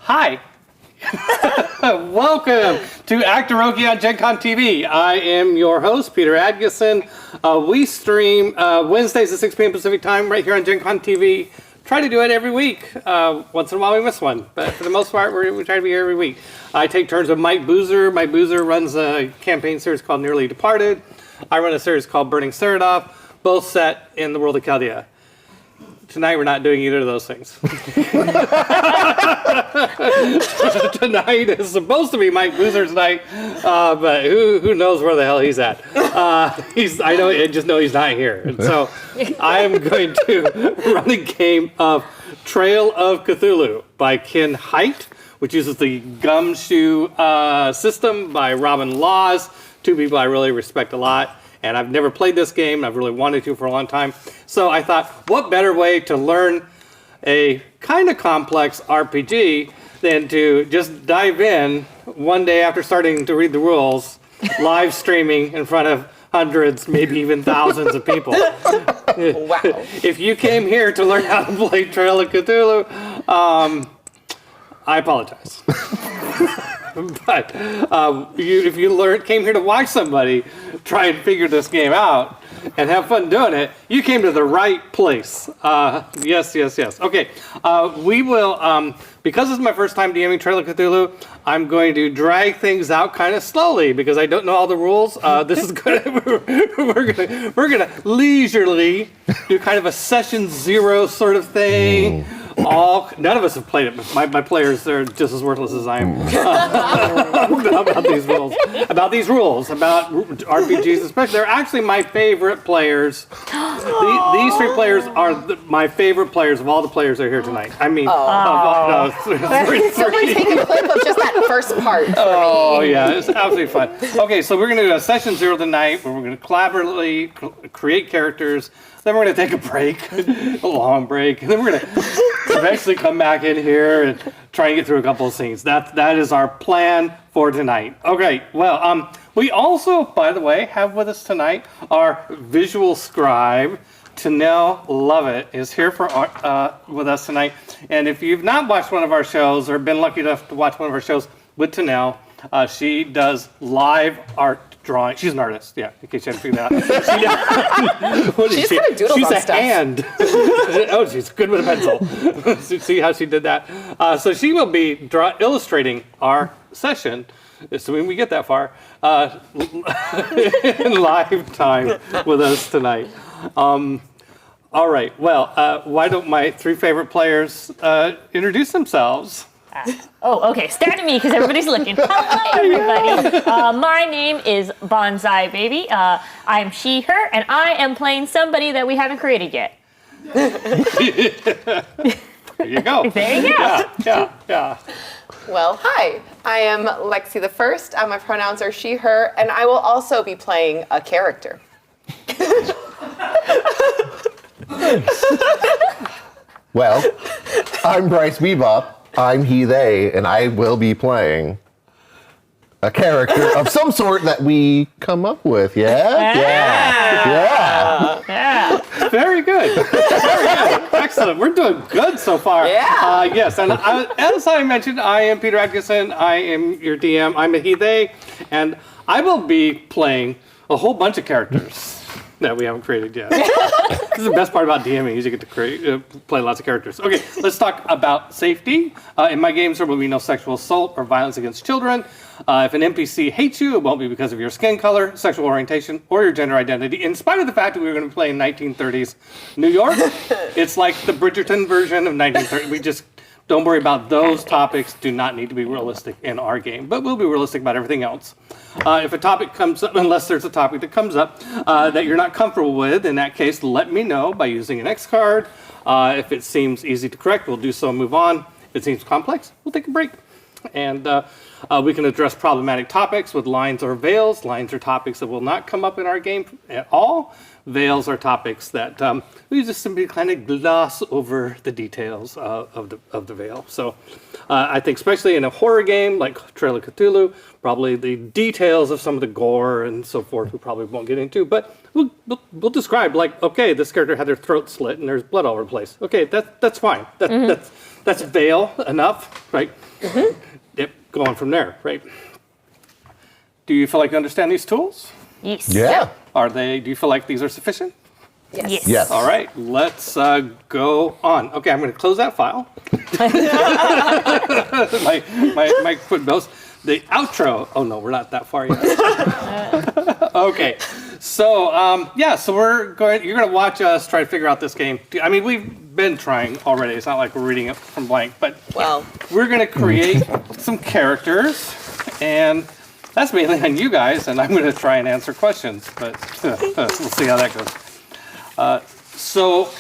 Hi. Welcome to Actoroke on Gen Con TV. I am your host, Peter Adgeson. We stream Wednesdays at 6 p.m. Pacific time right here on Gen Con TV. Try to do it every week. Once in a while we miss one, but for the most part we try to be here every week. I take turns with Mike Boozer. Mike Boozer runs a campaign series called Nearly Departed. I run a series called Burning Ceradoff, both set in the world of Chaldea. Tonight we're not doing either of those things. Tonight is supposed to be Mike Boozer's night, but who knows where the hell he's at? I just know he's not here. And so I am going to run a game of Trail of Cthulhu by Ken Hite, which uses the gumshoe system by Robin Laws, two people I really respect a lot. And I've never played this game, and I've really wanted to for a long time. So I thought, what better way to learn a kind of complex RPG than to just dive in one day after starting to read the rules, live streaming in front of hundreds, maybe even thousands of people. Wow. If you came here to learn how to play Trail of Cthulhu, I apologize. But if you came here to watch somebody try and figure this game out and have fun doing it, you came to the right place. Yes. Okay, we will, because this is my first time DMing Trail of Cthulhu, I'm going to drag things out kind of slowly because I don't know all the rules. This is we're gonna leisurely do kind of a session zero sort of thing. None of us have played it, but my players, they're just as worthless as I am about these rules. About RPGs especially. They're actually my favorite players. These three players are my favorite players of all the players that are here tonight. I mean, Somebody take a clip of just that first part for me. Oh, yeah, it's absolutely fun. Okay, so we're going to do a session zero tonight where we're going to collaboratively create characters. Then we're going to take a break, a long break, and then we're going to eventually come back in here and try and get through a couple of scenes. That is our plan for tonight. Okay, well, we also, by the way, have with us tonight our visual scribe, Tanel Lovett, is here with us tonight. And if you've not watched one of our shows or been lucky enough to watch one of our shows with Tanel, she does live art drawing. She's an artist, yeah, in case you haven't figured that out. She's kind of doodles she's on a stuff. Hand. Oh, she's good with a pencil. See how she did that? So she will be illustrating our session, assuming we get that far, in live time with us tonight. All right, well, why don't my three favorite players introduce themselves? Okay. Start at me because everybody's looking. Hello, everybody. My name is Bonsai Baby. I'm she, her, and I am playing somebody that we haven't created yet. There you go. There you go. Yeah. Well, hi. I am Lexi the First. My pronouns are she, her, and I will also be playing a character. Well, I'm Bryce Bebop. I'm he, they, and I will be playing a character of some sort that we come up with. Yeah. Very good. Excellent. We're doing good so far. Yeah. Yes, and as I mentioned, I am Peter Atkinson. I am your DM. I'm a he, they, and I will be playing a whole bunch of characters that we haven't created yet. This is the best part about DMing is you get to play lots of characters. Okay, let's talk about safety. In my games, there will be no sexual assault or violence against children. If an NPC hates you, it won't be because of your skin color, sexual orientation, or your gender identity. In spite of the fact that we were going to play in 1930s New York, it's like the Bridgerton version of 1930s. We just don't worry about those topics. Do not need to be realistic in our game, but we'll be realistic about everything else. If a topic comes up, unless there's a topic that comes up that you're not comfortable with, in that case, let me know by using an X card. If it seems easy to correct, we'll do so and move on. If it seems complex, we'll take a break. And we can address problematic topics with lines or veils. Lines are topics that will not come up in our game at all. veils are topics that we just simply kind of gloss over the details of the veil. So I think especially in a horror game like Trail of Cthulhu, probably the details of some of the gore and so forth we probably won't get into, but we'll describe like, okay, this character had their throat slit and there's blood all over the place. Okay, that's fine. That's veil enough, right? Yep, go on from there, right? Do you feel like you understand these tools? Yes. Yeah. Do you feel like these are sufficient? Yes. Yes. All right, let's go on. Okay, I'm going to close that file. my footnotes. The outro. Oh no, we're not that far yet. Okay, so you're going to watch us try to figure out this game. I mean, we've been trying already. It's not like we're reading it from blank, but Well, we're going to create some characters, and that's mainly on you guys, and I'm going to try and answer questions, but we'll see how that goes. So,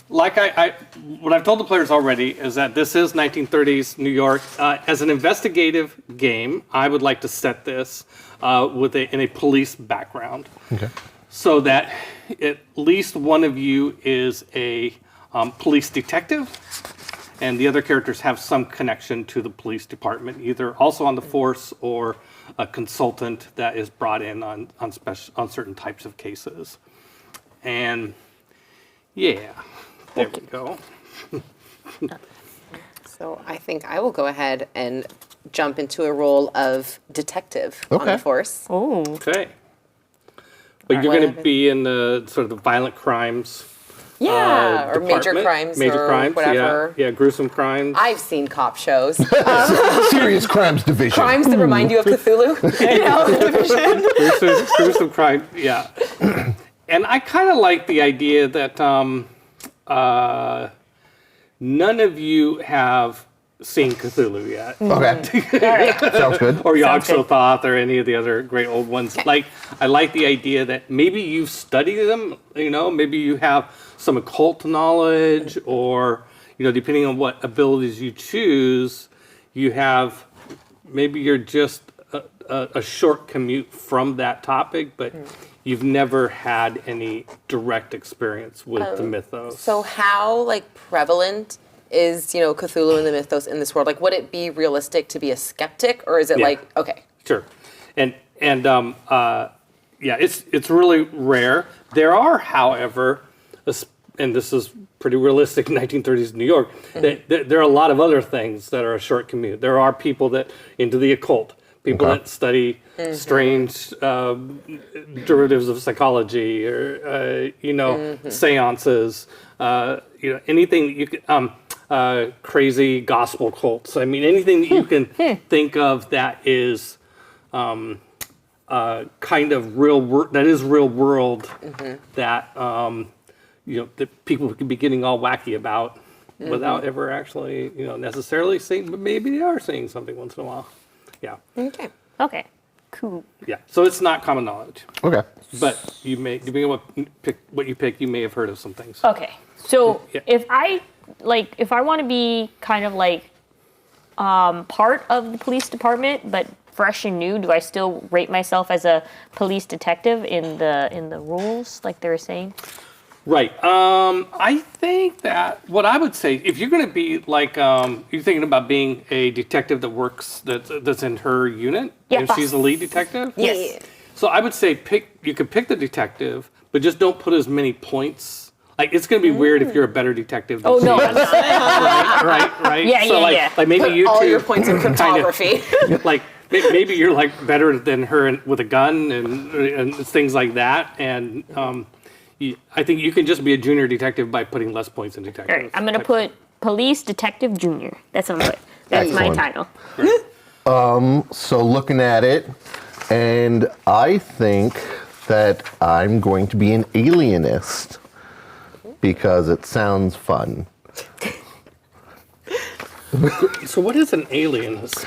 like what I've told the players already is that this is 1930s New York. As an investigative game, I would like to set this in a police background. Okay. So that at least one of you is a police detective, and the other characters have some connection to the police department, either also on the force or a consultant that is brought in on certain types of cases. And yeah, there we go. so I think I will go ahead and jump into a role of detective on Okay. the force. Oh. Okay. But you're going to be in the sort of the violent crimes. Yeah, or major department. crimes or whatever. Yeah, gruesome crimes. I've seen cop shows. Serious Crimes Division. Crimes that remind you of Cthulhu. You know, the division. gruesome crime, yeah. And I kind of like the idea that none of you have seen Cthulhu yet. Okay. Sounds good. Or Sounds good. Yog-Sothoth or any of the other great old ones. Like, I like the idea that maybe you've studied them, maybe you have some occult knowledge, or, depending on what abilities you choose, maybe you're just a short commute from that topic, but you've never had any direct experience with the mythos. So how prevalent is Cthulhu and the mythos in this world? Like, would it be realistic to be a skeptic, or is it okay? Sure, and it's really rare. There are, however, and this is pretty realistic in 1930s New York. There are a lot of other things that are a short commute. There are people that into the occult, people that study strange derivatives of psychology, or seances. Anything that you could, crazy gospel cults. I mean, anything that you can think of that is kind of that is real world, that that people can be getting all wacky about without ever actually necessarily seeing, but maybe they are seeing something once in a while. Yeah. Okay. Okay. Cool. Yeah. So it's not common knowledge, Okay. but you may, depending on what you pick, you may have heard of some things. Okay. So Yeah. if I want to be kind of part of the police department, but fresh and new, do I still rate myself as a police detective in the rules, like they were saying? Right. I think that what I would say, if you're going to be you're thinking about being a detective that works, that's in her unit, Yeah. and she's the lead detective. Yes. So I would say you could pick the detective, but just don't put as many points. Like, it's going to be weird if you're a better detective than Oh she no, is. I'm not. Right. Yeah, So yeah. like maybe you All two your points of cryptography. like maybe you're better than her with a gun and things like that, and I think you can just be a junior detective by putting less points in detective. All right, I'm gonna put police detective junior. That's what I'm put. That's my Excellent. title. So looking at it, and I think that I'm going to be an alienist because it sounds fun. So what is an alienist?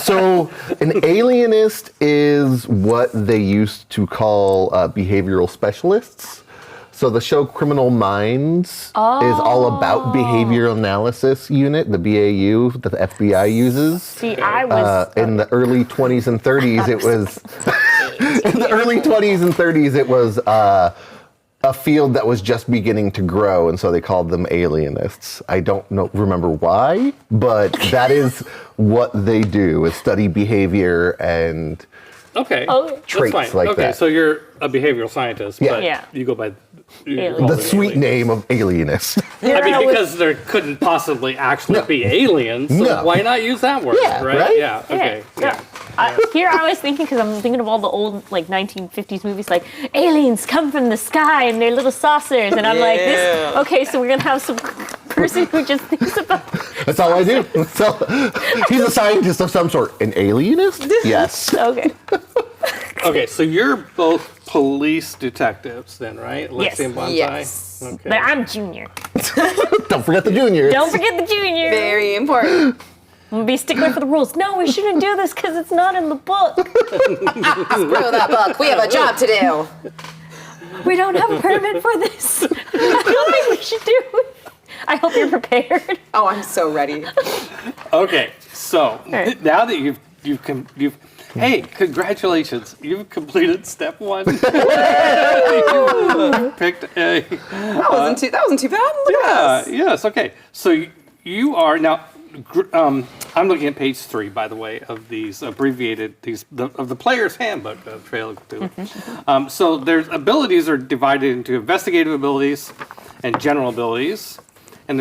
So an alienist is what they used to call behavioral specialists. So the show Criminal Minds is all about behavioral analysis unit, the BAU that the FBI uses. See, I was In the early 20s and 30s, it was In the early 20s and 30s, it was a field that was just beginning to grow, and so they called them alienists. I don't remember why, but that is what they do, is study behavior and Okay. Okay. traits That's fine. like okay, that. so you're a behavioral sscientist, Yeah. but Yeah. you go by Alien. The sweet name of alienist. I mean, because there couldn't possibly actually be aliens, so No. why not use that word, Yeah, right? right? Yeah, okay. Yeah. Here I was thinking, because I'm thinking of all the old like 1950s movies, like aliens come from the sky and they're little saucers, and I'm like, this. Okay, so we're gonna have some person who just thinks about. That's all I do. So, he's a scientist of some sort. An alienist? Yes. Okay. Okay, so you're both police detectives then, right? Yes. Lexi and Bonsai? Yes. Okay. But I'm junior. Don't forget the juniors. Don't forget the junior. Very important. I'm gonna be stickler for the rules. No, we shouldn't do this because it's not in the book. Screw that book. We have a job to do. We don't have a permit for this. I don't think we should do it. I hope you're prepared. Oh, I'm so ready. Okay, so right. now that you've hey, congratulations, you've completed step 1. You picked a That wasn't too bad. Look at us. yes, okay. So you are now. I'm looking at page 3, by the way, of these abbreviated of the player's handbook, Trail of Cthulhu. So there's abilities are divided into investigative abilities and general abilities, and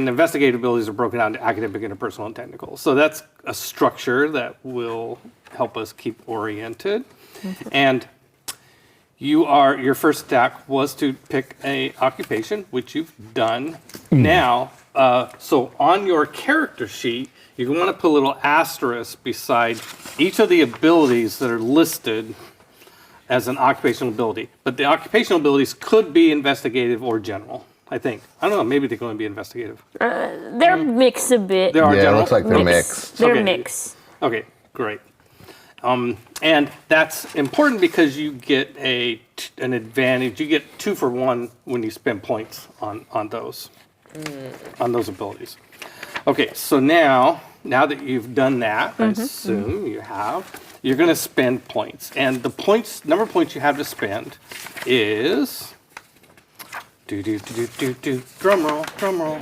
investigative abilities are broken down into academic, interpersonal, and technical. So that's a structure that will help us keep oriented. And your first stack was to pick a occupation, which you've done. Now, so on your character sheet, you want to put a little asterisk beside each of the abilities that are listed as an occupational ability. But the occupational abilities could be investigative or general, I think. I don't know, maybe they can only be investigative. They're mix a bit. They are Yeah, it general? looks like they're mixed. They're Okay. mix. Okay, great. And that's important because you get an advantage. You get 2 for 1 when you spend points on those abilities. Okay, so now that you've done that, I assume you have, you're going to spend points, and the number of points you have to spend is drum roll.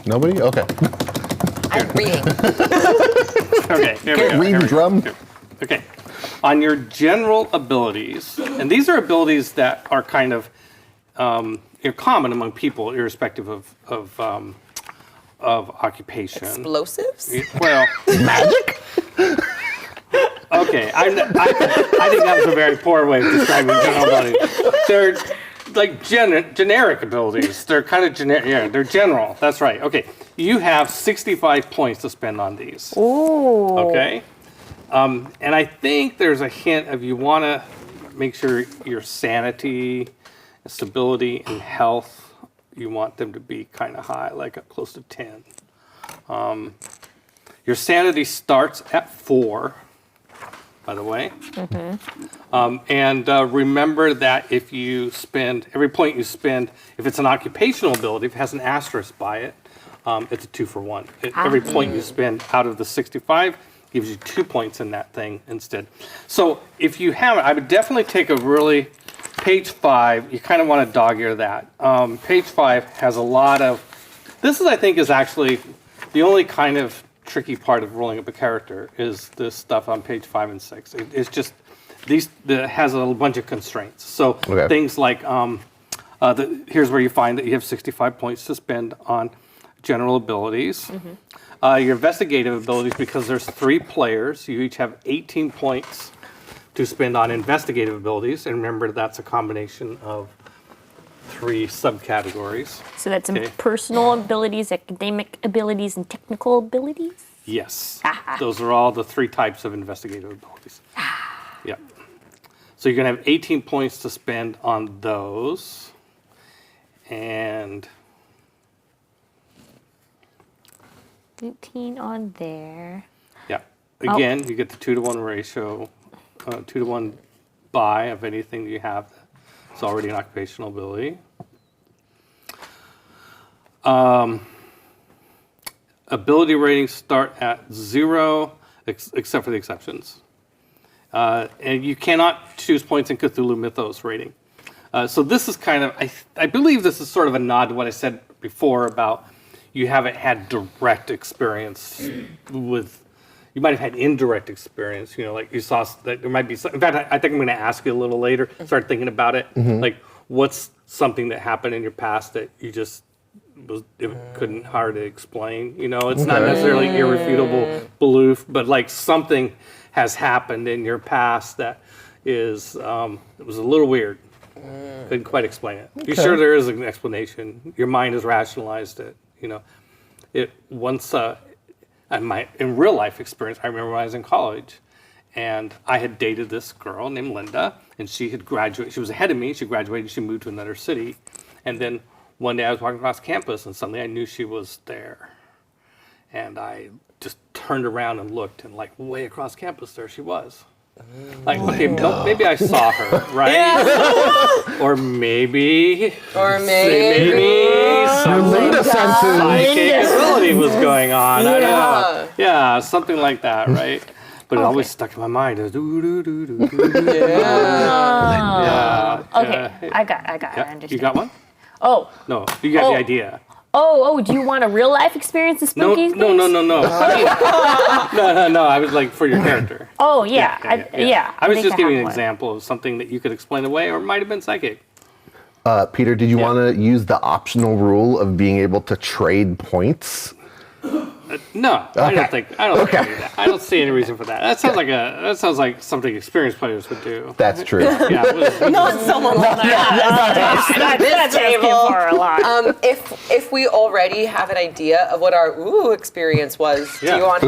Nobody? Okay. I'm reading. Okay, here we Can't go. read here the we go. drum. Here. Okay, on your general abilities, and these are abilities that are kind of common among people, irrespective of occupation. Explosives? Well, Magic? okay, I think that was a very poor way of describing general abilities. They're like generic abilities. They're kind of generic. Yeah, they're general. That's right. Okay, you have 65 points to spend on these. Ooh. Okay. And I think there's a hint of you want to make sure your sanity, stability, and health, you want them to be kind of high, like up close to 10. Your sanity starts at 4, by the way. And remember that if you spend, every point you spend, if it's an occupational ability, if it has an asterisk by it, it's a 2 for 1. Every point you spend out of the 65 gives you 2 points in that thing instead. So if you haven't, I would definitely take page 5, you kind of want to dog-ear that. Page 5 has a lot of, I think, is actually the only kind of tricky part of rolling up a character is this stuff on page 5 and 6. It's just, that has a bunch of constraints. So things like, here's where you find that you have 65 points to spend on general abilities. Your investigative abilities, because there's 3 players, you each have 18 points to spend on investigative abilities. And remember, that's a combination of 3 subcategories. So that's some personal abilities, academic abilities, and technical abilities? Yes. Those are all the 3 types of investigative abilities. Yeah. So you're going to have 18 points to spend on those. And 18 on there. yeah. Again, you get the 2-to-1 ratio, 2-to-1 buy of anything that you have that's already an occupational ability. Ability ratings start at 0, except for the exceptions. and you cannot choose points in Cthulhu Mythos rating. So this is kind of, I believe this is sort of a nod to what I said before about you haven't had direct experience with, you might have had indirect experience, like you saw that there might be, in fact, I think I'm going to ask you a little later, start thinking about it, like what's something that happened in your past that you just couldn't hard to explain, it's not necessarily irrefutable belief, but like something has happened in your past that is, it was a little weird. Couldn't quite explain it. Okay. You sure there is an explanation? Your mind has rationalized it. It once in real life experience. I remember when I was in college, and I had dated this girl named Linda, and she had graduated. She was ahead of me. She graduated. She moved to another city, and then one day I was walking across campus, and suddenly I knew she was there, and I just turned around and looked, and like way across campus, there she was. Like, okay, maybe I saw her, right? Yeah. or maybe some psychic ability was going on. I don't know. Yeah, something like that, right? But it always stuck in my mind. It was Okay, I got it. I understand. You got one? Oh. No, you got the idea. Oh, do you want a real life experience of spooky things? No. No, I was like for your character. Oh, yeah. I was just giving an example of something that you could explain away or might have been psychic. Peter, did you want to use the optional rule of being able to trade points? No, okay. I don't think that. I don't see any reason for that. That sounds like something experienced players would do. That's true. Not someone like that. That's table. For a lot. If we already have an idea of what our experience was, do you want?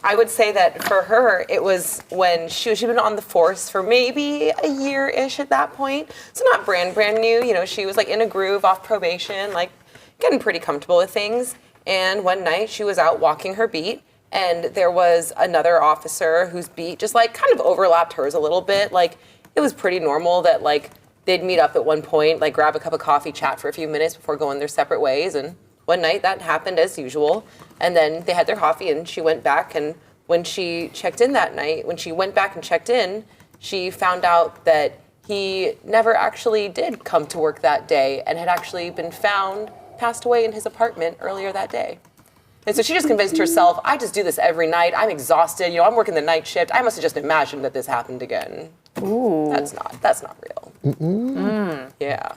I would say that for her, it was when she'd been on the force for maybe a year-ish at that point. So not brand new. She was like in a groove, off probation, like getting pretty comfortable with things. And one night she was out walking her beat, and there was another officer whose beat just like kind of overlapped hers a little bit. Like it was pretty normal that like they'd meet up at one point, like grab a cup of coffee, chat for a few minutes before going their separate ways. And one night that happened as usual. And then they had their coffee and she went back, and when she checked in that night, when she went back and checked in, she found out that he never actually did come to work that day and had actually been found passed away in his apartment earlier that day. And so she just convinced herself, I just do this every night. I'm exhausted. I'm working the night shift. I must have just imagined that this happened again. Ooh. That's not real. Yeah.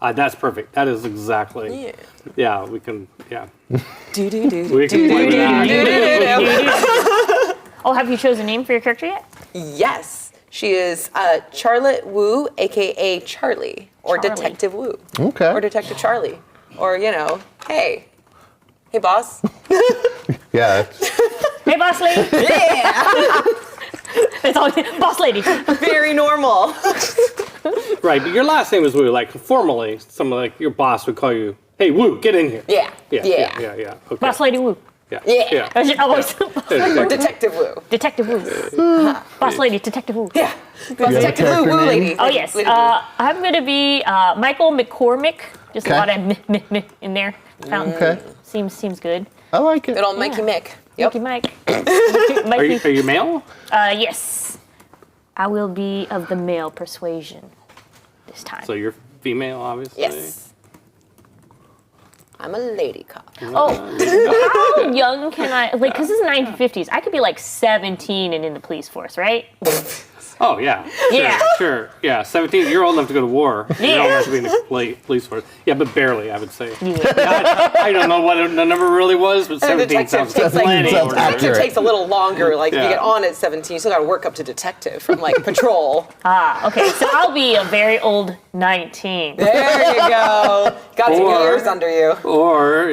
That's perfect. That is exactly. Yeah, we can. Yeah. We can play with that. Oh, have you chosen a name for your character yet? Yes. She is Charlotte Wu, a.k.a. Charlie, or Charlie. Detective Wu. Okay. Or Detective Charlie. Or, hey boss. Yeah. Hey, boss lady. Yeah. It's all boss lady. Very normal. Right, but your last name is Wu. Like formally, someone like your boss would call you, "Hey Wu, get in here." Yeah. Okay. Boss lady Wu. Yeah. Or Detective Wu. Detective Wu. Boss lady, Detective Wu. Yeah. Detective Wu, lady. Oh, yes. I'm going to be Michael McCormick. Just a lot of meh in there. Okay. Seems good. I like it. Good old Mikey Mick. Yep. Mikey Mike. Are you male? Yes. I will be of the male persuasion this time. So you're female, obviously? Yes. I'm a lady cop. Oh, how young can I, because this is 1950s, I could be like 17 and in the police force, right? Oh, yeah. Sure. Yeah, 17, you're old enough to go to war. Yeah. You're old enough to be in the police force. Yeah, but barely, I would say. Yeah. I don't know what the number really was, but 17 sounds plenty. Detective takes a little longer. Like, if you get on at 17, you still got to work up to detective from, like, patrol. Okay, so I'll be a very old 19. There you go. Got some years under you. Or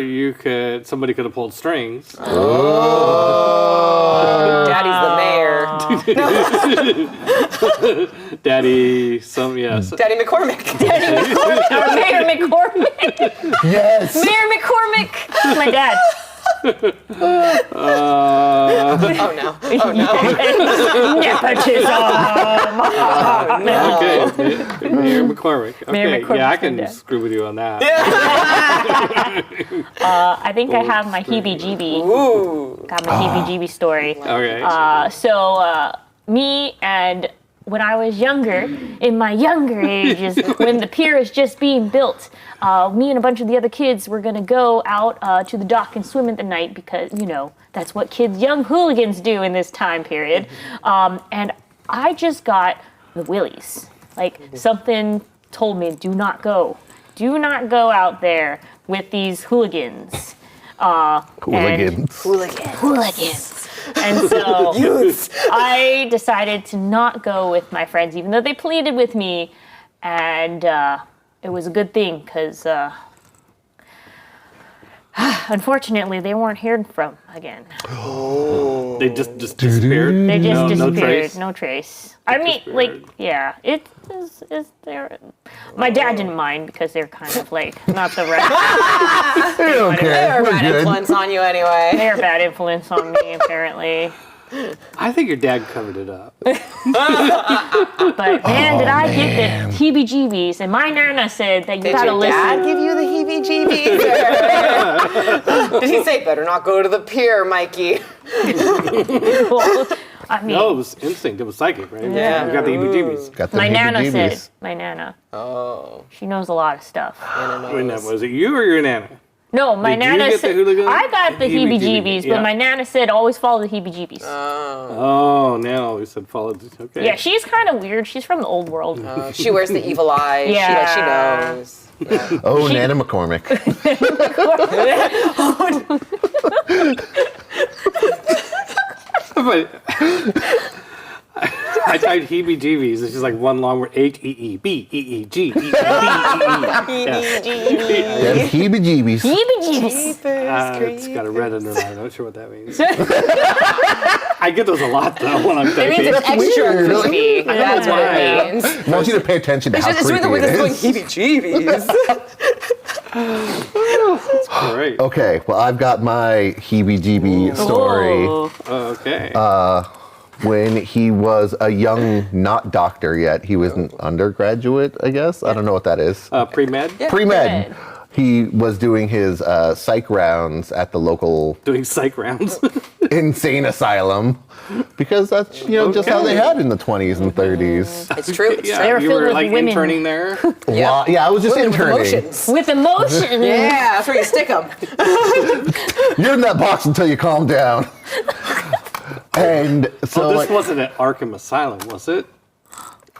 somebody could have pulled strings. Oh. Daddy's the mayor. Daddy McCormick. Mayor McCormick. Yes. Mayor McCormick. My dad. Oh no. Oh no. Nepotism. Okay, Mayor McCormick. Okay, Mayor McCormick's yeah, I been can dead. screw with you on that. I think I have my heebie-jeebie. Ooh. Got my heebie-jeebie story. Okay. So me and when I was younger, in my younger ages, when the pier is just being built, me and a bunch of the other kids were gonna go out to the dock and swim at the night because, you know, that's what young hooligans do in this time period. And I just got the willies. Like, something told me, do not go. Do not go out there with these hooligans. Hooligans. Hooligans. And so I decided to not go with my friends, even though they pleaded with me. And it was a good thing because unfortunately they weren't heard from again. They just disappeared. They just disappeared. trace? No trace. I mean, like, disappeared. yeah, it is there. My dad didn't mind because they're kind of like not the right. Okay, They're a we're bad good. influence on you anyway. They're a bad influence on me, apparently. I think your dad covered it up. But man, did I get the heebie-jeebies? And my nana said that you Did gotta your dad listen. give you the heebie-jeebies? Did he say, better not go to the pier, Mikey? Well, I mean, No, it was instinct. It was psychic, right? Yeah. You got the heebie-jeebies. Got the my nana heebie-jeebies. said. My nana. Oh. She knows a lot of stuff. Wait, now, was it you or your nana? No, my Did you nana get the said. hooligan? I got the heebie-jeebies, Yeah. but my nana said always follow the heebie-jeebies. Oh, Nana always said follow this. Okay. Yeah, she's kind of weird. She's from the old world. She wears the evil eye. Yeah. She knows. Yeah. Oh, Nana McCormick. But I typed heebie-jeebies. It's just like one long word. H-E-E-B-E-E-G-E-E-B-E-E. Them heebie-jeebies. Heebie-jeebies. It's got a red underline. I'm not sure what that means. I get those a lot though when I'm It means typing. it's extra weird. creepy. That's what Yeah. it means. I want you to pay attention to how It's really the creepy way it that's going is. heebie-jeebies. Great. Okay, well, I've got my heebie-jeebie story. Oh. Okay. When he was a young, not doctor yet, he was an undergraduate, I guess. I don't know what that is. Pre-med? Pre-med. Pre-med. He was doing his psych rounds at the local Doing psych rounds. insane asylum because that's just how they had in the 20s and 30s. It's true. It's Yeah, They were you filled were with like women. interning there. Wow. Yeah, I was just Women with interning. emotions. With emotion. Yeah, that's where you stick them. You're in that box until you calm down. And so, This wasn't at Arkham Asylum, was it?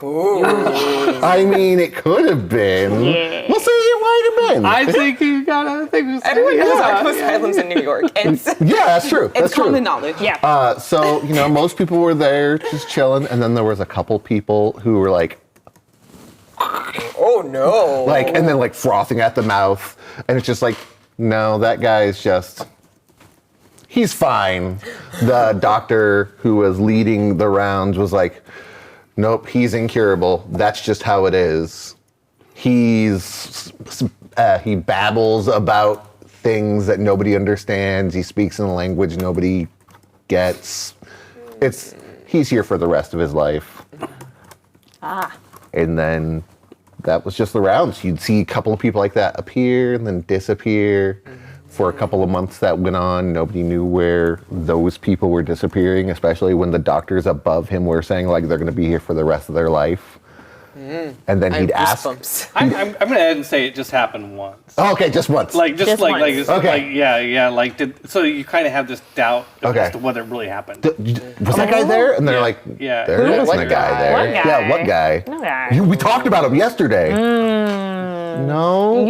I mean, it could have been. Yeah. We'll see, it might have been. I think you gotta think. Everyone knows Arkham Asylums in New York. It's Yeah, that's true. That's true. common knowledge. Yeah. So, most people were there just chilling, and then there was a couple people who were like, Oh no. and then like frothing at the mouth, and it's just like, no, that guy's just, he's fine. The doctor who was leading the rounds was like, nope, he's incurable. That's just how it is. He babbles about things that nobody understands. He speaks in a language nobody gets. He's here for the rest of his life. And then that was just the rounds. You'd see a couple of people like that appear and then disappear. For a couple of months that went on, nobody knew where those people were disappearing, especially when the doctors above him were saying like they're going to be here for the rest of their life. And then he'd ask. I'm gonna add and say it just happened once. Oh, okay, just once. Just once. Okay. So you kind of have this doubt Okay. as to whether it really happened. Was that guy there? And they're Yeah. like, Yeah. there wasn't What a guy guy? there. What guy? Yeah, what guy? No guy. We talked about him yesterday. No.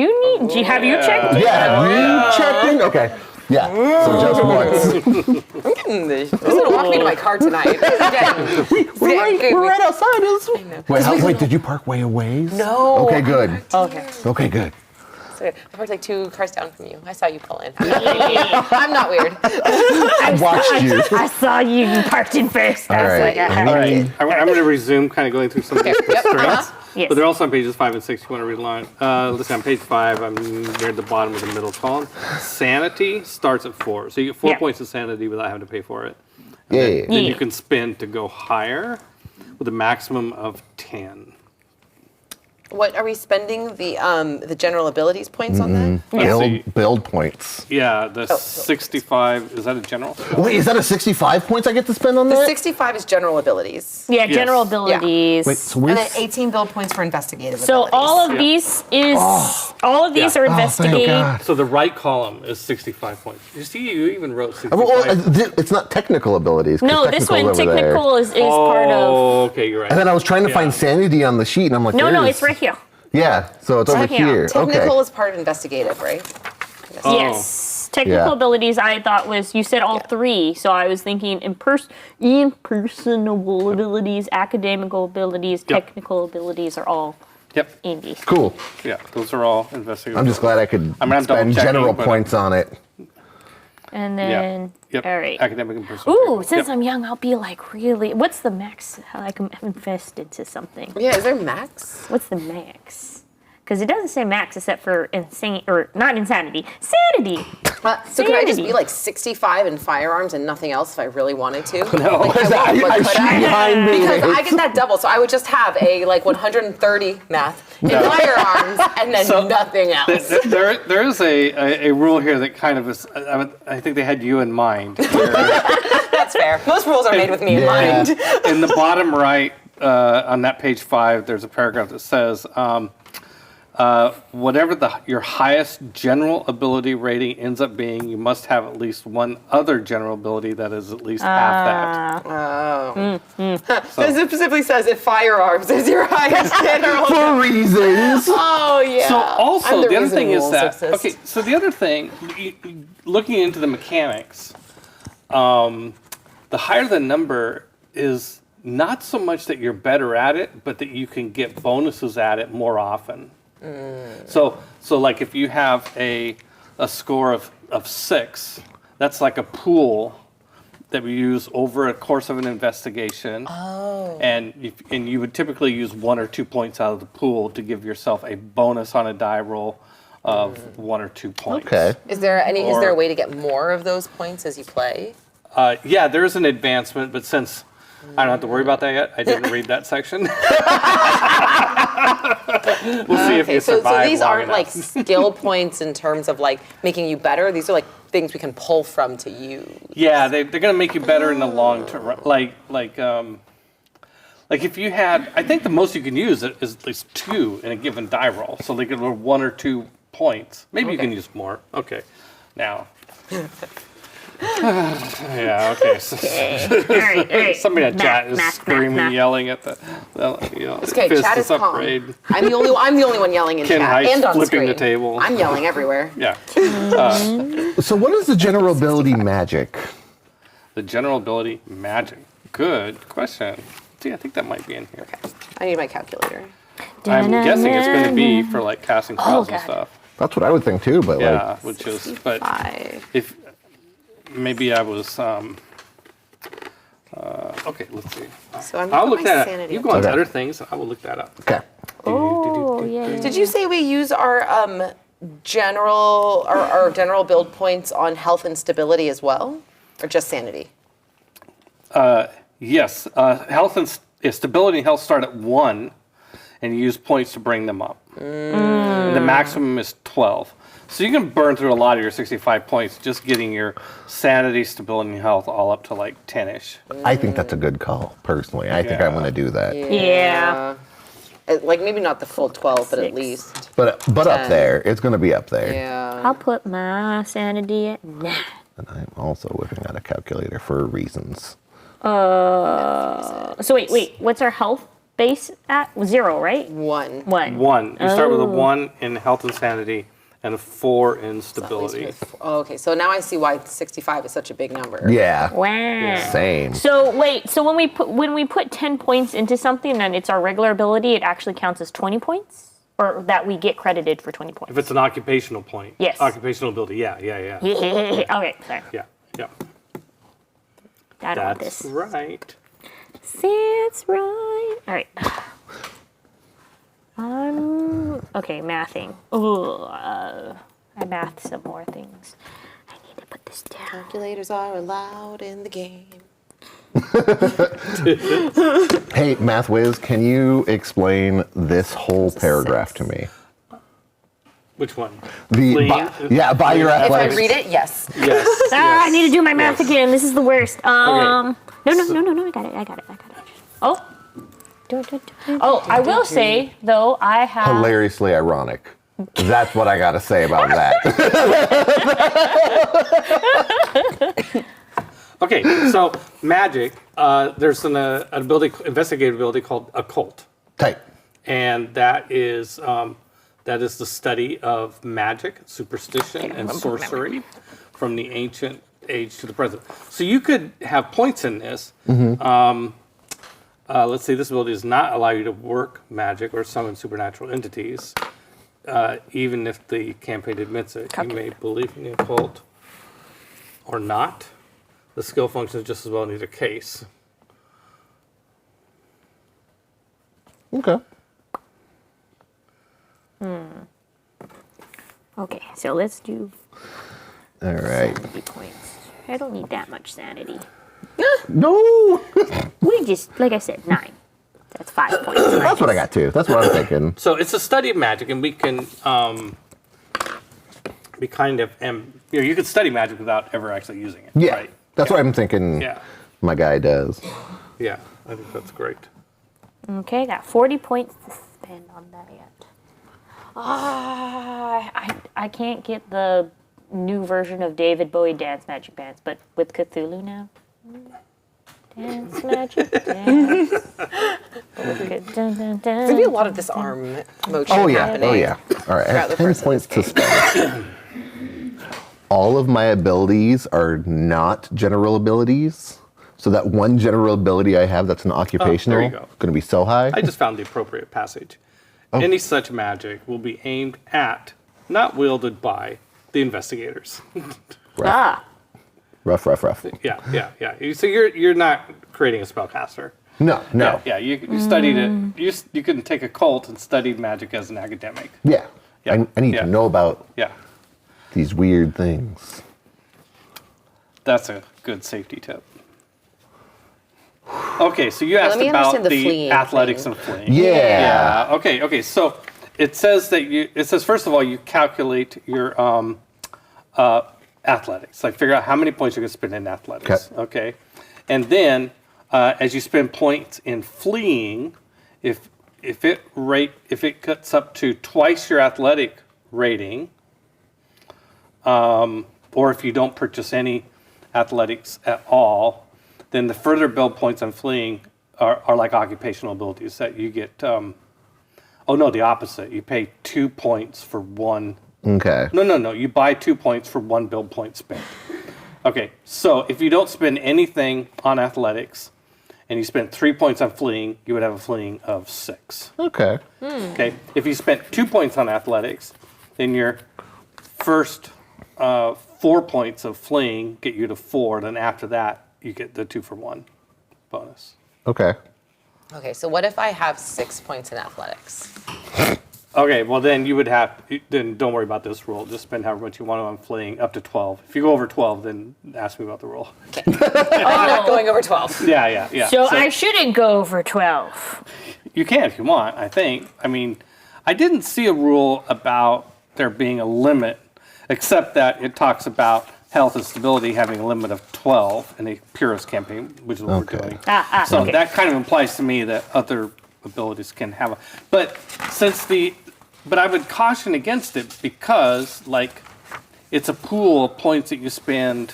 Have you checked? Yeah, have you checked in? Okay. Yeah. So just once. Who's gonna walk me to my car tonight? We're right outside. Wait, did you park way away? No. Okay, good. Okay. Okay, good. I parked like 2 cars down from you. I saw you pull in. I'm not weird. I watched you. I saw you parked in first. I All was right. like, All right. I'm going to resume kind of going through some of these Yep. strengths. Yes. But they're also on pages 5 and 6. You want to read line? Let's see, on page 5, I'm near the bottom of the middle column. Sanity starts at 4. So you get 4 Yeah. points of sanity without having to pay for it. Yeah. Then you can spend to go higher with a maximum of 10. What are we spending the general abilities points on that? Let's see. Build points. Yeah, the 65, is that a general? Wait, is that a 65 points I get to spend on The that? 65 is general abilities. Yeah, Yes. general abilities. Wait, so And we're then 18 build points for investigative So abilities. all of Yeah. these is all of these Yeah. are Oh, thank investigating. God. So the right column is 65 points. You see, you even wrote 65. Well, it's not technical abilities. 'cause No, this technical's one over there. technical is part of. Oh, okay, you're right. And then I was trying to Yeah. find sanity on the sheet, and I'm like, No, there no, is- it's right here. Yeah, so it's over Right here. here. Technical Okay. is part of investigative, right? Oh. Yes. Technical Yeah. abilities I thought was you said all three, so I was thinking impersonal abilities, academical abilities, Yep. technical abilities are all Yep. in these. Cool. Yeah, those are all investigative. I'm just glad I could I'm not spend double-checking, general but- points on it. And Yeah. then Yep. all right. Academic and personal. Ooh, trait. since Yep. I'm young, I'll be like really. What's the max? I can invest into something. Yeah, is there max? What's the max? Because it doesn't say max except for insane or not insanity, sanity. So could I just Sanity. be like 65 in firearms and nothing else if I really wanted to? No. Like, I won't, but I could see I? behind me. Because I get that double, so I would just have a like 130 math in firearms and then So- nothing else. There is a rule here that kind of is. I think they had you in mind. That's fair. Most rules are made with me in Yeah. mind. In the bottom right, on that page 5, there's a paragraph that says, whatever your highest general ability rating ends up being, you must have at least one other general ability that is at least half that. Oh. It specifically says if firearms is your highest general. For reasons. Oh yeah. So also, I'm the other thing is reason that, rules exist. okay, so the other thing, looking into the mechanics, the higher the number is not so much that you're better at it, but that you can get bonuses at it more often. So like if you have a score of 6, that's like a pool that we use over a course of an investigation. Oh. And you would typically use 1 or 2 points out of the pool to give yourself a bonus on a die roll of 1 or 2 points. Okay. Is there Or- a way to get more of those points as you play? Yeah, there is an advancement, but since I don't have to worry about that yet, I didn't read that section. We'll see if you So survive these long aren't enough. like skill points in terms of like making you better. These are like things we can pull from to use. Yeah, they're going to make you better in the long term. Like if you had, I think the most you can use is at least 2 in a given die roll. So they could roll 1 or 2 points. Maybe you can use more. Okay, now. Yeah. Okay. So, All right. somebody in chat is Math, screaming, math. yelling at the Okay, fist chat is calm. upgrade. I'm the only one yelling in Ken chat Heit's and on flipping screen. the table. I'm yelling everywhere. Yeah. So what is the general ability magic? The general ability magic. Good question. See, I think that might be in here. I need my calculator. I'm guessing it's going to be for like casting spells and God. stuff. That's what I would think too, but Yeah, like, which is, but 5. if maybe I was, okay, let's see. So I'm I'll look my that up. sanity You up. go on to Okay. other things, and I will look that up. okay. Oh, yeah. Did you say we use our general build points on health and stability as well, or just sanity? Yes, health and stability and health start at 1, and you use points to bring them up. And the maximum is 12. So you can burn through a lot of your 65 points just getting your sanity, stability, and health all up to like 10-ish. I think that's a good call, personally. I think Yeah. I'm going to do that. Yeah. Like maybe not the full 12, but at 6. least. But up 10. there, it's going to be up there. Yeah. I'll put my sanity at 9. And I'm also whipping out a calculator for reasons. So wait. What's our health base at? 0, right? 1. 1. 1. You start with a Oh. 1 in health and sanity, and a 4 in At least stability. with- oh, okay, so now I see why 65 is such a big number. Yeah. Wow. Same. So wait, so when we put 10 points into something and it's our regular ability, it actually counts as 20 points? Or that we get credited for 20 points? If it's an occupational point. Yes. Occupational ability, yeah. Okay, sorry. Yeah. I don't want That's this. right. That's right. All right. Okay, mathing. Ooh, I math some more things. I need to put this down. Calculators are allowed in the game. Hey, Math Whiz, can you explain this whole paragraph to me? Which one? The Fleeing? buy your If I athletics. read it, yes. Yes. I need to do my math Yes. again. This is the worst. No, Okay. I got it. Oh. Oh, I will say, though, I have... Hilariously ironic. That's what I gotta say about that. Okay, so magic, there's an ability, investigative ability called occult. Tight. And that is the study of magic, superstition, and sorcery from the ancient age to the present. So you could have points in this. Let's say this ability does not allow you to work magic or summon supernatural entities, even if the campaign admits it. You may believe in the occult or not. The skill functions just as well in either case. Okay. Okay, so let's do All right. sanity points. I don't need that much sanity. No! We just, like I said, 9. That's 5 points. That's what I got too. That's what I'm thinking. So it's a study of magic, and we can be kind of, you could study magic without ever actually using it. Yeah. Right? That's what I'm thinking Yeah. my guy does. Yeah, I think that's great. Okay, got 40 points to spend on that yet. I can't get the new version of David Bowie Dance Magic Bands, but with Cthulhu now. Dance Magic Dance. There's gonna be a lot of this arm motion Oh yeah. happening. Oh yeah. All right. I throughout have the 10 course of points this to spend. All of my abilities are not general abilities. So that one general ability I have that's an occupational you go. going to be so high. I just found the appropriate passage. Any such magic will be aimed at, not wielded by, the investigators. Ah, Rough. Yeah. So you're not creating a spellcaster. No. Yeah, you studied it. You can take a cult and studied magic as an academic. Yeah. Yeah. I need Yeah. to know about Yeah, these weird things. that's a good safety tip. Okay, so you asked me about understand the the fleeing athletics thing. and fleeing. Yeah. Okay. So it says first of all you calculate your athletics, like figure out how many points you're going to spend in athletics. Okay, and then as you spend points in fleeing, if it cuts up to twice your athletic rating, or if you don't purchase any athletics at all, then the further build points on fleeing are like occupational abilities that you get. The opposite. You pay 2 points for one. Okay. No. You buy 2 points for one build point spent. Okay, so if you don't spend anything on athletics and you spend 3 points on fleeing, you would have a fleeing of 6. Okay. Okay, if you spent 2 points on athletics, then your first 4 points of fleeing get you to 4. Then after that, you get the 2 for 1 bonus. Okay. Okay, so what if I have 6 points in athletics? Okay, well then then don't worry about this rule. Just spend however much you want on fleeing up to 12. If you go over 12, then ask me about the rule. I'm not going over 12. Yeah. so I shouldn't go over 12. You can if you want, I think. I mean, I didn't see a rule about there being a limit, except that it talks about health and stability having a limit of 12 in a purist campaign, which is what we're doing. So okay. that kind of implies to me that other abilities can have a, but I would caution against it because it's a pool of points that you spend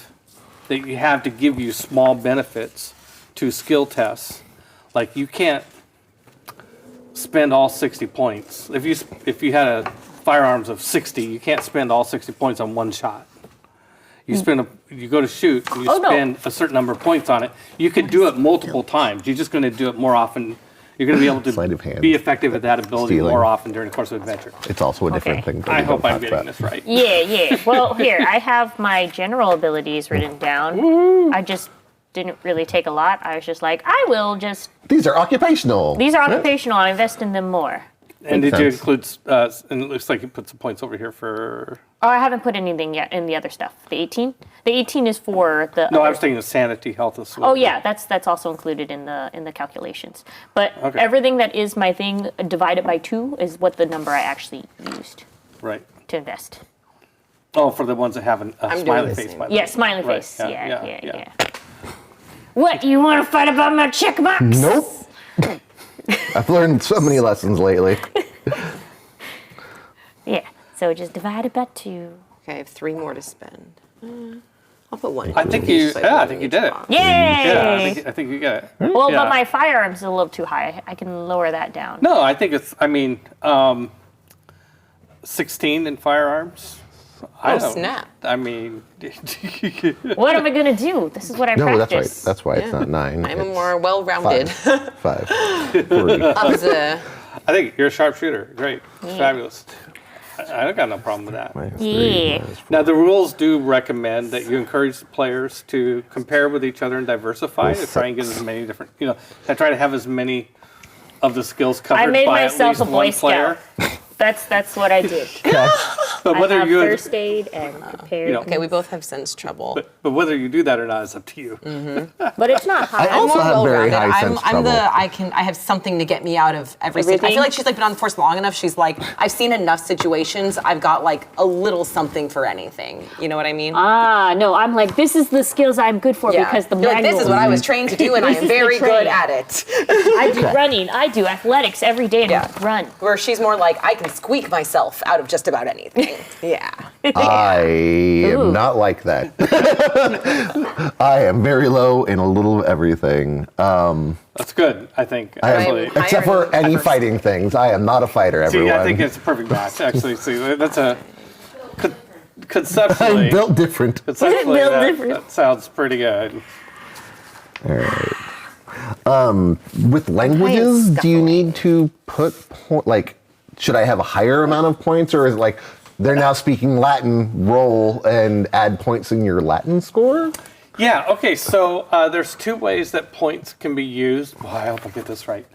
that you have to give you small benefits to skill tests. Like you can't spend all 60 points. If you had a firearms of 60, you can't spend all 60 points on one shot. You go to shoot, and you spend a certain number of points on it. You could do it multiple times. You're just going to do it more often. You're going to be able Sleight of hand. to be effective at that ability Stealing. more often during the course of adventure. It's also a different Okay. thing. that I we hope don't I'm talk getting about. this right. Yeah. Well, here, I have my general abilities written down. I just didn't really take a lot. I was just like, I will just... These are occupational. These are occupational. I invest in them more. And Makes did you sense. include, and it looks like you put some points over here for, Oh, I haven't put anything yet in the other stuff. The 18? The 18 is for the no, I other- was thinking of sanity, health, and Oh yeah, that's also included in the calculations. But Okay. everything that is my thing divided by 2 is what the number I actually used Right. to invest. Oh, for the ones that have a doing smiley the face. same. by the Yeah, way. smiley Right, face. Yeah. yeah. What, you want to fight about my checkbox? Nope. I've learned so many lessons lately. Yeah, so just divide it by 2. Okay, I have 3 more to spend. I'll put 1. I think each, like, I one think in you each did it. box. Yay! Yeah, I think you get it. Well, Yeah. but my firearms is a little too high. I can lower that down. No, I think it's, 16 in firearms. I don't- snap. I mean, What am I gonna do? This is what I No, that's right. practice. That's why it's not 9. I'm a it's more well-rounded 5. 40. of the. I think you're a sharpshooter. Great. Fabulous. I don't got no problem with that. Minus Yeah. 3, minus Now, the rules do recommend that you encourage the players to compare with each other and diversify, to try and get as many different, to try to have as many of the skills covered I made by myself at a least Boy one player. Scout. That's what I did. Okay. But I whether have you, first aid and prepared. know, Okay, we both have sense trouble. but whether you do that or not is up to you. But it's not high. I also more have very well-rounded. high sense I'm trouble. I have something to get me out of every situation. I Everything? feel like she's like been on the force long enough. She's like, I've seen enough situations. I've got like a little something for anything. You know what I mean? No, I'm like, this is the skills I'm good for because the You're like, manual. this is what I was trained to do, and I This am is the very good training. at it. I do running. I do athletics every day and Yeah. run. Where she's more like, I can squeak myself out of just about anything. Yeah. I am Ooh. not like that. I am very low in a little of everything. That's good, I think. I am- Actually. Higher except for in any effort. fighting things. I am not a fighter, See, everyone. I think it's a perfect match, actually. See, that's a conceptually. I'm built different. Conceptually, Built that, different. that sounds pretty good. All right. With languages, do you need to put should I have a higher amount of points, or is it like they're now speaking Latin, roll and add points in your Latin score? Yeah, okay, so there's 2 ways that points can be used. Well, I hope I get this right.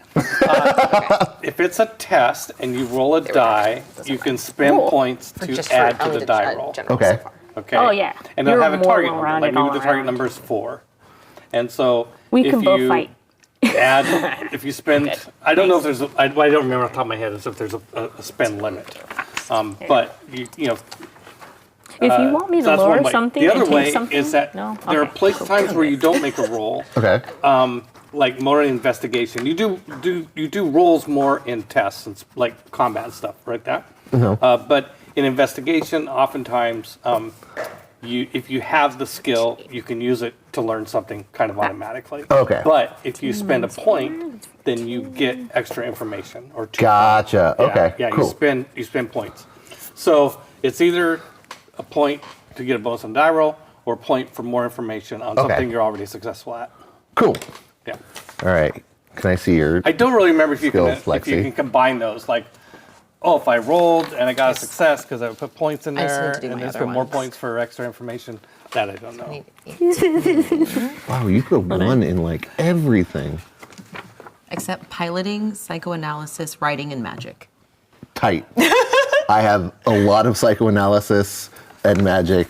If it's a test and you roll a die, you can spend Cool. points to Just for add to only the die gen- roll. general Okay. so far. Okay. Oh, yeah. And they'll You're have a more target number. well-rounded Like maybe all the target around. number is 4. And so We if can both you fight. add, if you spend, I don't know if there's, I don't remember off the top of my head as if there's a spend limit. But you know. If you want me so to that's one lower way. something The and other take way something, is that no? there are Okay. times where you don't make a roll. Okay. Like motor investigation, you do rolls more in tests and like combat stuff, right? That. But in investigation, oftentimes, if you have the skill, you can use it to learn something kind of automatically. Okay. But if you spend a point, then you get extra information or 2 Gotcha. points. Okay. Yeah. Cool. You spend points. So it's either a point to get a bonus on die roll, or a point for more information on Okay. something you're already successful at. Cool. Yeah. All right. Can I see your? I don't really remember if you Skills, if you Lexi. can combine those. Like, oh, if I rolled and I got a success because I put points in I just need there, to do and my then other spend more ones. points for extra information. That I don't know. Wow, you put 1 in like everything. Except piloting, psychoanalysis, writing, and magic. Tight. I have a lot of psychoanalysis and magic.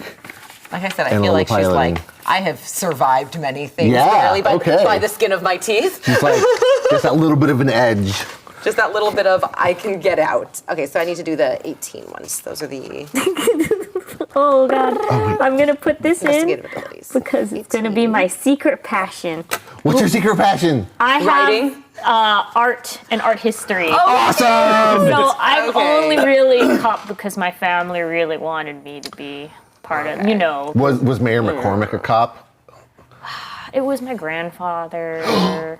Like I said, I And feel all the like she's piloting. like, I have survived many things Yeah, barely okay. by the skin of my teeth. It's like just that little bit of an edge. Just that little bit of I can get out. Okay, so I need to do the 18 ones. Those are the Oh God, I'm gonna put this in investigative abilities. because it's gonna be my secret passion. What's your secret passion? I have Writing? art and art history. Awesome! So I've Okay. only really caught because my family really wanted me to be part of. Was Mayor McCormick a cop? It was my grandfather.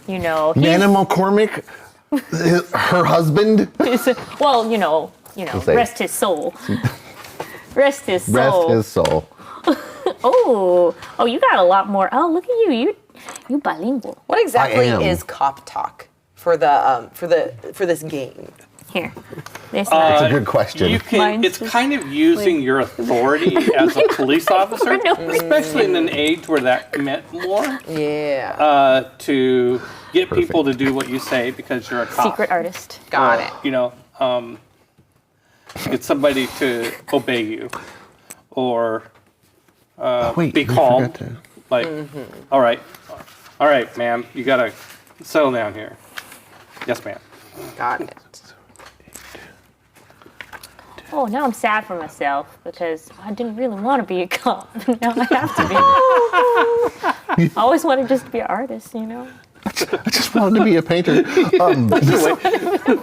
he's- Nana McCormick, her husband. well, say- rest his soul. Rest his soul. Rest his soul. Oh, you got a lot more. Oh, look at you. You bilingual. What exactly I am. is cop talk for the for this game? Here. This That's a knife. good question. You can. Mine's It's just- kind of using your authority as a police officer, no reason. especially in an age where that meant more, Yeah. to get people to do what you say because you're a cop. Secret artist. Got Or, it. You know, get somebody to obey you, or Wait, be we calm. forgot to- Like, all right, ma'am, you gotta settle down here. Yes, ma'am. Got it. Oh, now I'm sad for myself because I didn't really want to be a cop. Now I have to be. I always wanted just to be an artist, you know? I just wanted to be a painter.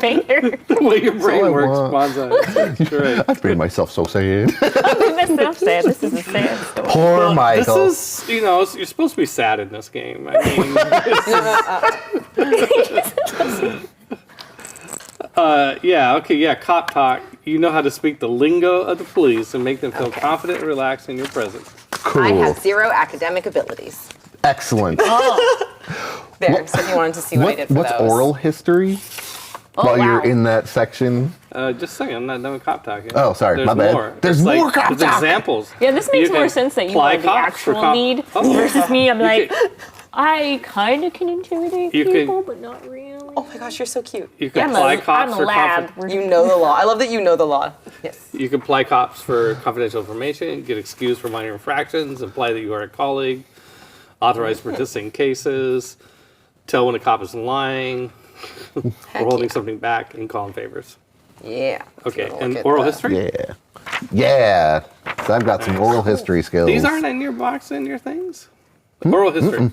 Painter. The way your brain all I works, want. Bonza. That's right. I've made myself so sad. That's enough sad. This is a sad story. Poor Well, Michael. This is, you know, you're supposed to be sad in this game. I mean, yeah, okay, yeah, cop talk. You know how to speak the lingo of the police and make them feel confident and relaxed in your presence. Cool. I have 0 academic abilities. Excellent. There, so if you wanted to see what I did for What's those. oral history? Oh, While wow. you're in that section. Just a second, I'm not done with cop talk yet. Oh, sorry, There's my bad. more. There's It's more cop there's talk. examples. Yeah, this makes You more can sense that you apply are the cops for actual cop- lead Oh. versus me. I'm You like, can- I kind of can intimidate You can- people, but not really. Oh my gosh, you're so cute. You can I'm apply a, cops I'm for a lab. We're You know the law. I love that you know the law. Yes. You can apply cops for confidential information, get excused for minor infractions, imply that you are a colleague, authorize to participate in cases, tell when a cop is lying, or holding something back, and call in favors. Yeah. Okay, Let's and look at oral that. history? Yeah. Yeah. So I've got some oral history skills. These aren't in your box in your things? Oral history.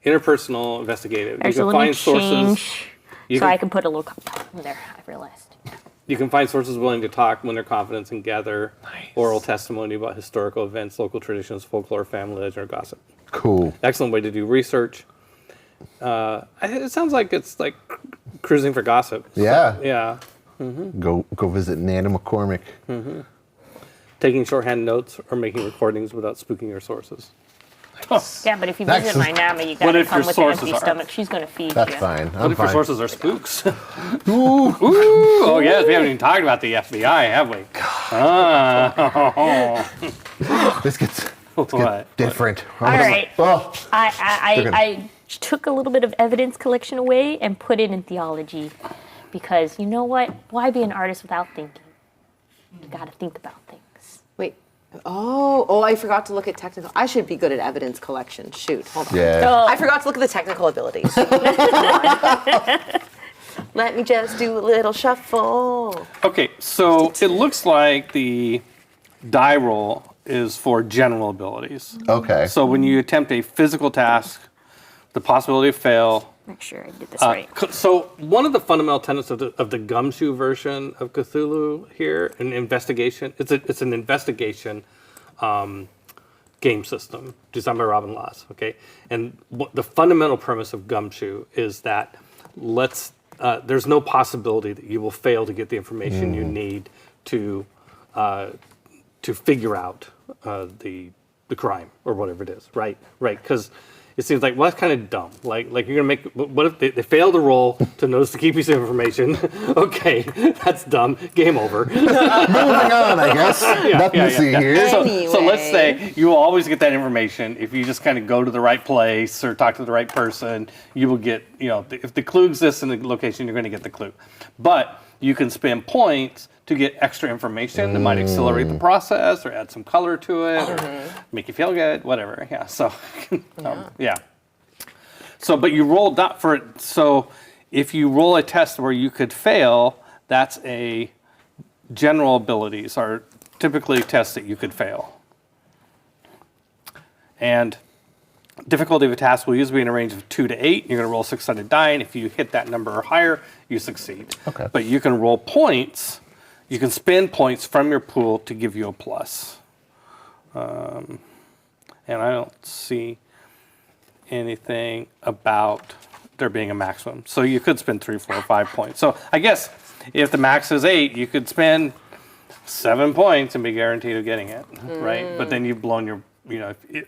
Interpersonal investigative. There's you a can little find sources. change, You so I can, can put a little in there. I realized. you can find sources willing to talk when their confidence and gather oral testimony about historical events, local traditions, folklore, family legend, or gossip. Cool. Excellent way to do research. It sounds like it's like cruising for gossip. Yeah. Yeah. Go visit Nana McCormick. Taking shorthand notes or making recordings without spooking your sources. Yeah, but if you visit my Nama, you What gotta if come your with an sources empty are- stomach. She's gonna feed That's you. fine. What I'm if your fine. sources are spooks? Ooh. Oh, yes, we haven't even talked about the FBI, have we? This gets What? different. All right. Oh, I took a little bit of evidence collection away and put it in theology, because you know what? Why be an artist without thinking? You gotta think about things. Wait. Oh, I forgot to look at technical. I should be good at evidence collection. Shoot, hold on. yeah. I forgot to look at the technical abilities. Let me just do a little shuffle. Okay, so it looks like the die roll is for general abilities. Okay. So when you attempt a physical task, the possibility of fail. Make sure I did this right. So one of the fundamental tenets of the gumshoe version of Cthulhu here, an investigation. It's an investigation game system designed by Robin Laws. Okay, and the fundamental premise of gumshoe is that there's no possibility that you will fail to get the information you need to figure out the crime or whatever it is. Right. Because it seems like, well, that's kind of dumb. Like you're gonna make. What if they fail to roll to notice the key piece of information? Okay, that's dumb. Game over. Moving on, I guess. Nothing to see here. So let's Anyway. say you will always get that information if you just kind of go to the right place or talk to the right person. You will get, if the clue exists in the location, you're going to get the clue. But you can spend points to get extra information that might accelerate the process or add some color to it or make you feel good, whatever. Yeah. So, yeah. So, but you roll dot for it. So, if you roll a test where you could fail, that's a general abilities are typically tests that you could fail. And difficulty of a task will usually be in a range of 2 to 8. You're going to roll a 6-sided die, and if you hit that number or higher, you succeed. Okay. But you can roll points. You can spend points from your pool to give you a plus. And I don't see anything about there being a maximum. So you could spend 3, 4, 5 points. So I guess if the max is 8, you could spend 7 points and be guaranteed of getting it, right? But then you've blown your,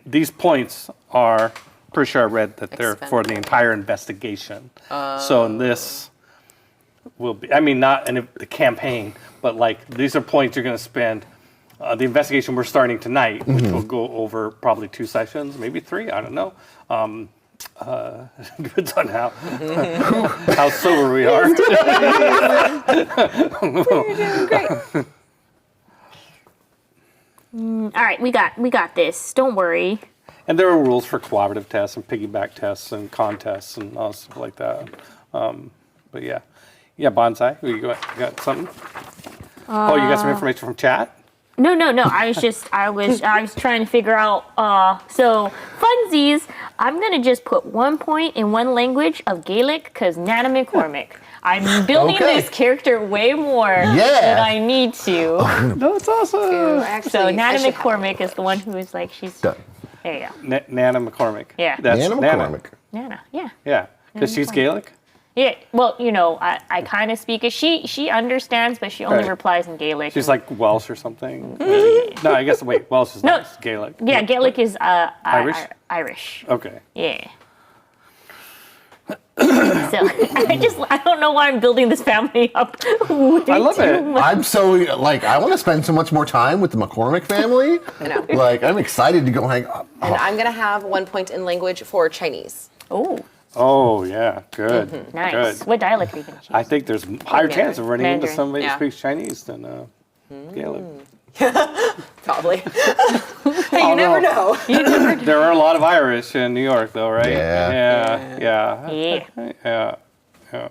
these points are, pretty sure I read that they're for the entire investigation. So in this will be. I mean, not in the campaign, but like these are points you're going to spend. The investigation we're starting tonight, which will go over probably 2 sessions, maybe 3. I don't know. Depends on how sober we are. You're doing great. All right, we got this. Don't worry. And there are rules for cooperative tests and piggyback tests and contests and all stuff like that. But yeah, Bonsai, you got something? Oh, you got some information from chat? No. I was trying to figure out. So funsies, I'm gonna just put 1 point in one language of Gaelic because Nana McCormick. I'm building this character way more than I need to. That's awesome. Actually, So Nana McCormick is the one who is like she's. Done. There you go. Nana McCormick. Yeah. That's Nana McCormick. Nana. Yeah. Yeah, because she's Gaelic. Yeah. Well, I kind of speak it. She understands, but she only Right. replies in Gaelic. She's like Welsh or something. No, I guess Welsh is not Gaelic. Yeah, Gaelic is Irish? Irish. Okay. Yeah. So I don't know why I'm building this family up. I love it. I'm so I want to spend so much more time with the McCormick family. I know. I'm excited to go hang out. And I'm going to have 1 point in language for Chinese. Oh, Oh yeah, good. nice. Good. What dialect are you gonna choose? I think there's higher Mandarin. chance of running into Mandarin. somebody Yeah. who speaks Chinese than Gaelic. Probably. Hey, you never know. There are a lot of Irish in New York, though, right? Yeah. Yeah. Yeah.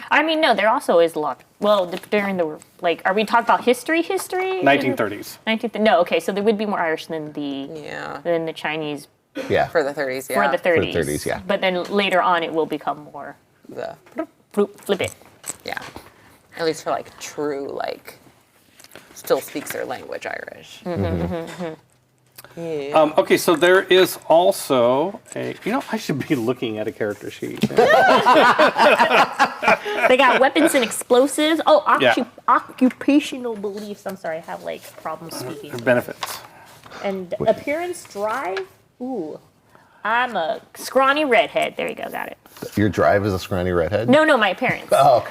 I mean, no, there also is a lot. Well, during the are we talking about history? 1930s. 19th? No, okay, so there would be more Irish than the Chinese Yeah. For the 30s, yeah. for the 30s. For the 30s, yeah. But then later on, it will become more flip it. Yeah. At least for true, still speaks their language Irish. Yeah. Okay, so there is also a. I should be looking at a character sheet. They got weapons and explosives. Oh, Yeah. occupational beliefs. I'm sorry, I have problems speaking. Benefits. And appearance drive. Ooh, I'm a scrawny redhead. There you go, got it. Your drive is a scrawny redhead? No, my appearance. Oh.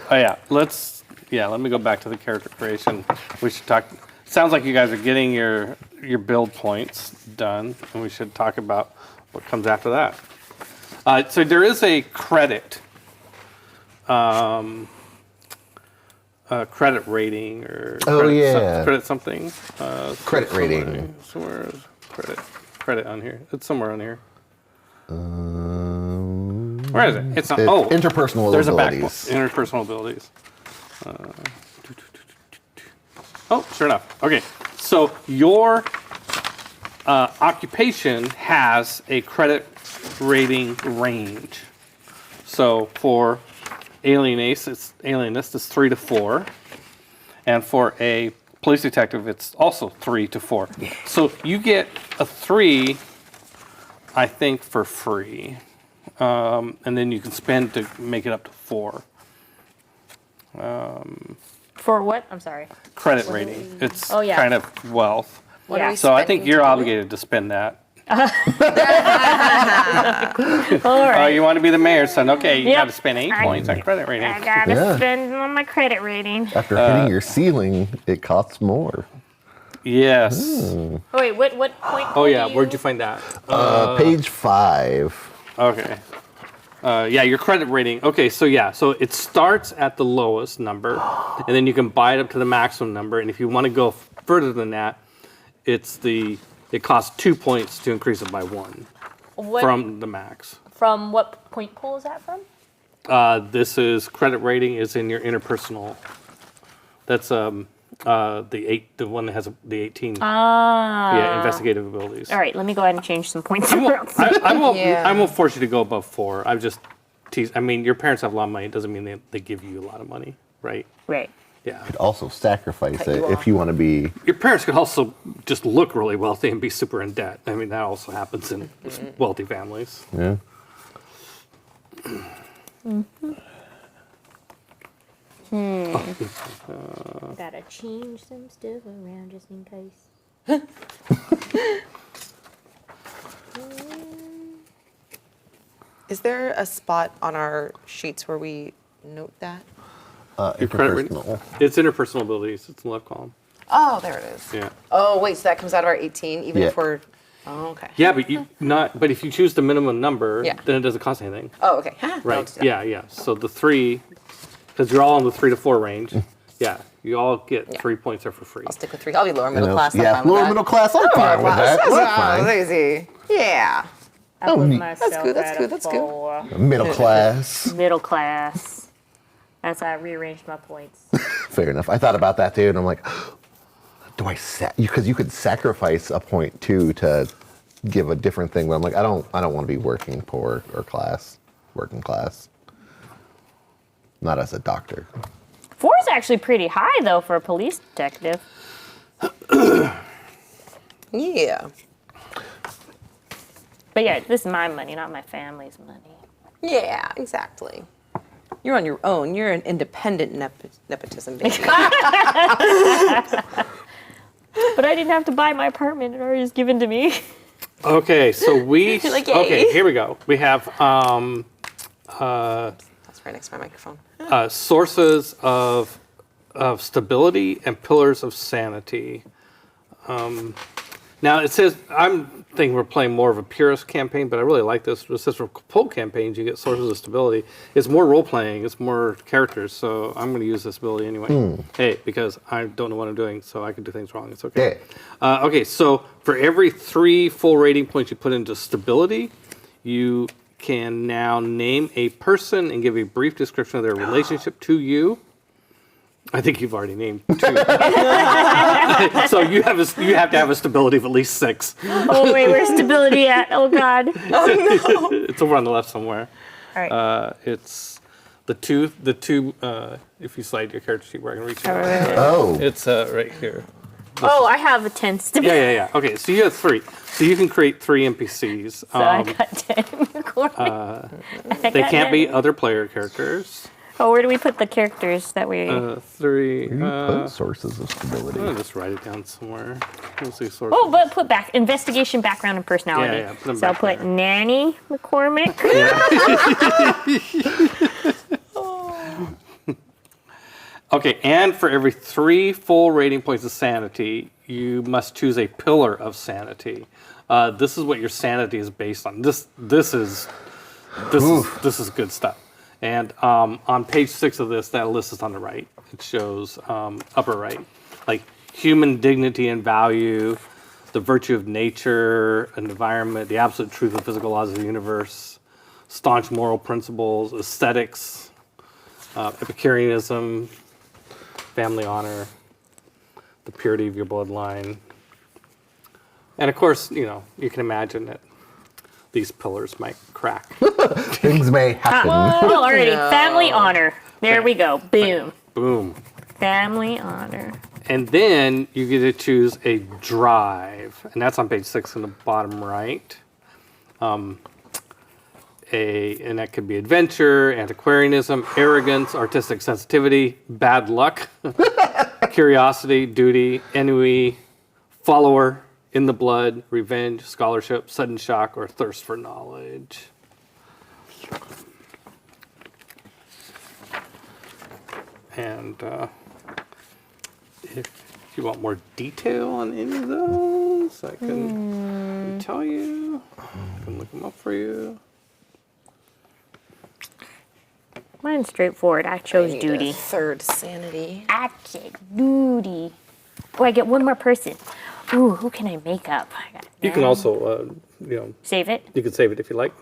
Oh yeah, let me go back to the character creation. We should talk. Sounds like you guys are getting your build points done, and we should talk about what comes after that. So there is a credit, credit rating or credit something. Credit rating. Somewhere is credit on here. It's somewhere on here. Where is it? It's not. Interpersonal there's abilities. a back. Interpersonal abilities. Sure enough. Okay, so your occupation has a credit rating range. So for alienist, it's 3 to 4, and for a police detective, it's also 3 to 4. So you get a 3, I think, for free, and then you can spend to make it up to 4. For what? I'm sorry. Credit rating. It's Oh, yeah. kind of wealth. What are we So I think spending you're total? obligated to spend that. All right. You want to be the mayor's son? Okay, you Yep. got to spend 8 points on credit rating. I gotta Yeah. spend on my credit rating. After hitting your ceiling, it costs more. Yes. Oh, wait, what point? Oh yeah, where'd you find that? Page 5. Okay. Your credit rating. Okay, so it starts at the lowest number, and then you can buy it up to the maximum number. And if you want to go further than that, it costs 2 points to increase it by 1 from the max. From what point pool is that from? This is credit rating is in your interpersonal. That's the one that has the 18. Investigative abilities. All right, let me go ahead and change some points I around. won't force you to go above 4. I've just teased. I mean, your parents have a lot of money. It doesn't mean they give you a lot of money, right? Right. Yeah. Also sacrifice Cut it you if off. you want to be. Your parents could also just look really wealthy and be super in debt. I mean, that also happens in wealthy families. Yeah. Gotta change some stuff around just in case. Is there a spot on our sheets where we note that? Your credit rating? Interpersonal. It's interpersonal abilities. It's in the left column. Oh, there it is. Yeah. Oh, wait, so that comes out of our 18, even Yeah. if we're... Oh, okay. Yeah, but if you choose the minimum number, Yeah. then it doesn't cost anything. Oh, okay. Huh, Right. I'll do that. Yeah. So the 3, because you're all in the 3 to 4 range. Yeah. You all get 3 points there for free. I'll stick with 3. I'll be lower middle You know, class. I'm yeah, fine with lower that. middle class. I'm fine with that. That's fine. Easy. Yeah. I put neat. myself That's good, that's at good, a that's good. 4. Middle class. Middle class. That's how I rearranged my points. Fair enough. I thought about that too, and I'm like, do I because you could sacrifice a point too to give a different thing, but I'm like, I don't want to be working poor or working class. Not as a doctor. 4 is actually pretty high though for a police detective. Yeah. But yeah, this is my money, not my family's money. Yeah, exactly. You're on your own. You're an independent nepotism baby. But I didn't have to buy my apartment; it already was given to me. Okay, so we. Like, yay. Okay, here we go. We have That's right next to my microphone. sources of stability and pillars of sanity. Now it says I'm thinking we're playing more of a purist campaign, but I really like this. It says for pulp campaigns you get sources of stability. It's more role playing. It's more characters. So I'm going to use this ability anyway. Hey, because I don't know what I'm doing, so I can do things wrong. It's okay. Okay, so for every 3 full rating points you put into stability, you can now name a person and give a brief description of their relationship to you. I think you've already named 2. So you have to have a stability of at least 6. Oh wait, where's stability at? Oh god. It's over on the left somewhere. All right. It's the two. If you slide your character sheet, where I can reach it. Oh. It's right here. Oh, I have a 10 stability. Yeah. Okay, so you have 3. So you can create 3 NPCs. So I got 10 McCormick. They can't be other player characters. Oh, where do we put the characters that we... 3. You put sources of stability. I'll just write it down somewhere. We'll see sources. Oh, but put back investigation, background, and personality. Yeah, put them so I'll back put there. Nanny McCormick. Okay, and for every 3 full rating points of sanity, you must choose a pillar of sanity. This is what your sanity is based on. This is good stuff. And on page 6 of this, that list is on the right. It shows upper right, like human dignity and value, the virtue of nature, an environment, the absolute truth of physical laws of the universe, staunch moral principles, aesthetics, Epicureanism, family honor, the purity of your bloodline. And of course, you can imagine that these pillars might crack. Things may happen. Oh, already. Family honor. There we go. Boom. Boom. Family honor. And then you get to choose a drive, and that's on page 6 in the bottom right. And that could be adventure, antiquarianism, arrogance, artistic sensitivity, bad luck, curiosity, duty, ennui, follower, in the blood, revenge, scholarship, sudden shock, or thirst for knowledge. And if you want more detail on any of those, I can tell you. I can look them up for you. Mine's straightforward. I chose Need duty. a 3rd sanity. I chose duty. Oh, I get one more person. Ooh, who can I make up? I got You can them. also, Save it. you can save it if you like.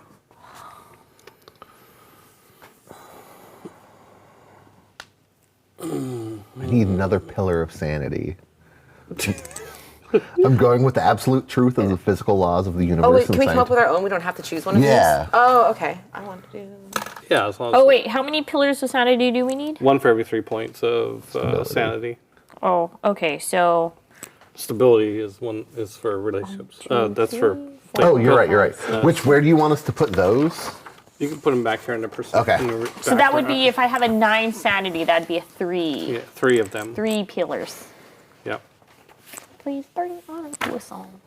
I need another pillar of sanity. I'm going with the absolute truth of the physical laws of the universe. Oh, wait, and can we come up with scientific- our own? We don't have to choose one of Yeah. these? Oh, okay. I want to do... Yeah, as long as Oh, wait. How many pillars of sanity do we need? 1 for every 3 points of sanity. Oh, okay. So Stability is for relationships. That's for. Oh, you're right. Where do you want us to put those? You can put them back here in the person. Okay. so that would be if I have a 9 sanity, that'd be a 3. Yeah, 3 of them. 3 pillars. Yep. Please bring on a song.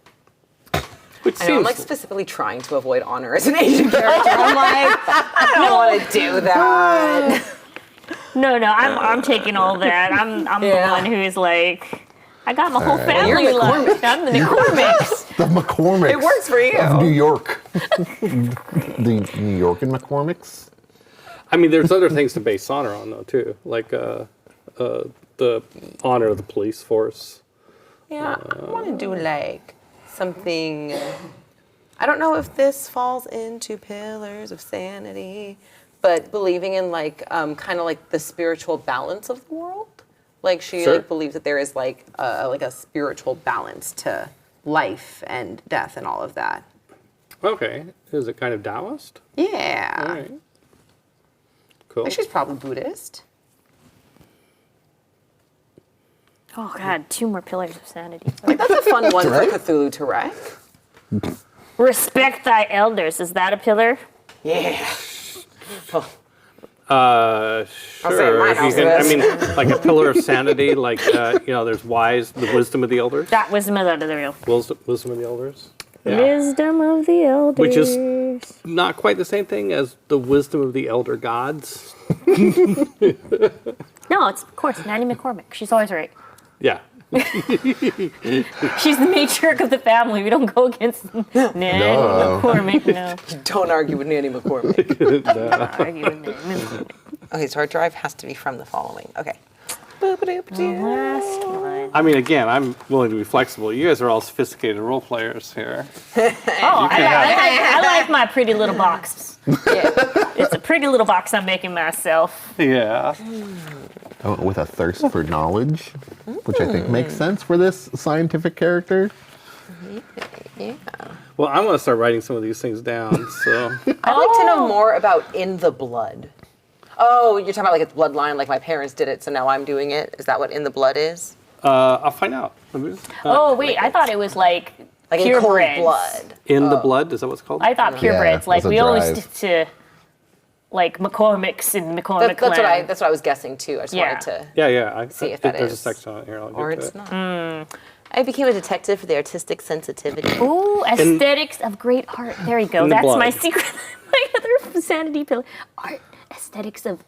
Which I know, I'm like specifically trying to avoid honor as an Asian character. I'm like, I don't want to do that. No, I'm taking all that. I'm the one who's like, I got my whole family You're left. I'm the McCormicks. The McCormicks. It works for you. Of New York. The New York and McCormicks. I mean, there's other things to base honor on, though, too. Like the honor of the police force. Yeah, I want to do like something. I don't know if this falls into pillars of sanity, but believing in like kind of like the spiritual balance of the world. Like she Sure. like believes that there is like a spiritual balance to life and death and all of that. Okay. Is it kind of Taoist? Yeah. All right. Cool. Like she's probably Buddhist. Oh God, 2 more pillars of sanity. Like that's a fun one for Cthulhu to wreck. Respect thy elders. Is that a pillar? Yeah. Sure. mine If you also can, I is. mean, like a pillar of sanity, like, there's the wisdom of the elders. That wisdom of the real. Wisdom of the elders. Wisdom of the elders. Which is not quite the same thing as the wisdom of the elder gods. No, it's of course Nanny McCormick. She's always right. Yeah. She's the matriarch of the family. We don't go against Nanny McCormick. No. Don't argue with Nanny McCormick. Argue with Nanny McCormick. Okay, so our drive has to be from the following. Okay. Boop-a-doop-doo. Last one. I mean, again, I'm willing to be flexible. You guys are all sophisticated role players here. Oh, I like my pretty little box. Yeah. It's a pretty little box I'm making myself. Yeah. With a thirst for knowledge, which I think makes sense for this scientific character. Yeah. Well, I want to start writing some of these things down, so. I'd like to know more about In the Blood. Oh, you're talking about like it's bloodline, like my parents did it, so now I'm doing it. Is that what In the Blood is? I'll find out. Let me just- Oh, wait, I thought it was like Like in cold purebreds. blood. In the blood, is that what it's called? I thought purebreds. Yeah, Like that's a we always drive. stick to like McCormick's and McCormick That's Land. what I was guessing too. I just Yeah. wanted to. Yeah. See if that there's a is. section on it here. I'll Or get to it's it. not. I became a detective for the artistic sensitivity. Ooh, aesthetics of great art. There you go. In the That's blood. my secret. My other sanity pillar. Art, aesthetics of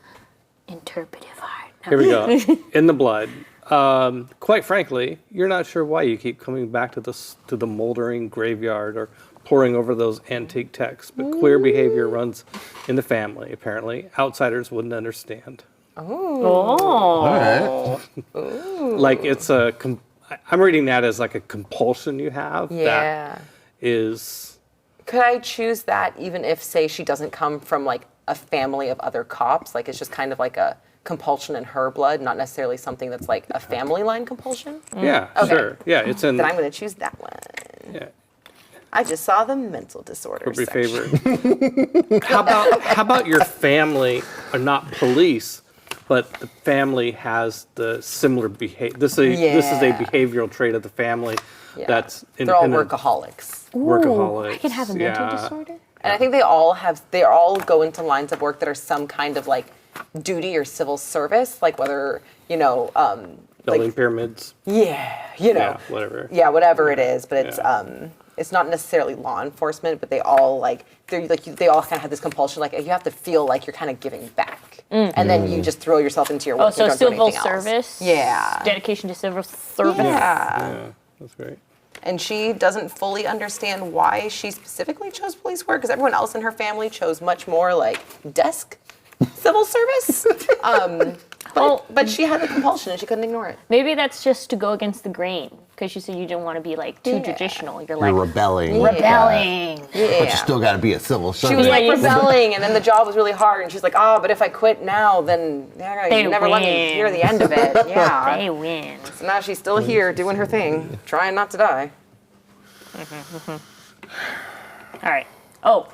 interpretive art. Here we go. In the blood. Quite frankly, you're not sure why you keep coming back to the moldering graveyard or poring over those antique texts, but queer behavior runs in the family, apparently. Outsiders wouldn't understand. Oh. All right. Like it's I'm reading that as like a compulsion you have Yeah. that is, Could I choose that even if, say, she doesn't come from like a family of other cops? Like it's just kind of like a compulsion in her blood, not necessarily something that's like a family line compulsion? yeah, Okay. sure. Yeah, it's in, Then I'm going to choose that one. yeah, I just saw the mental disorders would be section. favorite. How about your family are not police, but the family has the similar behavior. This is a Yeah. behavioral trait of the family Yeah. that's They're all independent. workaholics. Workaholics. I can have a mental yeah. disorder. And I think they all go into lines of work that are some kind of like duty or civil service, like whether, Building like, pyramids. yeah, Whatever. Yeah, whatever it is, but Yeah. it's not necessarily law enforcement, but they all they all kind of have this compulsion, like you have to feel like you're kind of giving back, and then you just throw yourself into your work. Oh, and so don't do civil anything else. service? Yeah. Dedication to civil service? Yeah. Yeah, that's great. And she doesn't fully understand why she specifically chose police work, because everyone else in her family chose much more like desk civil service. But she had the compulsion and she couldn't ignore it. Maybe that's just to go against the grain. Because you said you didn't want to be like too traditional. You're like You're rebelling. rebelling. But you still got to be a civil servant. She was like Yeah, you- rebelling, and then the job was really hard, and she's like, but if I quit now, then They you never let me win. hear the end of it. Yeah. They win. So now she's still here doing her thing, trying not to die. All right. Oh.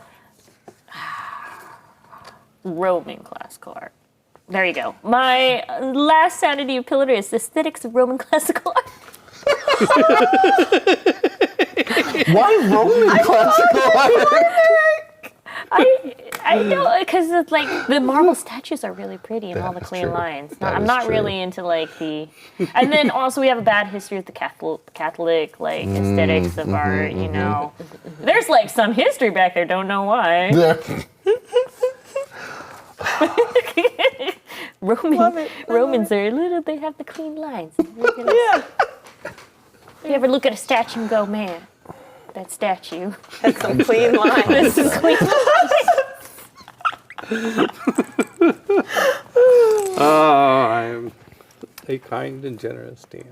Roman classical art. There you go. My last sanity pillar is aesthetics of Roman classical art. Why Roman classical art? I know, because it's like the marble statues are really pretty and all the That is clean true. lines. That I'm is not true. really into like the, and then also we have a bad history with the Catholic like aesthetics of art. You know, there's like some history back there. Don't know why. Romans are little. They have the clean lines. Yeah. You ever look at a statue and go, man, that statue. Had some clean lines. This is clean. Oh, I'm a kind and generous DM.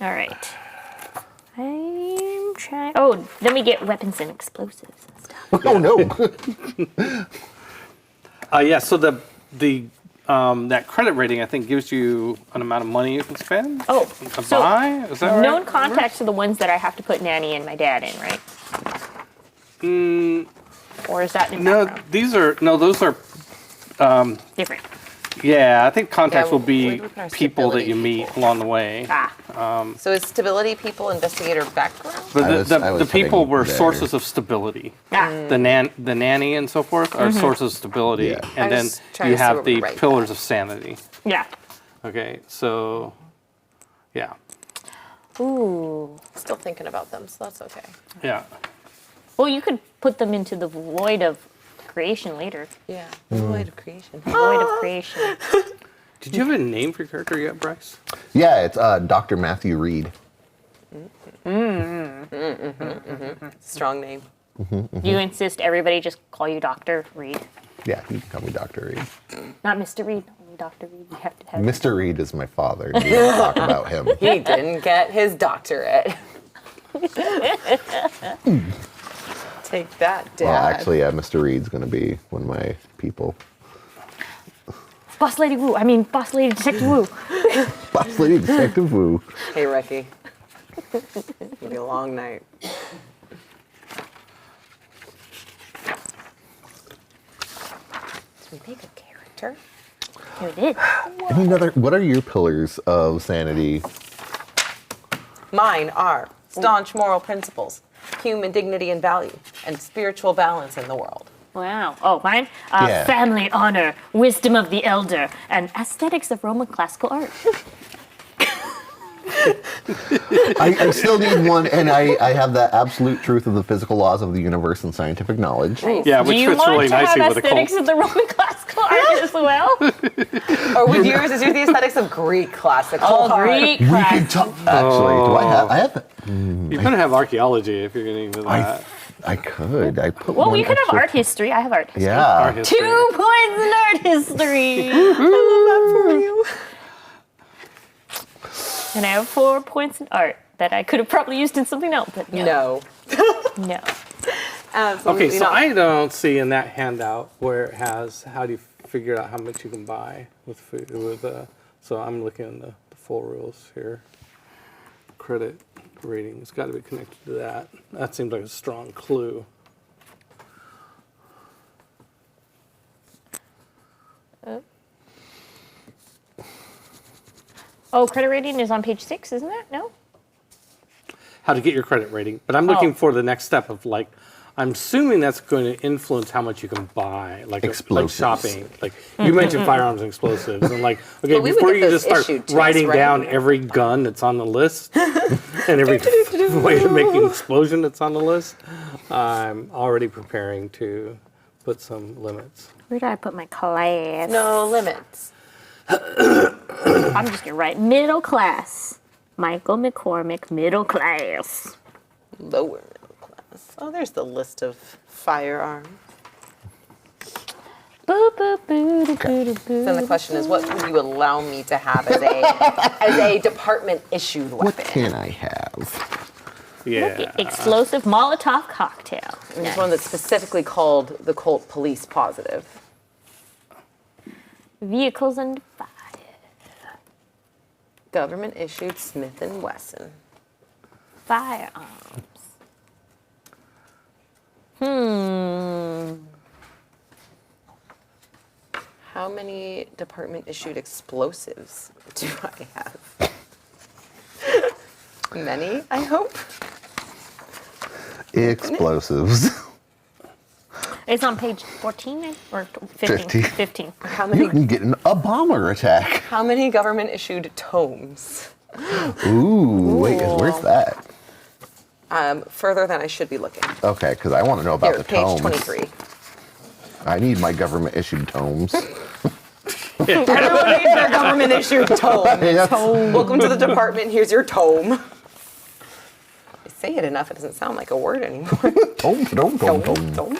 All right. I'm trying. Oh, then we get weapons and explosives and stuff. Oh no! Yeah, so the that credit rating I think gives you an amount of money you can spend. Oh, To so buy? Is that right? known contacts are the ones that I have to put Nanny and my dad in, right? Or is that in No, background? those are Different. yeah, I think contacts will where be do we put our people that stability you meet people? along the way. Ah, So is stability people investigator background? But I was the people heading were there. sources of stability. ah. The nanny and so forth are sources of stability, Yeah. and I then was trying you to see have where we the write pillars of sanity. Yeah. Okay, so yeah, Ooh. Still thinking about them, so that's okay. yeah. Well, you could put them into the void of creation later. Yeah. Void of creation. Void of creation. Did you have a name for your character yet, Bryce? Yeah, it's Dr. Matthew Reed. Strong name. You insist everybody just call you Dr. Reed. Yeah, you can call me Dr. Reed. Not Mr. Reed, only Dr. Reed. You have to have Mr. Reed is my father. You don't talk about him. He didn't get his doctorate. Take that, Dad. Well, actually, Mr. Reed's going to be one of my people. Boss Lady Woo. I mean, Boss Lady Detective Woo. Boss Lady Detective Wu. Hey, Ricky. It'll be a long night. Did we make a character? You did. What are your pillars of sanity? Mine are staunch moral principles, human dignity and value, and spiritual balance in the world. Wow. Oh, mine? Yeah. Family honor, wisdom of the elder, and aesthetics of Roman classical art. I still need one, and I have that absolute truth of the physical laws of the universe and scientific knowledge. Yeah, Do which you fits want really to have nicely with a aesthetics cult. of the Roman classical art as well? Or would yours is the aesthetics of Greek classical Oh, art? Greek We class. can talk. Actually, do I have? You're gonna have archaeology if you're getting into that. I could. I put. Well, one you can have extra- art history. I have art history. Art Yeah. history. 2 points in art history. For you. And I have 4 points in art that I could have probably used in something else, but no. No. No. Absolutely Okay, so not. I don't see in that handout where it has how do you figure out how much you can buy with food so I'm looking at the full rules here. Credit rating has got to be connected to that. That seems like a strong clue. Oh, credit rating is on page 6, isn't it? No? How to get your credit rating, but I'm looking Oh. for the next step of like, I'm assuming that's going to influence how much you can buy, like Explosives. shopping. Like you mentioned firearms and explosives, and like okay, But we would before get you those just start issued to us, writing right? down every gun that's on the list and every way to make an explosion that's on the list, I'm already preparing to put some limits. Where did I put my class? No limits. I'm just going to write middle class. Michael McCormick, middle class. Lower middle class. Oh, there's the list of firearms. Boo, boo, boo, doo, boo, doo, boo. Then the question is, what would you allow me to have as a department issued weapon? What can I have? Yeah. Explosive Molotov cocktail. And there's one that's specifically called the Colt Police Positive. Vehicles under fire. Government issued Smith & Wesson. Firearms. How many department issued explosives do I have? Many, I hope. Explosives. It's on page 14 or 15? 15. How You many can get a bomber attack. how many government issued tomes? Ooh, wait, where's that? Further than I should be looking. Okay, because I want to know about Here, the page tomes. 23. I need my government issued tomes. Everyone needs their government issued tome. Yes. Welcome to the department. Here's your tome. I say it enough, it doesn't sound like a word anymore. Tome. Tome.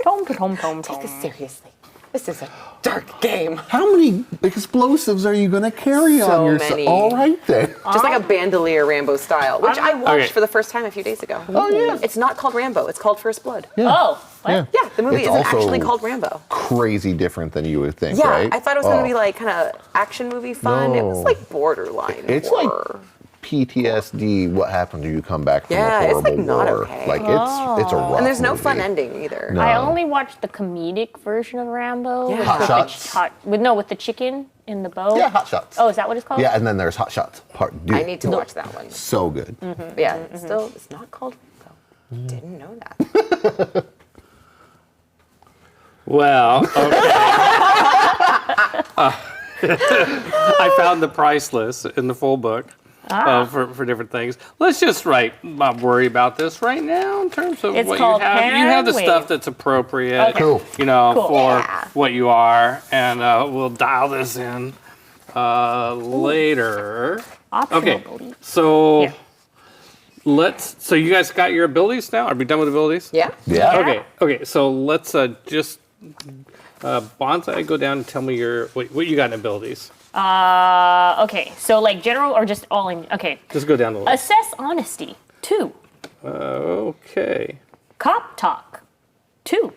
Tom, tom, tom, Take this tom. seriously. This is a dark game. How many explosives are you going to carry So on your many. All right then. Just like a bandolier Rambo style, which I watched Okay. for the first time a few days ago. Oh, yeah. It's not called Rambo. It's called First Blood. Oh, what? Yeah. Yeah, the movie It's isn't also actually called Rambo. Crazy different than you would think, Yeah, right? I thought it was going Oh. to be like kind of action movie fun. It was No. like borderline It's horror. like PTSD. What happened to you come back from Yeah, a it's, horrible like, not war? okay. Like it's a rough And there's no movie. fun ending either. No. I only watched the comedic version of Rambo. Yeah. with Hot the Shots. with the chicken in the bow. Yeah, Hot Shots. Oh, is that what it's called? Yeah, and then there's Hot Shots Part. Dude, I need to watch that one. So good. But yeah, it's not called Rambo. Didn't know that. Well, okay. I found the price list in the full book for different things. Let's just not worry about this right now in terms of It's what you called have. You have the Hand stuff Wave. that's appropriate, Okay. Cool. Cool. for Yeah. what you are, and we'll dial this in later. Optional Okay, belief. so Yeah. So you guys got your abilities now? Are we done with abilities? Yeah? Yeah. Okay. So let's just Bonsai, go down and tell me what you got in abilities. Okay, so like general or just all in? Okay. Just go down the list. Assess honesty. 2. Okay. Cop talk. 2.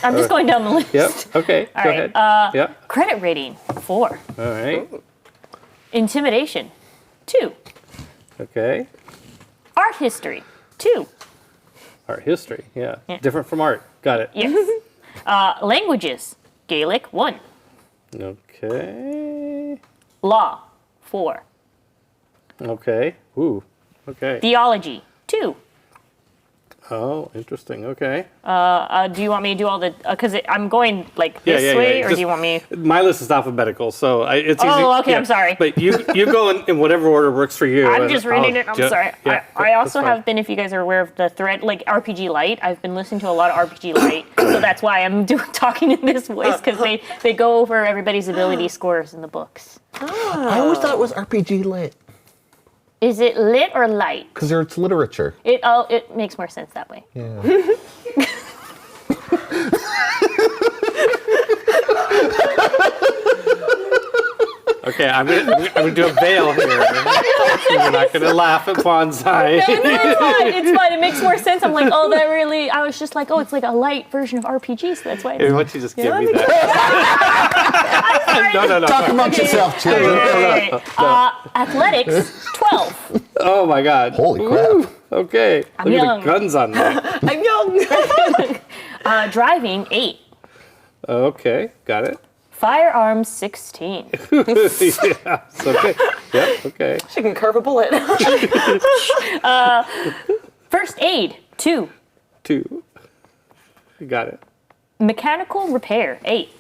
I'm just going down the list. Yep. Okay. All go right, ahead. Yep. Credit rating. 4. All right. Intimidation. 2. Okay. Art history. 2. Art history. Yeah. Yeah. Different from art. Got it. Yes. Languages. Gaelic. 1. Okay. Law. 4. Okay. Ooh. Okay. Theology. 2. Oh, interesting. Okay. Do you want me to do all the? Because I'm going like this way, or Just- do you want me? My list is alphabetical, so it's easy. Oh, okay, I'm sorry. But you go in whatever order works for you. I'm and just reading I'll it. I'm ju- sorry. Yeah, I also that's fine. have been, if you guys are aware of the thread, like RPG Lite. I've been listening to a lot of RPG Lite, so that's why I'm talking in this voice because they go over everybody's ability scores in the books. I always thought it was RPG lit Is it lit or light? because it's literature. It makes more sense that way. Yeah. Okay, I'm gonna do a veil here. You're not gonna laugh at Bonsai. No, it's fine. It's fine. It makes more sense. I'm like, oh, that really. I was just like, oh, it's like a light version of RPG, so that's why. Hey, why don't you just give me that? No. Talk amongst yourself, children. Okay. Athletics 12. Oh my God. Holy crap. Okay. I'm Look young. at the guns on that. I'm young. Driving 8. Okay, got it. Firearms 16. Yeah, it's okay. Yep, okay. She can curve a bullet. First aid 2. 2. You got it. Mechanical repair 8.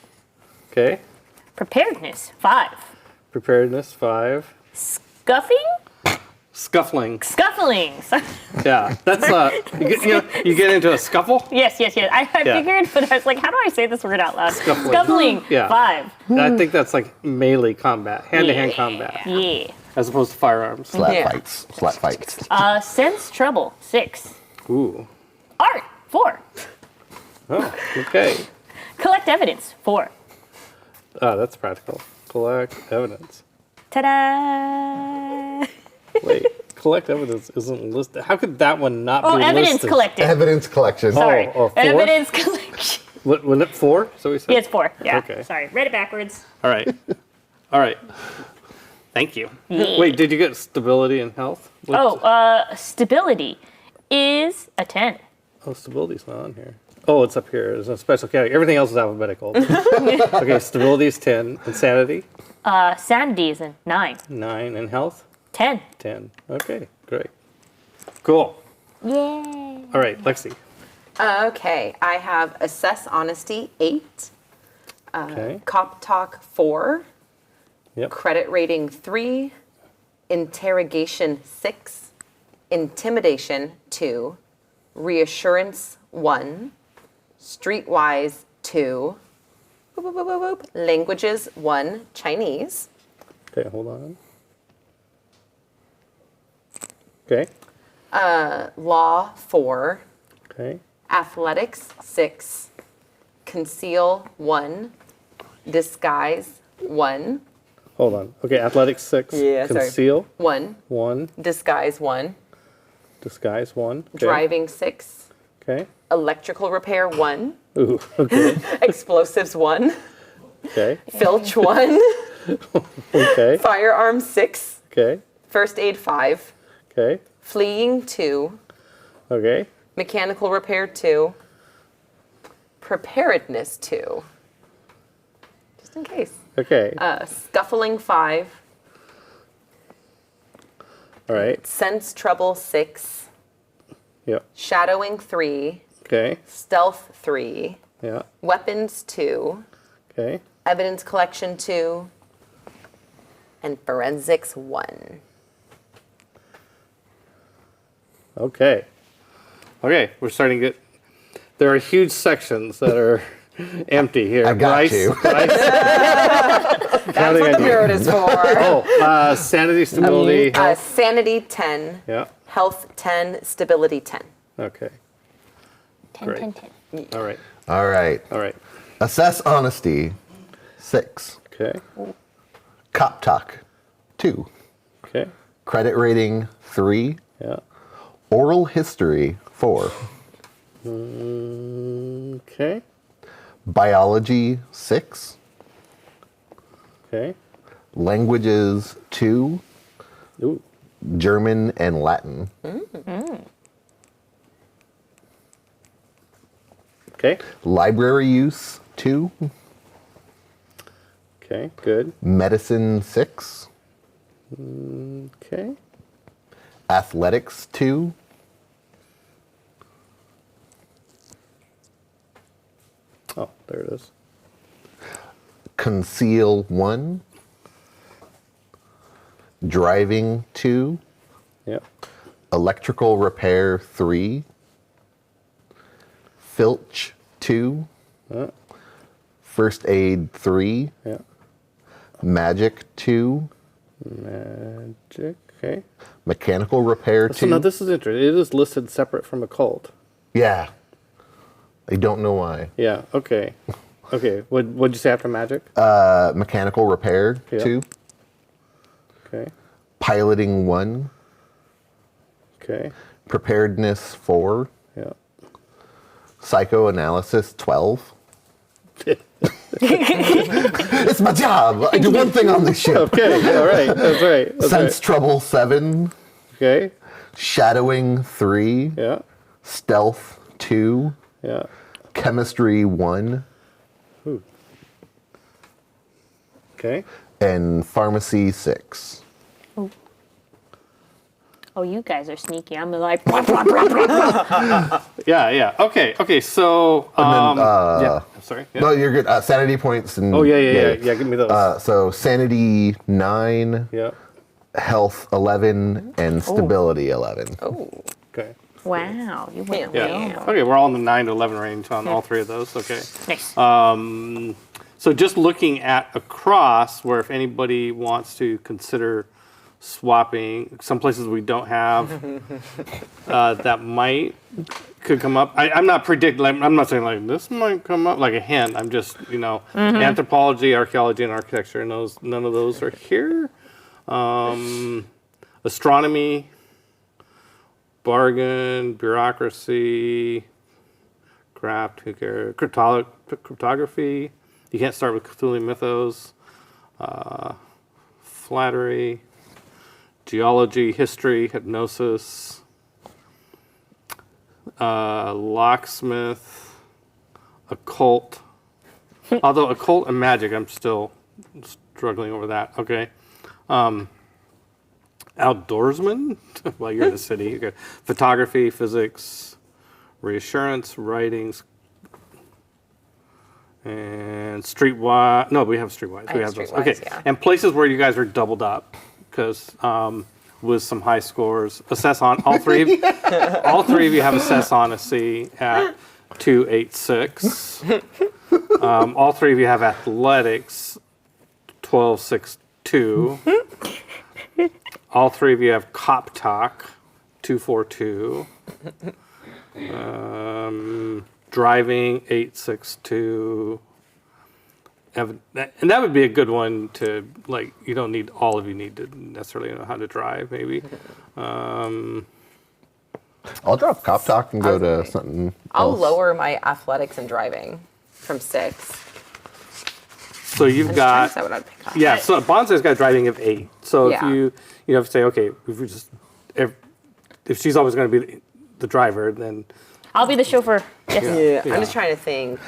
Okay. Preparedness 5. Preparedness 5. Scuffing? Scuffling. Scuffling. Yeah, that's you get into a scuffle. yes. I Yeah. figured, but I was like, how do I say this word out loud? Scuffling. Scuffling Yeah. 5. I think that's like melee combat, hand-to-hand combat, Yeah. as opposed to firearms. Slap Yeah. fights. Sense trouble 6. Ooh. Art 4. Oh, okay. Collect evidence 4. Oh, that's practical. Collect evidence. Ta-da! Wait, collect evidence isn't listed. How could that one not Oh, be evidence listed? collected. Evidence collection. Sorry. Oh, 4? Evidence collection. Wasn't it 4? So we said. Yeah, it's 4. Yeah. Okay. Sorry. Read it backwards. All right. All right. Thank you. Yeah. Wait, did you get stability and health? Stability is a 10. Oh, stability's not on here. Oh, it's up here. There's a special category. Everything else is alphabetical. Okay, stability is 10. Insanity, Sanity is a 9. 9. And health, 10. 10. Okay, great. Cool. Yay. All right, Lexi. Okay, I have Assess Honesty 8, Okay. Cop Talk 4, Yep. Credit Rating 3, Interrogation 6, Intimidation 2, Reassurance 1, Streetwise 2, boop, boop, boop, boop, boop, Languages 1, Chinese, Okay, hold on. Okay. Law 4, Okay. Athletics 6, Conceal 1, Disguise 1, Hold on. Okay, athletics 6. Yeah, sorry. Conceal 1, 1. Disguise 1, Disguise 1. Okay. Driving 6, Okay. Electrical Repair 1, Ooh. Okay. Explosives 1, Okay. Filch 1, Okay. Firearms 6, Okay. First Aid 5, Okay. Fleeing 2, Okay. Mechanical Repair 2, Preparedness 2, just in case, Okay. Scuffling 5, All right. Sense Trouble 6, Yep. Shadowing 3, Okay. Stealth 3, Yeah. Weapons 2, Okay. Evidence Collection 2, and Forensics 1. Okay. Okay, we're starting to get. There are huge sections that are empty here. I got you. That's what the Bureau is for. Sanity, stability, health. Sanity 10, Yeah. Health 10, Stability 10. Okay. 10, Great. 10, 10. All right. All right. All right. Assess Honesty 6. Okay. Cop Talk 2. Okay. Credit Rating 3. Yeah. Oral History 4. Okay. Biology 6. Okay. Languages 2. Ooh. German and Latin. Okay. Library Use 2. Okay. Good. Medicine 6. Okay. Athletics 2. Oh, there it is. Conceal 1. Driving 2. Yep. Electrical Repair 3. Filch 2. Yeah. First Aid 3. Yeah. Magic 2. Magic. Okay. Mechanical Repair 2. So now this is interesting. It is listed separate from occult. Yeah. I don't know why. Yeah. Okay. Okay. What'd you say after magic? Mechanical Repair Yeah. 2. Okay. Piloting 1. Okay. Preparedness 4. Yeah. Psychoanalysis 12. It's my job. I do one thing on this ship. Okay. All right. That's right. That's Sense right. Trouble 7. Okay. Shadowing 3. Yeah. Stealth 2. Yeah. Chemistry 1. Okay. And Pharmacy 6. Oh, you guys are sneaky. I'm like, Yeah. Yeah. Okay. Okay. So. And then, yeah. I'm sorry. Yeah. No, you're good. Sanity points. And, Oh yeah. Give me those. So Sanity 9. Yeah. Health 11. And Stability 11. Oh, Okay. wow, you went Yeah. Yeah. well. Okay. We're all in the 9 to 11 range on all three of those. Okay. Nice. So just looking at across, where if anybody wants to consider swapping, some places we don't have that could come up. I'm not predicting. Like, I'm not saying like this might come up like a hint. I'm just anthropology, archaeology, and architecture, and none of those are here. Astronomy, bargain, bureaucracy, craft, who cares? Cryptography. You can't start with Cthulhu mythos. Flattery, geology, history, hypnosis, locksmith, occult. Although occult and magic, I'm still struggling over that. Okay. outdoorsman. Well, you're in the city. You got photography, physics, reassurance, writings, and streetwise. No, we have streetwise. We have those. Streetwise, Okay, yeah. and places where you guys are doubled up because with some high scores. Assess on all three. All three of you have assess honesty at 286. All three of you have athletics 1262. All three of you have cop talk 242. Driving 862. And that would be a good one to, like, you don't need, all of you need to necessarily know how to drive, maybe. I'll drop cop talk and go to something I'll else. lower my athletics and driving from 6. So you've I'm got, just trying to decide what I'd pick up. yeah, so Bonsai's got driving of 8. So if Yeah. you have to say, okay, if we just, if she's always going to be the driver, then I'll be the chauffeur. Yes. Yeah, I'm just trying to think.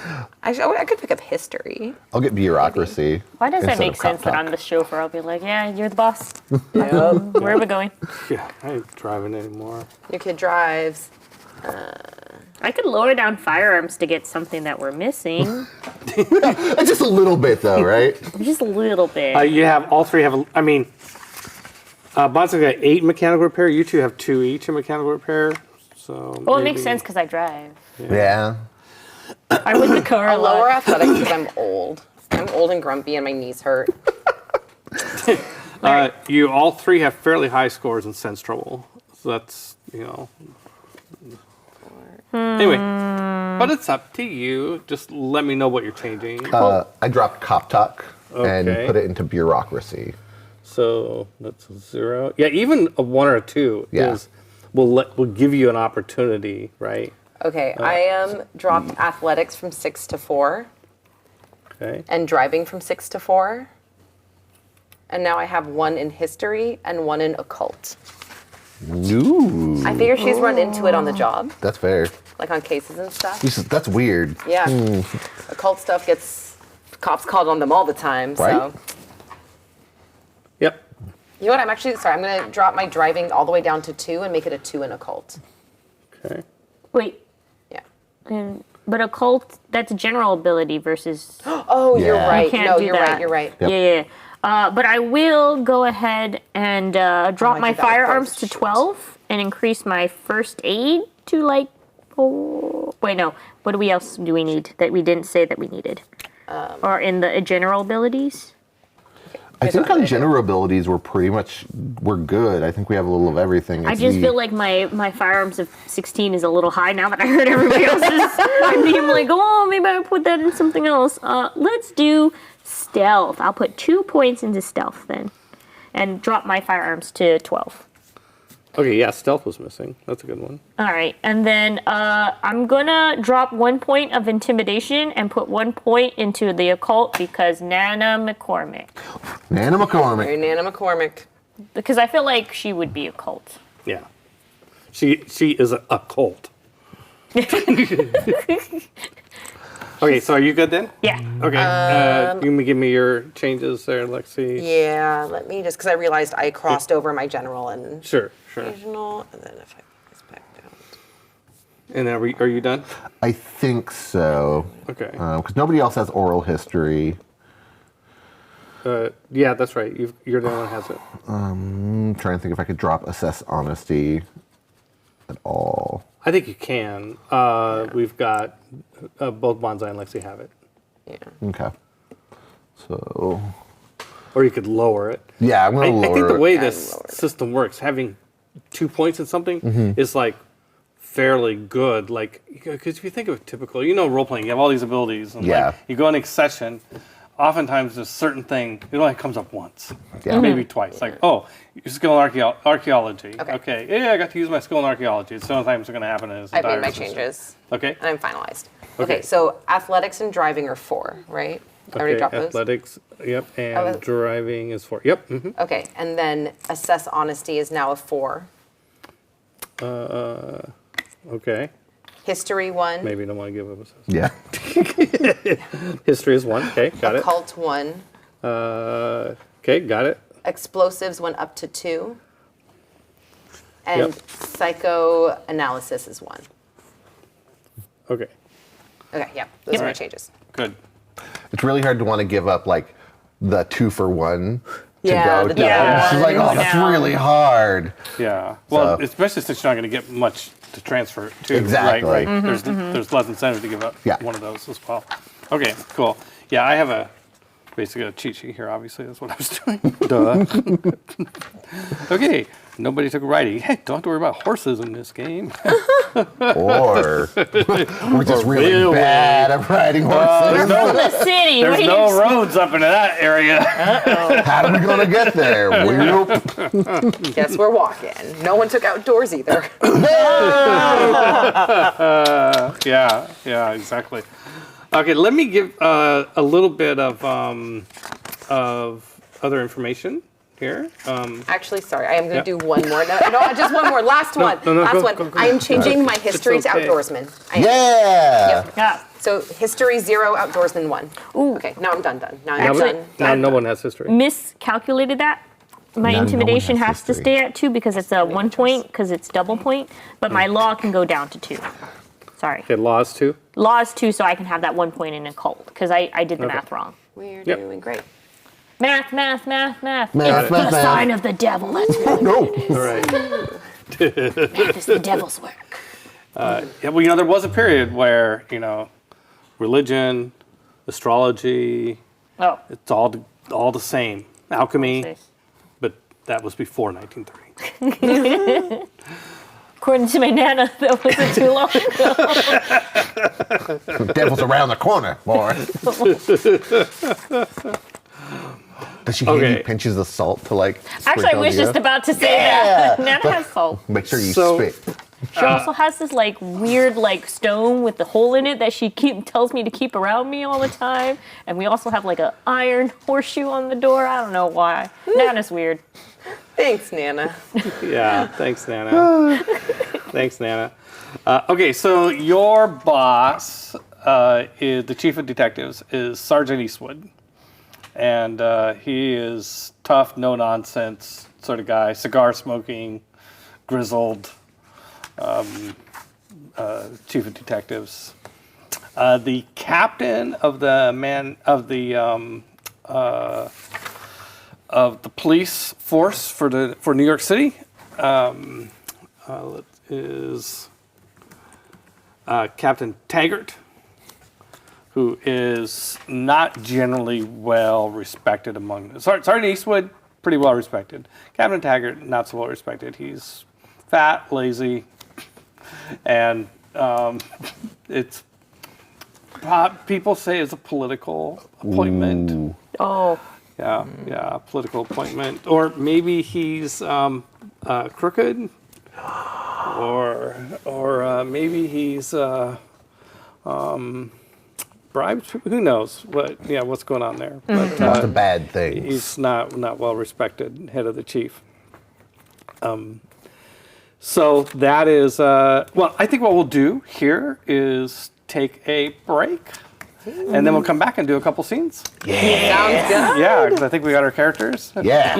Actually, I could pick up history. I'll get bureaucracy. Why does that instead make of cop sense that talk. I'm the chauffeur? I'll be like, yeah, you're the boss. Yep. Where are we going? yeah, I ain't driving anymore. Your kid drives. I could lower down firearms to get something that we're missing. Just a little bit, though, right? Just a little bit. You have, all three have, Bonsai's got 8 mechanical repair. You two have 2 each in mechanical repair. So Well, it makes maybe- sense because I drive. Yeah. I win the car a I'll lower lot. athletics because I'm old. I'm old and grumpy and my knees hurt. You all three have fairly high scores in sense trouble. So that's, Anyway, but it's up to you. Just let me know what you're changing. I dropped cop talk and Okay. put it into bureaucracy. So that's a 0. Yeah, even a 1 or a 2 Yeah. will give you an opportunity, right? Okay, I dropped athletics from 6 to 4 Okay. and driving from 6 to 4. And now I have 1 in history and 1 in occult. Ooh, I figure she's run into it on the job, that's fair. like on cases and stuff. That's weird. Yeah. Occult stuff gets cops called on them all the time. So, Right? Yep. you know what? I'm going to drop my driving all the way down to 2 and make it a 2 in occult. Okay. Wait, Yeah. but occult, that's general ability versus. Oh, you're Yeah. right. You can't No, do you're that. right. You're right. Yep. Yeah. But I will go ahead and drop I my did that with firearms both. to Shoot. 12 and increase my first aid to like 4. Wait, no. What else do we need that we didn't say that we needed? Or in the general abilities? I Here's think what I'm on gonna do. general abilities we're good. I think we have a little of everything. I It's just the- feel like my firearms of 16 is a little high now that I heard everybody else's. I'm like, oh, maybe I put that in something else. Let's do stealth. I'll put 2 points into stealth then, and drop my firearms to 12. Okay, yeah, stealth was missing. That's a good one. All right, and then I'm gonna drop 1 point of intimidation and put 1 point into the occult because Nana McCormick. Nana McCormick. You're Nana McCormick. Because I feel like she would be occult. Yeah. She is a cult. Okay, so are you good then? Yeah. Okay. You can give me your changes there, Lexi. Yeah, let me just, because I realized I crossed over my general and Sure. regional, and then if I put this back down. And then are you done? I think so. Okay. Because nobody else has oral history. Yeah, that's right. You're the only one who has it. I'm trying to think if I could drop assess honesty at all. I think you can. We've got both Bonsai and Lexi have it. Yeah. Okay. So Or you could lower it. yeah, I'm I gonna lower think the it. way Yeah, this lower it. system works, having 2 points in something is like fairly good. Like, because if you think of it typical, role playing, you have all these abilities. And Yeah. like, you go in a session, oftentimes there's a certain thing, it only comes up once. Yeah. Maybe twice. Like, oh, your skill in archaeology. Okay. Yeah, I got to use my skill in archaeology. It's the only time it's going to happen is I've made dire my system. changes, Okay. and I'm finalized. Okay. Okay, so athletics and driving are 4, right? I already dropped those? Athletics, yep, and Oh, driving is 4. Yep. Mm-hmm. Okay, and then assess honesty is now a 4. Okay. History 1. Maybe you don't want to give up. Yeah. History is 1. Okay, got it. Occult 1. Okay, got it. Explosives went up to 2. And Yep. psychoanalysis is 1. Okay. Okay, yeah, those are my Alright. changes. Good. It's really hard to want to give up like the 2-for-1 to Yeah, go the down. double It's like, one. oh, that's No. really hard. Yeah. Well, So- especially since you're not going to get much to transfer to. Exactly. Right. There's less incentive to give up Yeah. one of those as well. Okay. Cool. Yeah, I have basically a cheat sheet here. Obviously, that's what I was doing. Duh. Okay. Nobody took riding. Hey, don't have to worry about horses in this game. Or we're just really railway. bad at riding We're horses. from the city. There's what no do you- roads up into that area. How are we gonna get there? Whoop. Guess we're walking. No one took outdoors either. Yeah, exactly. Okay, let me give a little bit of other information here. Actually, sorry, I am going to Yeah. do one more. No, just one more. Last one. no, Last go, one. go, go. I am changing my history It's okay. to outdoorsman. I am. Yeah. Yep. Yeah. So history 0, outdoorsman 1. Ooh. Okay, now I'm done. Now I'm Actually, done. Now no one has history. Miscalculated that. My No one intimidation has has to history. stay at 2 because it's a 1 point because it's double point, but my law can go down to 2. Sorry. Okay, laws too. Law is 2, so I can have that 1 point in occult because I did the Okay. math wrong. We're Yep. doing great. Math. Math, It's math, the math. sign of the devil. That's what No. All right. math is the devil's work. Yeah, well, there was a period where religion, astrology, Oh. it's all the same. Alchemy, but that was before 1930. According to my nana, that wasn't too long ago. The devil's around the corner, boy. Does she hand Okay. you pinches of salt to like? Actually, I sprinkle was you? just about to say Yeah. that. Nana has salt. Make sure you So- spit. She also has this like weird like stone with the hole in it that she tells me to keep around me all the time. And we also have like a iron horseshoe on the door. I don't know why. Nana's weird. Thanks, Nana. Yeah, thanks, Nana. Thanks, Nana. Okay, so your boss is the chief of detectives is Sergeant Eastwood, and he is tough, no nonsense sort of guy, cigar smoking, grizzled chief of detectives. The captain of the police force for New York City is Captain Taggart, who is not generally well respected among Sergeant Eastwood, pretty well respected. Captain Taggart, not so well respected. He's fat, lazy, and it's people say it's a political appointment. Oh, Yeah, political appointment, or maybe he's crooked, or maybe he's bribed. Who knows? What's going on there? But Lots of bad things. he's not well respected, head of the chief. So that is well. I think what we'll do here is take a break, and then we'll come back and do a couple scenes. Sounds good. Yeah, because I think we got our characters. Yeah.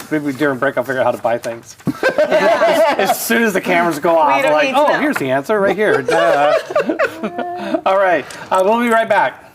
Maybe during break I'll figure out how to buy things. As soon as the cameras go off, don't I'm like, need to oh, know." here's the answer right here. Duh. All right, we'll be right back.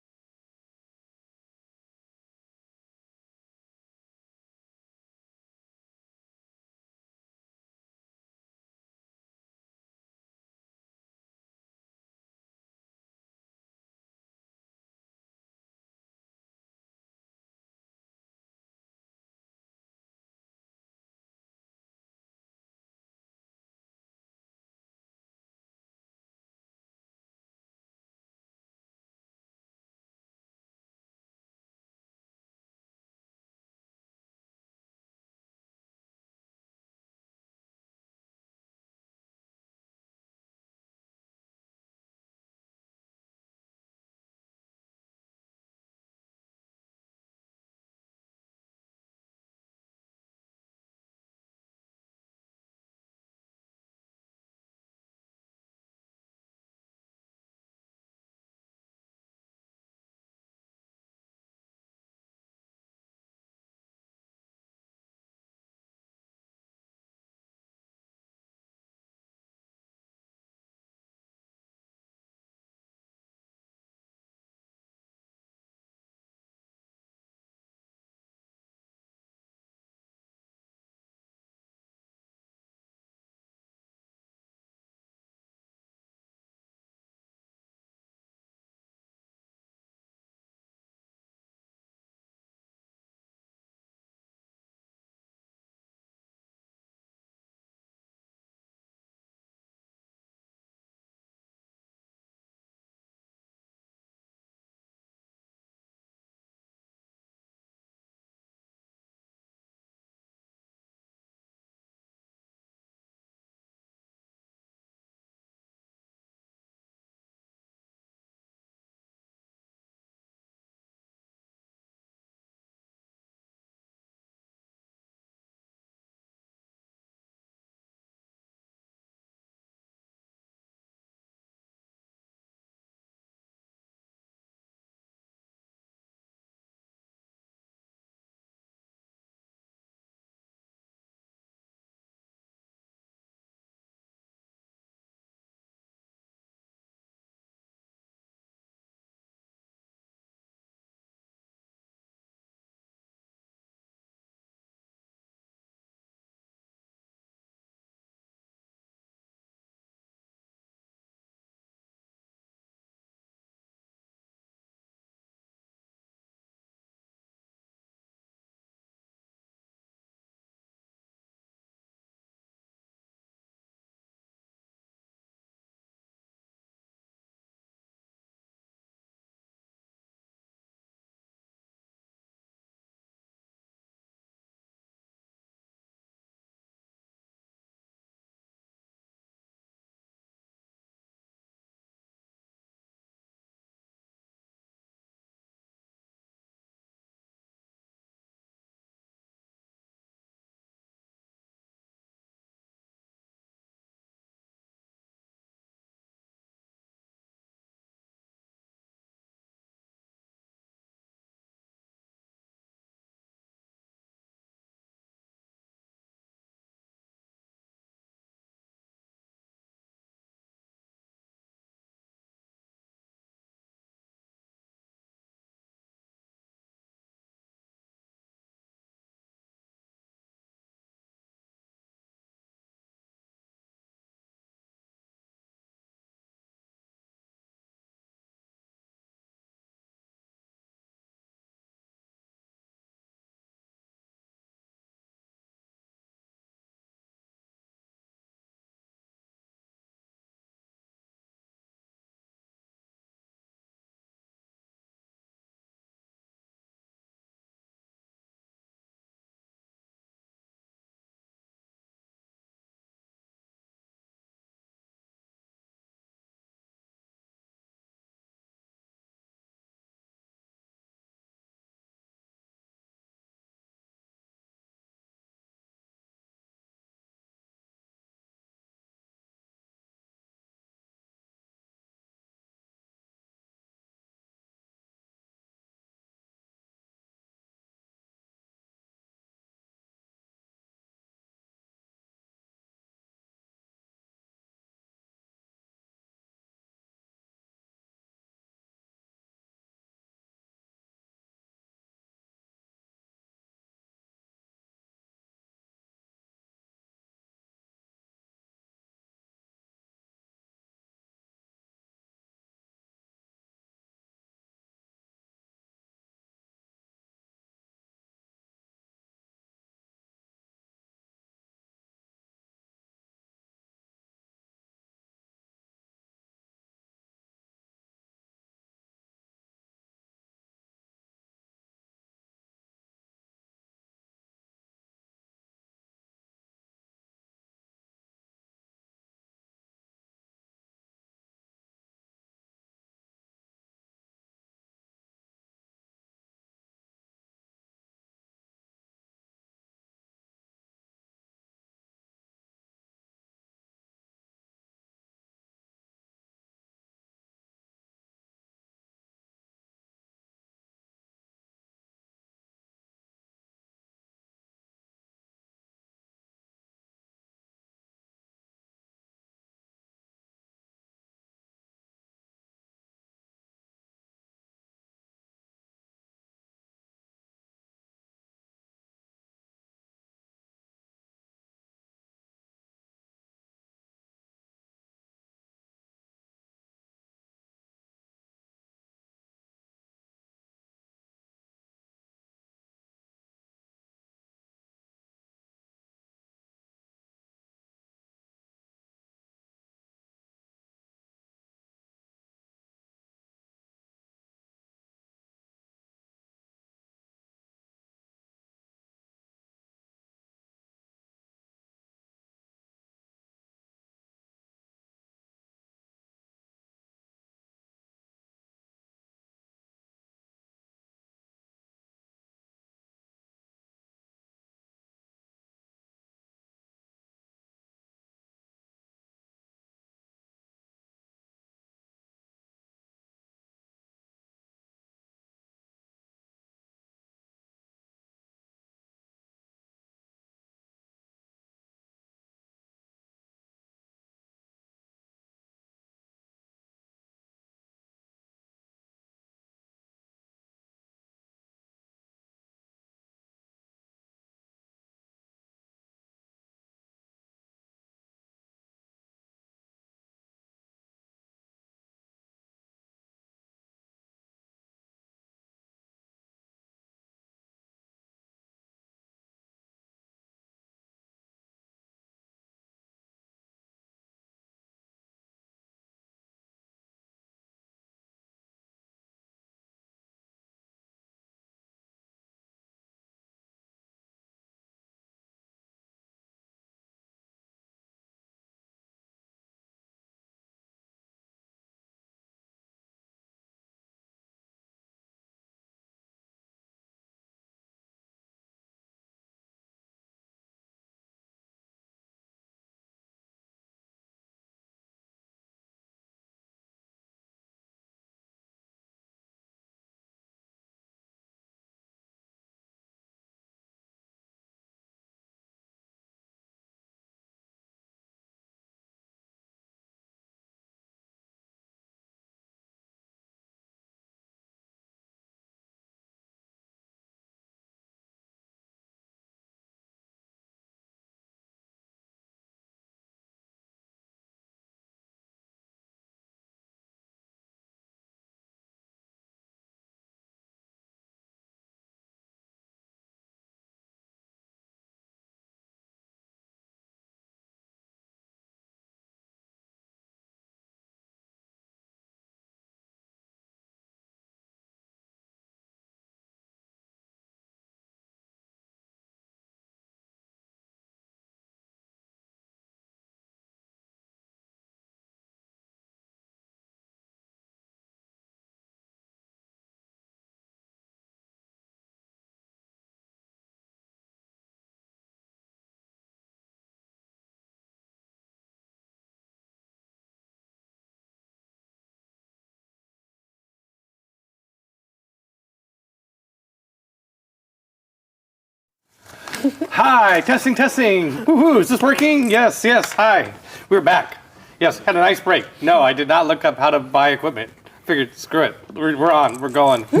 Hi, testing. Woohoo, is this working? Yes, hi. We're back. Yes, had a nice break. No, I did not look up how to buy equipment. Figured, screw it. We're on. We're going. You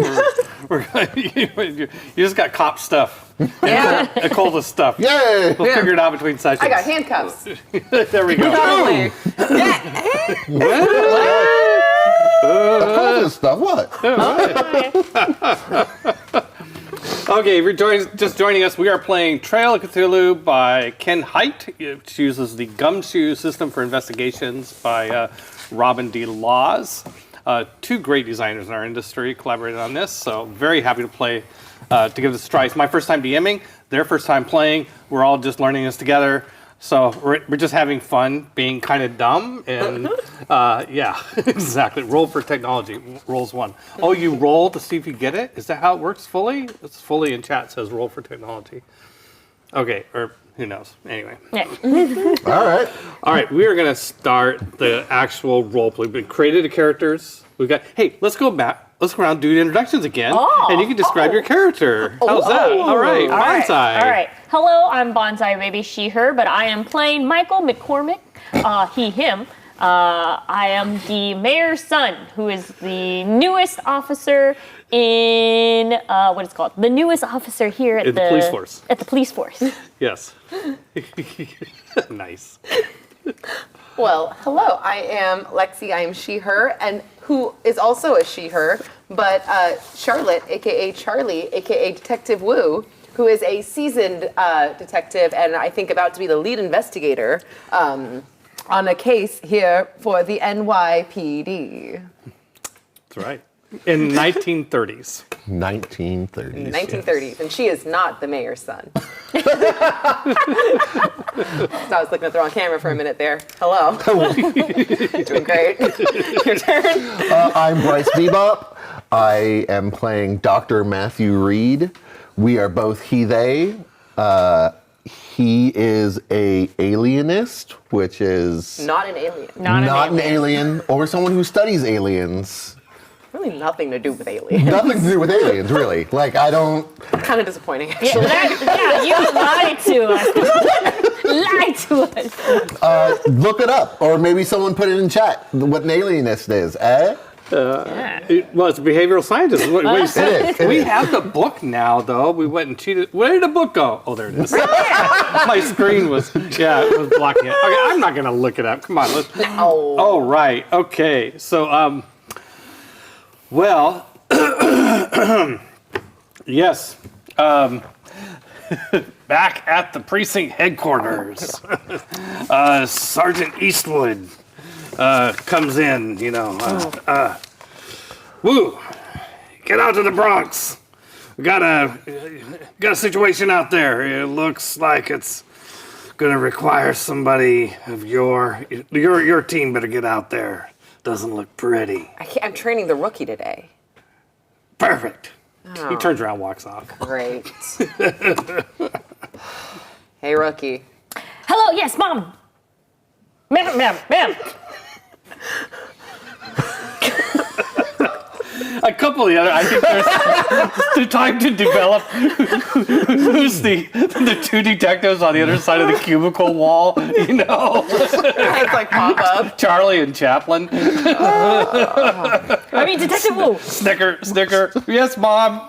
just got cop stuff. Yeah. Echolda stuff. Yay! We'll figure it out between sessions. I got handcuffs. There we go. Probably. Echolda stuff, what? Okay, if you're just joining us, we are playing Trail of Cthulhu by Ken Hite. It uses the Gumshoe system for investigations by Robin D. Laws. Two great designers in our industry collaborated on this, so very happy to play, to give this a try. It's my first time DMing, their first time playing. We're all just learning this together. So we're just having fun, being kind of dumb, and yeah, exactly. Roll for technology. Rolls 1. Oh, you roll to see if you get it? Is that how it works fully? It's fully in chat says roll for technology. Okay, or who knows? Anyway. Yeah. All right. We are gonna start the actual role play. We've created the characters. We've got. Hey, let's go back. Let's go around and do the introductions again, and you can describe your character. How's that? All right, Bonsai. All right. Hello, I'm Bonsai Baby She Her, but I am playing Michael McCormick. He him. I am the mayor's son, who is the newest officer in what is it called? The newest officer here at In the police force. At the police force. Yes. Nice. Well, hello. I am Lexi. I am she, her, and who is also a she, her, but Charlotte, aka Charlie, aka Detective Wu, who is a seasoned detective and I think about to be the lead investigator on a case here for the NYPD. That's right. In 1930s. 1930s. 1930s, and she is not the mayor's son. So I was looking at the wrong camera for a minute there. Hello. Doing great. Your turn. I'm Bryce Bebop. I am playing Dr. Matthew Reed. We are both he, they. He is a alienist, which is Not an alien. Not an alien or someone who studies aliens. Really nothing to do with aliens. Nothing to do with aliens, really. Like, I don't... Kind of disappointing, Yeah, actually. you lied to us. Lied to us. Look it up. Or maybe someone put it in chat what an alienist is, eh? Well, it's a behavioral scientist. What you said. It We is. have the book now, though. We went and cheated. Where did the book go? Oh, there it is. My screen was, it was blocking it. Okay, I'm not going to look it up. Come on. Let's. No. Oh, right. Okay. So, well, yes. Back at the precinct headquarters, Sergeant Eastwood comes in, Woo, get out to the Bronx. We got a situation out there. It looks like it's gonna require somebody of your team better get out there. Doesn't look pretty. I'm training the rookie today. Perfect. He turns around, walks off. Great. Hey, rookie. Hello, yes, Mom. Ma'am. A couple of the other, I think there's time to develop who's the two detectives on the other side of the cubicle wall, It's like pop up. Charlie and Chaplin. I mean, Detective Wu. Snicker. Yes, Mom.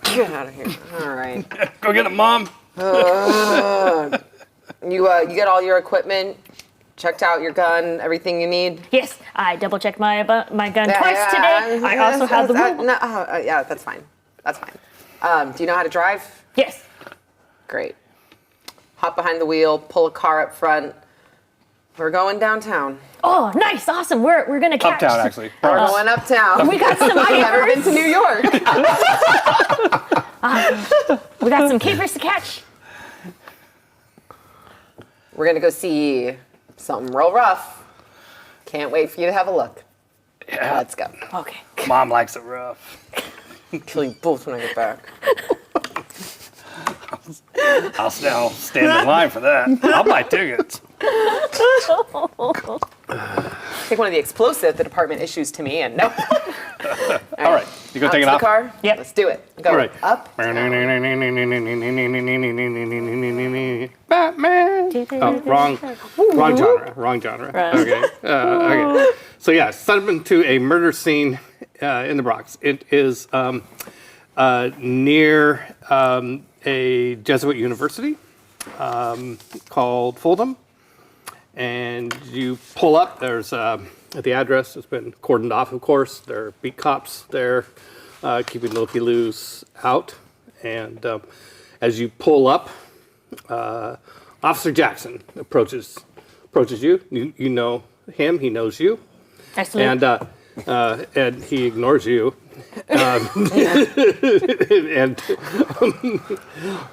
Get out of here. All right. Go get him, Mom. You get all your equipment, checked out your gun, everything you need. Yes, I double checked my gun twice today. I also have the rule. Yeah, that's fine. That's fine. Do you know how to drive? Yes. Great. Hop behind the wheel, pull a car up front. We're going downtown. Oh, nice, awesome. We're gonna catch. Uptown, actually. We're going uptown. We got some I've never been capers. to New York. We got some capers to catch. We're gonna go see something real rough. Can't wait for you to have a look. Yeah. Let's go. Okay. Mom likes it rough. Kill you both when I get back. I'll stand in line for that. I'll buy tickets. Take one of the explosive the department issues to me and no. All right. You go Out take to it the off. car? Yep. Let's do it. Go All right. up. Batman. Oh, wrong genre. Okay. Okay. So yeah, set up into a murder scene in the Bronx. It is near a Jesuit university called Fulham, and you pull up. There's at the address. It's been cordoned off, of course. There are beat cops there, keeping the looky-loos out. And as you pull up, Officer Jackson approaches you. You know him. He knows you. Excellent. And he ignores you. And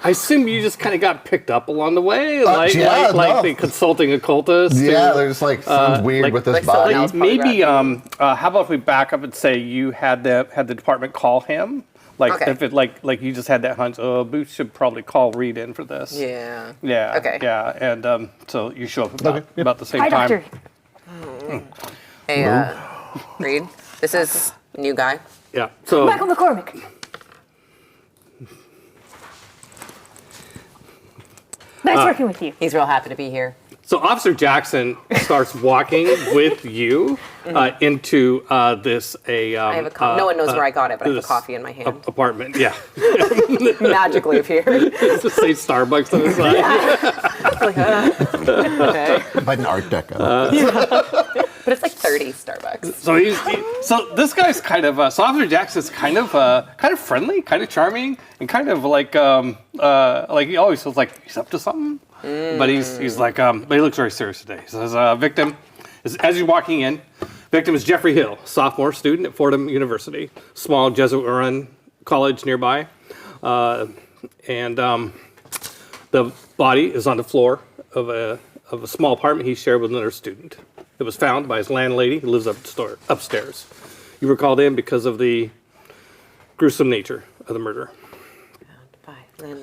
I assume you just kind of got picked up along the way, like the consulting occultist. Yeah, they're just like sounds weird with this body. else. Maybe how about if we back up and say you had the department call him? Like Okay. if it like you just had that hunch, Booth should probably call Reed in for this. Yeah. Yeah. Okay. Yeah, and so you show up about the same Hi, time. doctor. Hey, Reed, this is new guy. Yeah. So Michael McCormick. Nice working with you. He's real happy to be here. So Officer Jackson starts walking with you into this I have a coffee. No one knows where I got it, but I have a this coffee in my hand. apartment. Yeah. Magically appeared. Does it say Starbucks on the side? Okay. Like an Art Deco. But it's like 30 Starbucks. So so this guy's kind of so Officer Jackson's kind of friendly, kind of charming, and kind of like he always feels like he's up to something. But he's like but he looks very serious today. He says victim is, as you're walking in, victim is Jeffrey Hill, sophomore student at Fordham University, small Jesuit-run college nearby, and the body is on the floor of a small apartment he shared with another student. It was found by his landlady, who lives upstairs. You were called in because of the gruesome nature of the murder.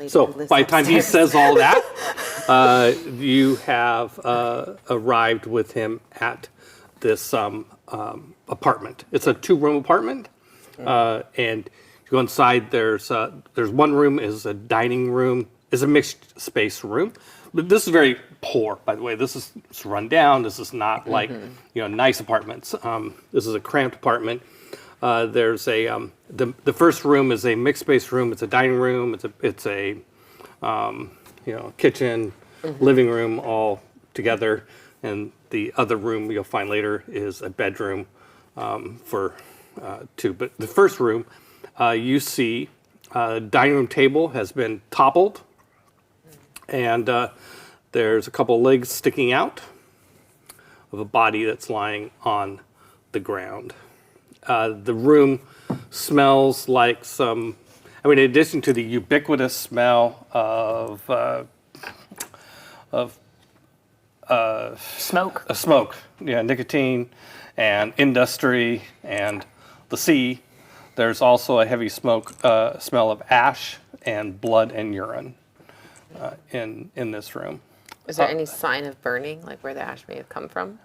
So by the time he says all that, you have arrived with him at this apartment. It's a 2-room apartment, and you go inside. There's one room is a dining room, is a mixed space room. But this is very poor, by the way. It's run down. This is not like nice apartments. This is a cramped apartment. There's the first room is a mixed space room. It's a dining room. It's a kitchen, living room all together, and the other room you'll find later is a bedroom for two. But the first room, you see, dining room table has been toppled, and there's a couple legs sticking out of a body that's lying on the ground. The room smells like in addition to the ubiquitous smell of Smoke. smoke, nicotine and industry and the sea, there's also a heavy smell of ash and blood and urine in this room. Is there any sign of burning, like where the ash may have come from?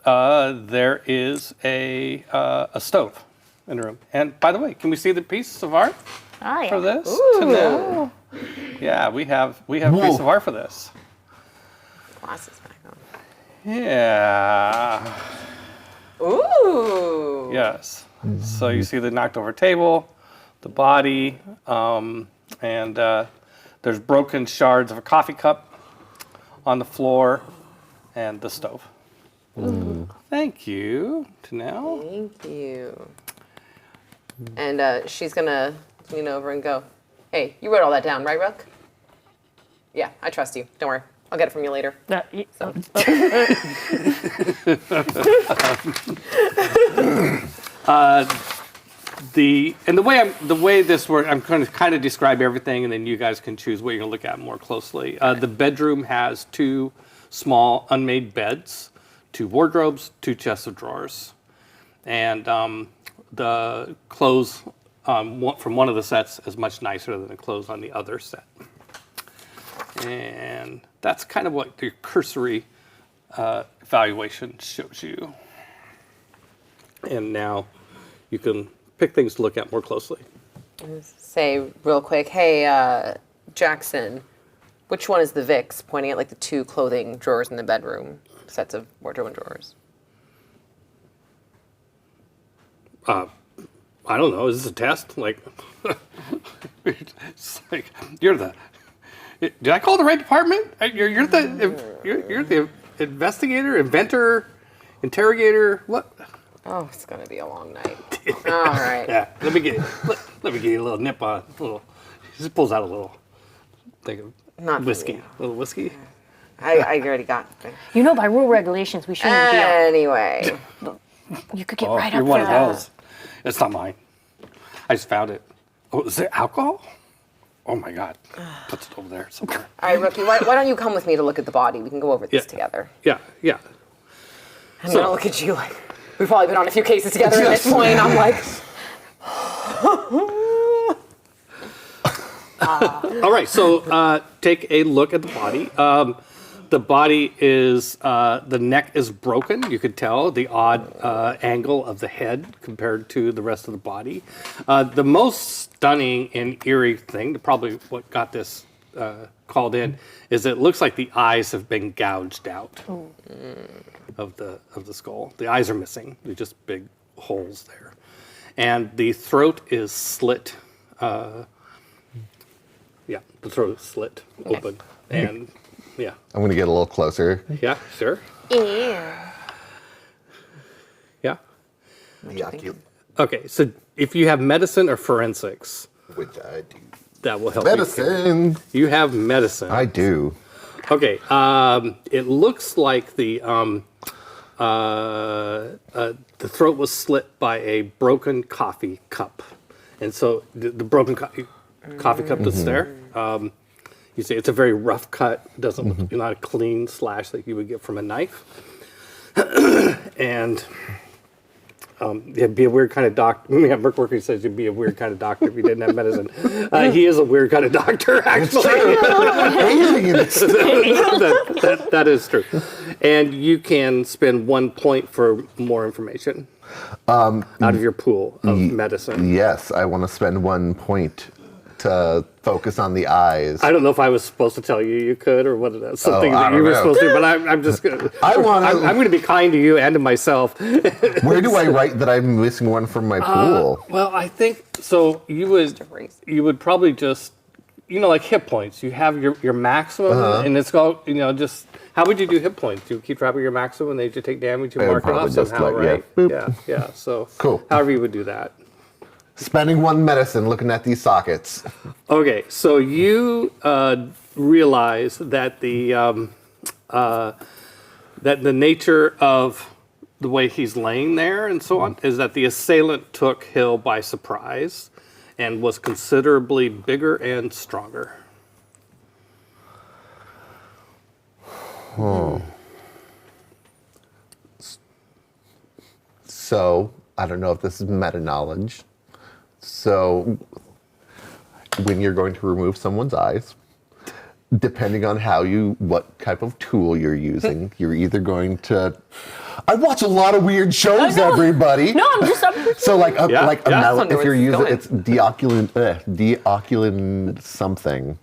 There is a stove in the room. And by the way, can we see the piece of art Oh, yeah. for this? To know? Yeah, we have a piece of art for this. Glasses back on. Yeah. Ooh. Yes. So you see the knocked over table, the body, and there's broken shards of a coffee cup on the floor, and the stove. Thank you, Tanel. Thank you. And she's gonna lean over and go, "Hey, you wrote all that down, right, Rook? Yeah, I trust you. Don't worry. I'll get it from you later." The way this works, I'm going to kind of describe everything, and then you guys can choose what you're going to look at more closely. The bedroom has 2 small unmade beds, 2 wardrobes, 2 chests of drawers, and the clothes from one of the sets is much nicer than the clothes on the other set. And that's kind of what the cursory evaluation shows you. And now you can pick things to look at more closely. Say real quick, hey, Jackson, which one is the Vicks? Pointing at like the 2 clothing drawers in the bedroom, sets of wardrobe and drawers. I don't know. Is this a test? Like, it's like you're the. Did I call the right department? You're the investigator, inventor, interrogator. What? Oh, it's gonna be a long night. All right. Yeah. Let me get you a little nip on. He just pulls out a little thing of Not for whiskey. me. A little whiskey. I already got it. You know, by rule regulations, we shouldn't be. Anyway. You could get right You're up one there. of those. It's not mine. I just found it. Oh, is there alcohol? Oh my God. Puts it over there somewhere. All right, Rookie, why don't you come with me to look at the body? We can go over this Yeah. together. Yeah. I'm gonna look at you like we've probably been on a few cases together at this point. I'm like, All right, so take a look at the body. The body is, the neck is broken. You could tell the odd angle of the head compared to the rest of the body. The most stunning and eerie thing, probably what got this called in, is it looks like the eyes have been gouged out of the skull. The eyes are missing. They're just big holes there. And the throat is slit. Yeah, the throat is slit open. And yeah. I'm going to get a little closer. Yeah, sure. ew. Yeah. Which Okay, so if you have medicine or forensics, I do. that will help Medicine. you have medicine. I do. Okay, it looks like the throat was slit by a broken coffee cup. And so the broken coffee cup that's there, you see it's a very rough cut. It doesn't look not a clean slash like you would get from a knife. And it'd be a weird kind of doctor. Yeah, Merc Worker says you'd be a weird kind of doctor if you didn't have medicine. He is a weird kind of doctor, actually. Aliens. That is true. And you can spend 1 point for more information out of your pool of medicine. Yes, I want to spend 1 point to focus on the eyes. I don't know if I was supposed to tell you could or what that's something I that you don't were know. supposed to, but I'm just gonna. I'm going to be kind to you and to myself. Where do I write that I'm missing one from my pool? Well, I think so. You would probably just, like hit points. You have your maximum, and it's called, just how would you do hit points? You keep track of your maximum, and then you take damage, you I mark it probably off just somehow, like, yeah, right? boop. Yeah. So Cool. However you would do that. Spending 1 medicine looking at these sockets. Okay, so you realize that the nature of the way he's laying there and so on is that the assailant took Hill by surprise and was considerably bigger and stronger. So, I don't know if this is meta knowledge. So, when you're going to remove someone's eyes, depending on what type of tool you're using, you're either going to. I watch a lot of weird shows, everybody. No, I'm just. So like a Yeah, yeah. melon, if you're It's using going. it's deoculin something.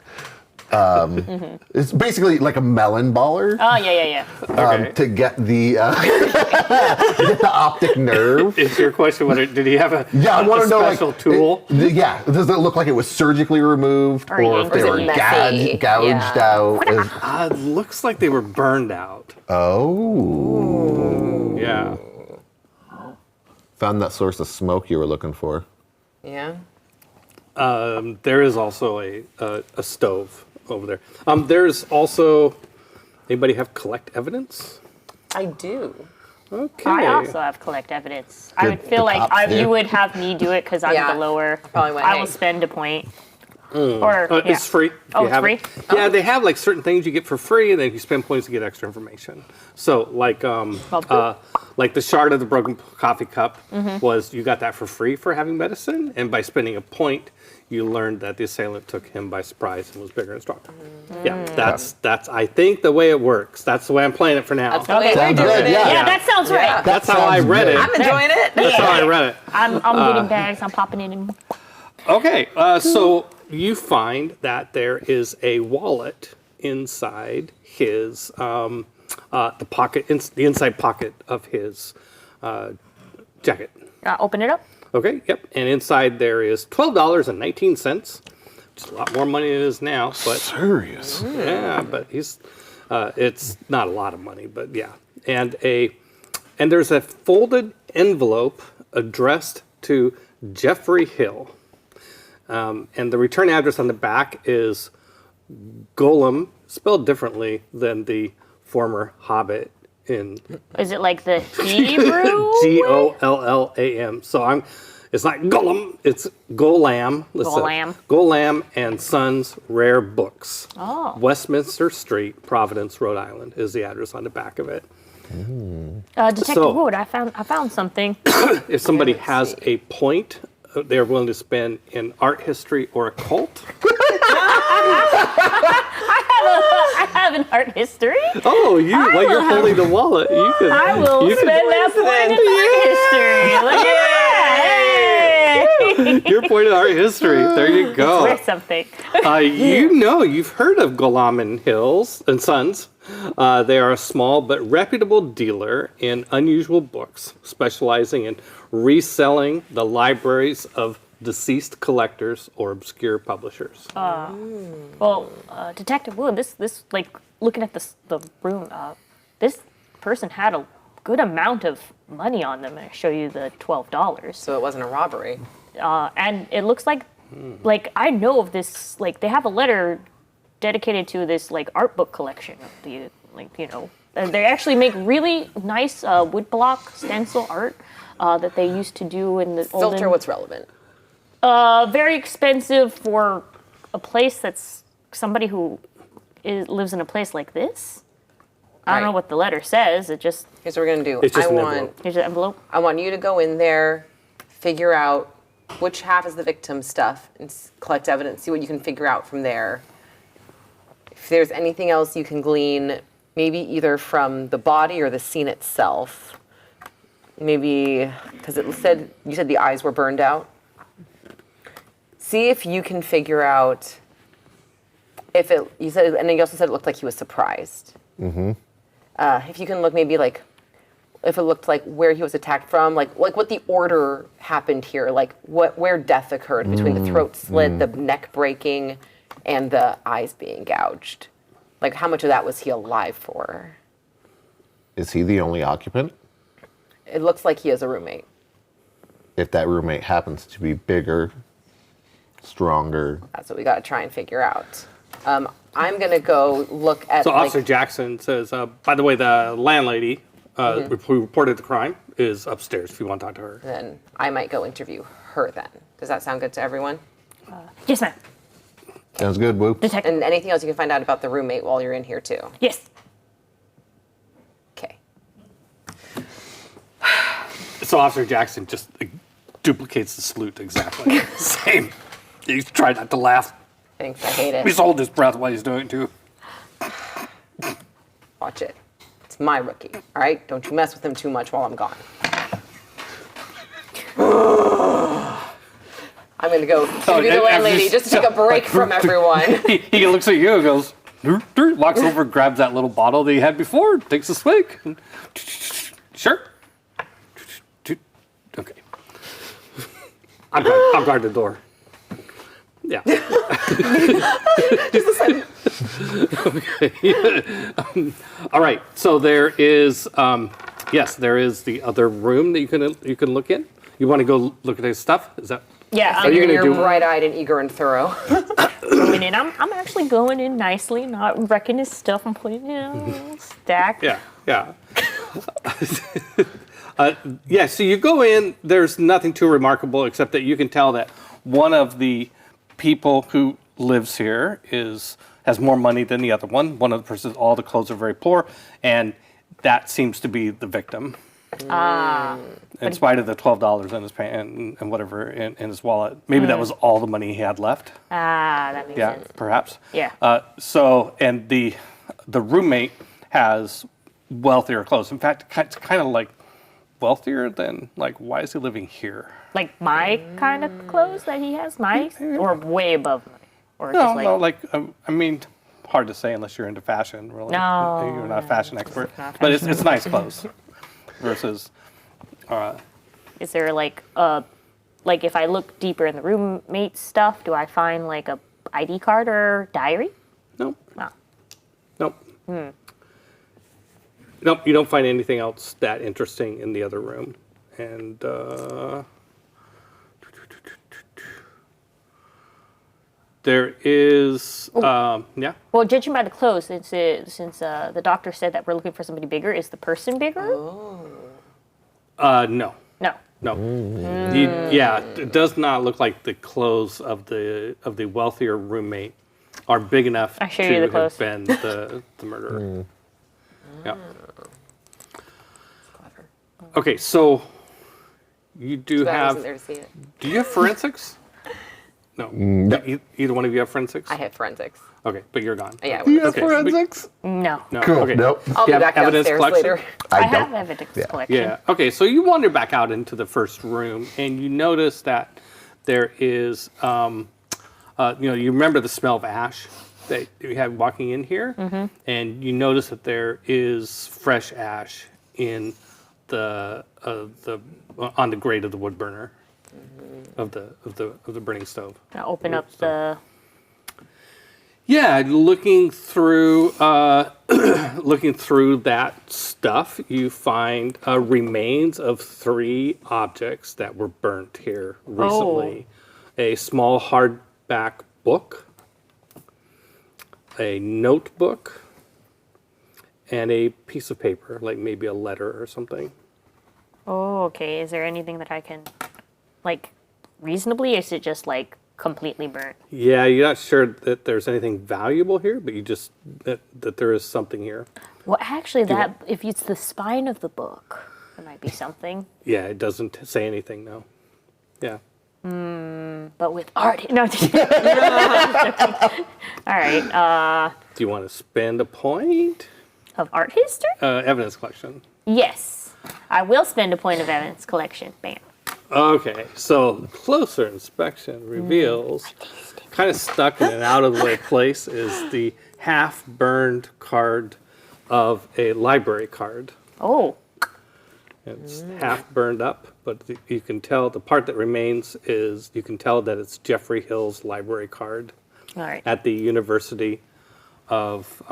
It's basically like a melon baller. Oh yeah. Okay. To get the get the optic nerve. Is your question whether did he have a Yeah, I want to know special like tool? does it look like it was surgically removed, Or or if they yanked were it messy? gouged Yeah. out? It looks like they were burned out. Oh, Yeah. found that source of smoke you were looking for. Yeah. There is also a stove over there. There's also. Anybody have collect evidence? I do. Okay. I also have collect evidence. I Good, would feel the like cops there. you would have me do it because I'm Yeah, the lower. I probably went, I hey. will spend a point. Or yeah. It's free. if Oh, you it's have free? it. Yeah, they have like certain things you get for free, and then you spend points to get extra information. So like the shard of the broken coffee cup was you got that for free for having medicine, and by spending a point, you learned that the assailant took him by surprise and was bigger and stronger. Yeah, that's I think the way it works. That's the way I'm playing it for now. That's the way we're Sounds doing good, it. yeah. Yeah, that sounds right. That's how I sounds read good. it. I'm enjoying it. That's how I read it. I'm getting bags. I'm popping in. Okay, so you find that there is a wallet inside his the inside pocket of his jacket. Open it up. Okay, yep, and inside there is $12.19. Which is a lot more money than it is now, but Serious. yeah, but it's not a lot of money, but yeah, and there's a folded envelope addressed to Jeffrey Hill. And the return address on the back is Golem, spelled differently than the former Hobbit in Is it like the Hebrew? Gollam. So it's not Golem, it's Gollam. Listen, Gollam. Gollam and Sons Rare Books. Oh. Westminster Street, Providence, Rhode Island is the address on the back of it. Detective So- Wood, I found something. If somebody has a point they're willing to spend in art history or occult. I have an art history. Oh, you're holding the wallet. You can. I will you spend can, that point in art history. Look at that. Your point in art history. There you go. Worth something. You've heard of Gollam and Hills and Sons. They are a small but reputable dealer in unusual books, specializing in reselling the libraries of deceased collectors or obscure publishers. Well, Detective Wood, this like looking at the room, this person had a good amount of money on them. I show you the $12. So it wasn't a robbery. And it looks like I know of this, like they have a letter dedicated to this like art book collection of the and they actually make really nice woodblock stencil art that they used to do in the Filter olden, what's relevant. very expensive for a place that's somebody who lives in a place like this. I don't know Right. what the letter says. It just Here's what we're gonna do. It's just an envelope. here's an envelope. I want you to go in there, figure out which half is the victim's stuff, and collect evidence. See what you can figure out from there. If there's anything else you can glean, maybe either from the body or the scene itself. Maybe because you said the eyes were burned out. See if you can figure out if it. You said, and then you also said it looked like he was surprised. Mm-hmm. If you can look, maybe like if it looked like where he was attacked from, like what the order happened here, like where death occurred between the throat slit, the neck breaking, and the eyes being gouged. Like how much of that was he alive for? Is he the only occupant? It looks like he has a roommate. If that roommate happens to be bigger, stronger. That's what we got to try and figure out. I'm gonna go look at. So Officer Jackson says, by the way, the landlady who reported the crime is upstairs if you want to talk to her. Then I might go interview her. Then does that sound good to everyone? Yes, ma'am. Sounds good, Whoop. Detective. And anything else you can find out about the roommate while you're in here too. Yes. Okay. So Officer Jackson just duplicates the salute exactly. Same. He's trying not to laugh. Thanks. I hate it. He's holding his breath while he's doing it too. Watch it. It's my rookie. All right. Don't you mess with him too much while I'm gone. I'm gonna go interview the landlady just to take a break from everyone. He looks at you and goes, walks over, grabs that little bottle that he had before, takes a swig. Sure. Okay. I'll guard the door. Yeah. Okay. All right. So there is, there is the other room that you can look in. You want to go look at his stuff? Is that? Yeah, Are you gonna You're do- bright-eyed and eager and thorough. going in. I'm actually going in nicely, not wrecking his stuff. I'm putting it stacked. Yeah. So you go in, there's nothing too remarkable except that you can tell that one of the people who lives here has more money than the other one. One of the persons, all the clothes are very poor, and that seems to be the victim. In spite of the $12 in his pants and whatever in his wallet, maybe that was all the money he had left. That makes sense. Perhaps. Yeah. And the roommate has wealthier clothes. In fact, it's kind of like wealthier than like, why is he living here? Like my kind of clothes that he has, or way above mine, or No, I mean, hard to say unless you're into fashion. Really, No, you're not a fashion expert, not but it's nice clothes versus. Is there like if I look deeper in the roommate stuff, do I find like a ID card or diary? Nope. No. Nope. Nope. You don't find anything else that interesting in the other room, and. There is, yeah. Well, judging by the clothes, since the doctor said that we're looking for somebody bigger, is the person bigger? No. No. No. Yeah, it does not look like the clothes of the wealthier roommate are big enough I show to you the have clothes. been the murderer. Yeah. Okay, so you do I have. wasn't there to see it. Do you have forensics? No. Either one of you have forensics? I had forensics. Okay, but you're gone. Yeah, Do you have Okay. forensics? No. No. Cool. Okay. Nope. I'll Do be you have back evidence downstairs collection? later. I don't. have evidence collection. Yeah. Okay. So you wander back out into the first room, and you notice that there is, you remember the smell of ash that you had walking in here, and you notice that there is fresh ash in the on the grate of the wood burner of the burning stove. I open up the. Yeah, looking through that stuff, you find remains of 3 objects that were burnt here recently. A small hardback book, a notebook, and a piece of paper, like maybe a letter or something. Oh, okay. Is there anything that I can, like, reasonably? Or is it just like completely burnt? Yeah, you're not sure that there's anything valuable here, but you just that there is something here. Well, actually, if it's the spine of the book, there might be something. Yeah, it doesn't say anything, no. Yeah. But with art, no. All right. Do you want to spend a point? Of art history? Evidence collection. Yes, I will spend a point of evidence collection. Bam. Okay, so closer inspection reveals, kind of stuck in an out-of-the-way place, is the half-burned card of a library card. Oh. It's half burned up, but you can tell the part that remains is you can tell that it's Jeffrey Hill's library card All right. at the University of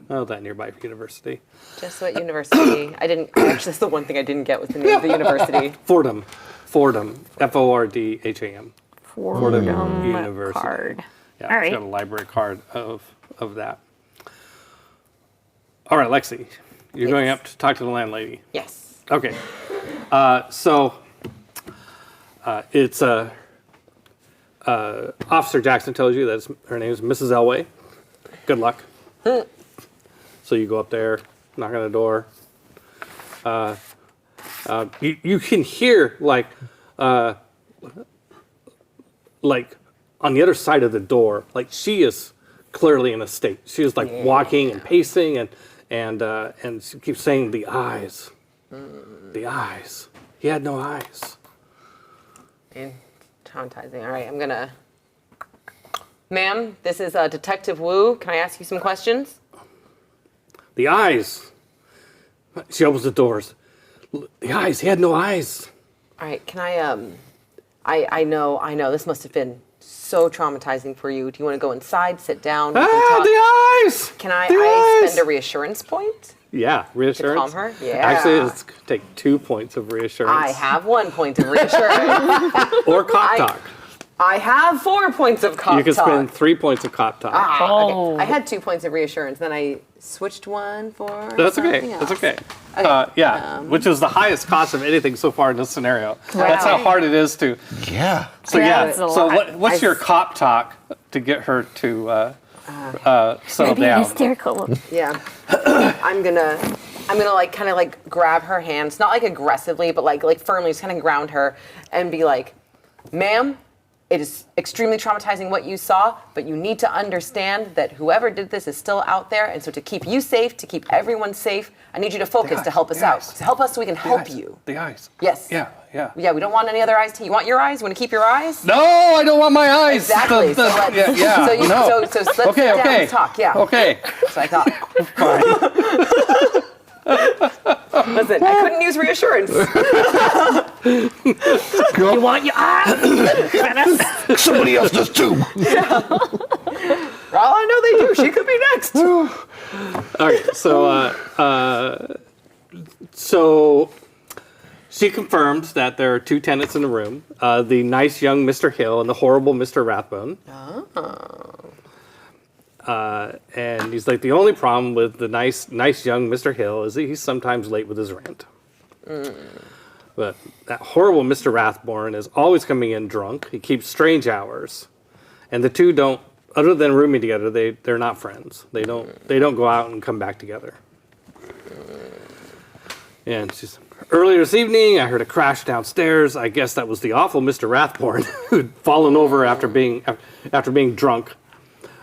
that nearby university. Just what university? I didn't. Actually, that's the one thing I didn't get was the name of the university. Fordham, Fordham, Fordham. Fordham University. card. Yeah, All it's right. got a library card of that. All right, Lexi, you're going up to talk to the landlady. Yes. Okay. So it's Officer Jackson tells you that her name is Mrs. Elway. Good luck. So you go up there, knock on the door. You can hear like on the other side of the door, like she is clearly in a state. She is like walking and pacing and she keeps saying the eyes. The eyes. He had no eyes. And traumatizing. All right, I'm gonna. Ma'am, this is Detective Wu. Can I ask you some questions? The eyes. She opens the doors. The eyes. He had no eyes. All right, can I know. This must have been so traumatizing for you. Do you want to go inside, sit down? We can talk? The eyes. Can I The eyes. spend a reassurance point? Yeah, reassurance. calm her? Yeah. Actually, it's gonna take 2 points of reassurance. I have 1 point of reassurance. Or cop talk. I have 4 points of cop You can talk. spend 3 points of cop talk. Oh. Okay. I had 2 points of reassurance, then I switched one for That's okay. something else. That's okay. Okay, Which is the highest cost of anything so far in this scenario. That's how hard it is to. Yeah. So That's a So lot. what's your cop talk to get her to settle Be down? hysterical. Yeah. I'm gonna like kind of like grab her hands, not like aggressively, but like firmly, just kind of ground her and be like, "Ma'am, it is extremely traumatizing what you saw, but you need to understand that whoever did this is still out there, and so to keep you safe, to keep everyone safe, I need you to focus to help us out. To help us so we can help you." The eyes. Yes. Yeah. Yeah, we don't want any other eyes. You want your eyes? You want to keep your eyes? No, I don't want my eyes. Exactly. So let's, yeah. so, No. so let's sit down and talk. Yeah. Okay. So I thought. Listen, I couldn't use reassurance. You want your eyes? Somebody else does too. For all I know, they do. She could be next. Okay. So she confirms that there are 2 tenants in the room: the nice young Mr. Hill and the horrible Mr. Rathbone. And he's like, the only problem with the nice young Mr. Hill is that he's sometimes late with his rent. But that horrible Mr. Rathbone is always coming in drunk. He keeps strange hours, and the two don't. Other than rooming together, they're not friends. They don't go out and come back together. And she's earlier this evening, I heard a crash downstairs. I guess that was the awful Mr. Rathbone who'd fallen over after being drunk.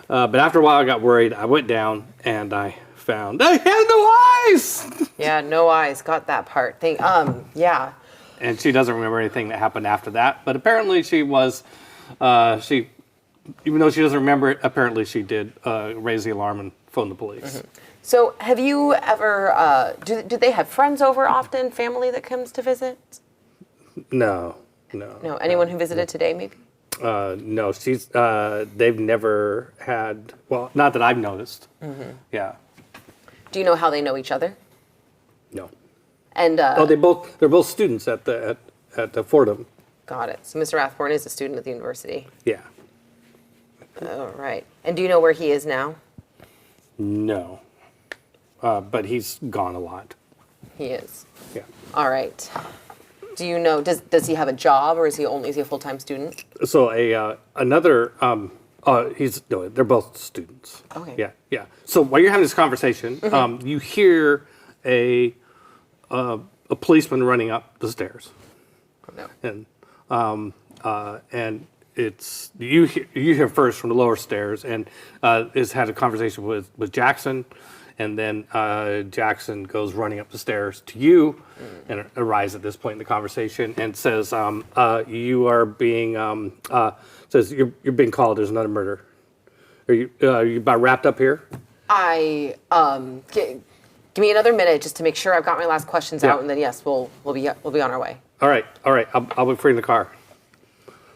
But after a while, I got worried. I went down and I found I had no eyes. Yeah, no eyes. Got that part. Yeah. And she doesn't remember anything that happened after that. But apparently, she was even though she doesn't remember it, apparently she did raise the alarm and phone the police. Mm-hmm. So, have you ever? Do they have friends over often? Family that comes to visit? No. No. Anyone who visited today, maybe? No, they've never had, well, not that I've noticed. Mm-hmm. Yeah. Do you know how they know each other? No. And They're both students at Fordham. got it. So Mr. Rathbone is a student at the university. Yeah. Oh, right. And do you know where he is now? No. But he's gone a lot. He is. Yeah. All right. Do you know? Does he have a job, or is he a full-time student? So they're both students. Okay. Yeah. So while you're having this conversation, you hear a policeman running up the stairs. No. And it's you hear first from the lower stairs, and has had a conversation with Jackson, and then Jackson goes running up the stairs to you, and arrives at this point in the conversation and says, "You are being says you're being called. There's another murder. Are you about wrapped up here?" Give me another minute just to make sure I've got my last questions Yeah. out, and then yes, we'll be on our way. All right. I'll wait for you in the car.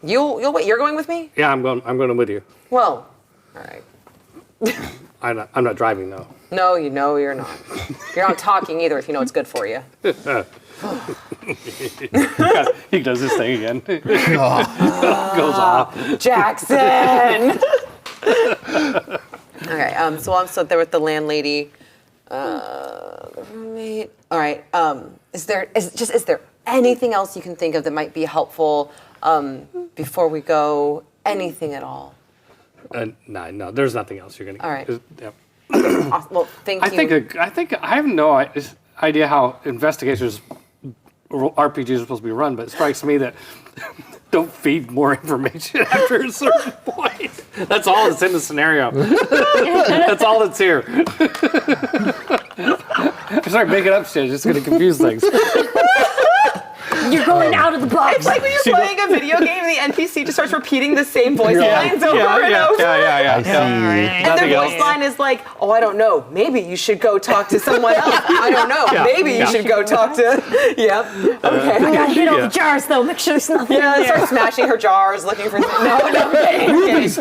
You'll wait. You're going with me? Yeah, I'm going with you. Well, all right. I'm not driving though. No, you're not. You're not talking either if you know it's good for you. He does this thing again. Goes off. Jackson! Okay, so I'm there with the landlady. The roommate. All right. Is there anything else you can think of that might be helpful before we go? Anything at all? No, there's nothing else you're gonna. All right. Yeah. Awesome. Well, thank you. I think I have no idea how investigations RPGs are supposed to be run, but it strikes me that don't feed more information after a certain point. That's all that's in the scenario. That's all that's here. I start making up shit. It's going to confuse things. You're going out of the box. It's like when you're playing a video game and the NPC just starts repeating the same voice lines over and over. Yeah. I see. And Nothing their voice else. line is like, oh, I don't know. Maybe you should go talk to someone else. I don't know. Yeah. Maybe you should go talk to. Yep. Okay. Gotta get all Yeah. the jars though. Make sure there's nothing Yeah, in I there. start smashing her jars, looking for. No, Rubies.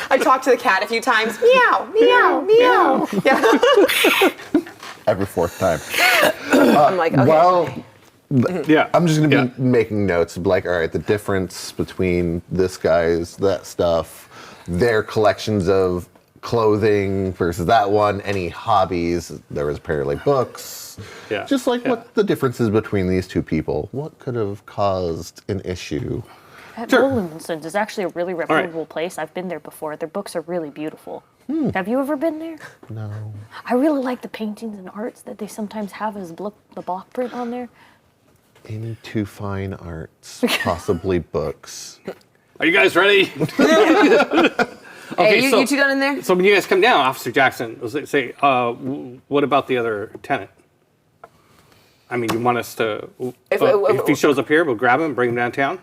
I talked to the cat a few times. Meow, meow, meow. Yeah. Every fourth time. I'm like, okay. Well, Yeah. I'm just going to Yeah. be making notes of like, all right, the difference between this guy's, that stuff, their collections of clothing versus that one, any hobbies. There was apparently books. Yeah. Just like Yeah. what the differences between these two people. What could have caused an issue? At Sure. Williamson's is actually a really reputable place. I've been there before. Their books are really beautiful. Have you ever been there? No. I really like the paintings and arts that they sometimes have as the block print on there. Into fine arts, possibly books. Are you guys ready? Hey, you, so- you two done in there? So when you guys come down, Officer Jackson, say, what about the other tenant? I mean, you want us to, if he shows up here, we'll grab him, bring him downtown?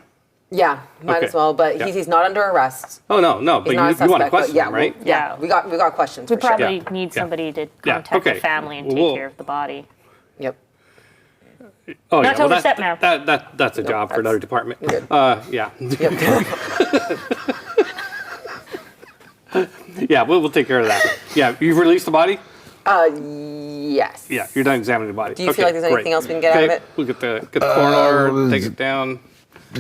Yeah, might Okay. as well. But Yeah. he's not under arrest. Oh, no, but He's not a you want to suspect, but question yeah, him, right? Yeah, we got questions. We for sure. probably Yeah. need Yeah. somebody to Yeah, contact okay. the family and take Well- care of the body. Yep. Oh, Not to well, overstep now. That's a job for that's- another department. you're good. Yeah. Yep. Yeah, we'll take care of that. Yeah, you've released the body? Yes. Yeah, you're done examining the body. Do you feel like there's anything else we can get out of it? We'll get the coroner, take it down.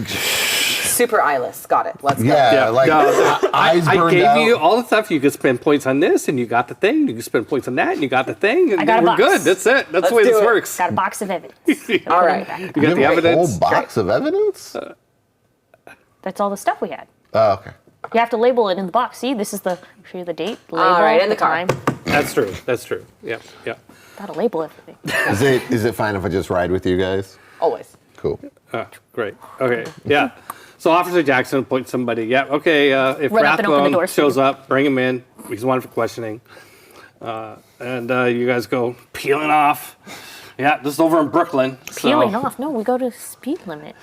Super eyeless. Got it. Let's go. Yeah, like No, eyes I burned gave out. you all the stuff. You could spend points on this, and you got the thing. You could spend points on that, and you got the thing, and I got a we're box. good. That's it. That's Let's the way do this it. works. Got a box of evidence. All right. You You got have the a evidence. whole box of evidence? That's all the stuff we had. Oh, okay. You have to label it in the box. See, this is the show you the date, the label, All right, in the the car. time. That's true. That's true. Yeah, yeah. Gotta label everything. Is it fine if I just ride with you guys? Always. Cool. Great. Okay. Yeah. So Officer Jackson appoints somebody. Yeah. Okay. If Run up and open the Rathbone doors for shows you. up, bring him in. He's wanted for questioning. And you guys go peeling off. Yeah. This is over in Brooklyn. Peeling so. off. No, we go to speed limit.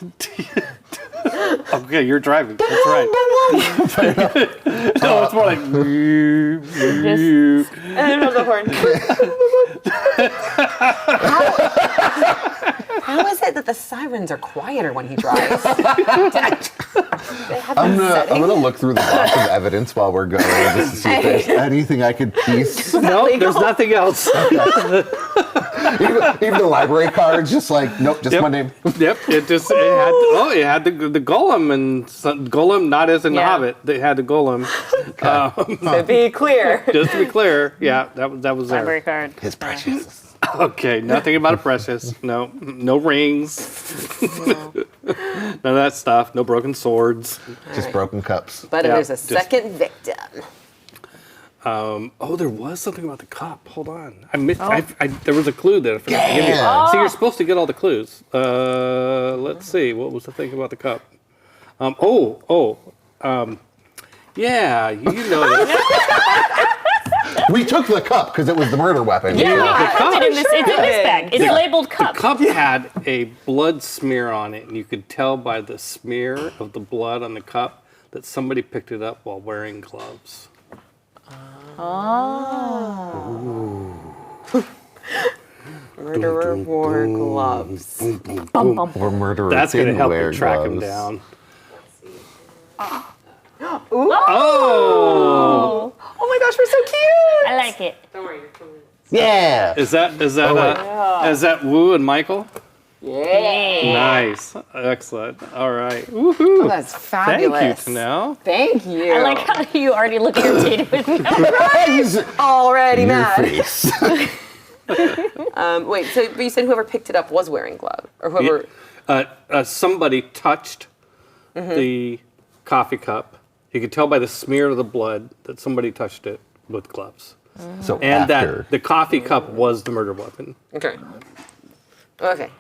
Okay, you're driving. That's right. No, it's more like. Just- And then the horn. How is it that the sirens are quieter when he drives? They have I'm that gonna setting. look through the box of evidence while we're going just to see if there's anything I could piece. No, legal? there's nothing else. Even the library cards, just like nope, just Yep. my name. Yep, it had the golem and golem, not as in the Yeah. Hobbit. They had the golem. To be clear. Just to be clear, yeah, that was there. Library card. His precious. Okay, nothing about a precious. No rings. None of that stuff. No broken swords. Just broken cups. But Yeah, there's a just- second victim. Oh, there was something about the cup. Hold on, I missed. There was a clue that I forgot to give you. Yeah. See, you're supposed to get all the clues. Let's see. What was the thing about the cup? Yeah, you know that. We took the cup because it was the murder weapon. Yeah, I have it in this. It's in this did. bag. It's labeled cup. Cup had a blood smear on it, and you could tell by the smear of the blood on the cup that somebody picked it up while wearing gloves. Murderer wore gloves. Bum, bum. Or murderer. That's going to didn't help wear you track him gloves. down. Oh my gosh, we're so cute! I like it. Yeah. Is that Wu and Michael? Yeah. Nice, excellent. All right, Oh, woohoo! that's Thank you, fabulous. Tanel. Thank you. I like how you already look irritated with me. He's Already your mad. face. Wait, so but you said whoever picked it up was wearing gloves, or whoever. Somebody touched the coffee cup. You could tell by the smear of the blood that somebody touched it with gloves, So and after. that the coffee cup was the murder weapon. Okay. Okay.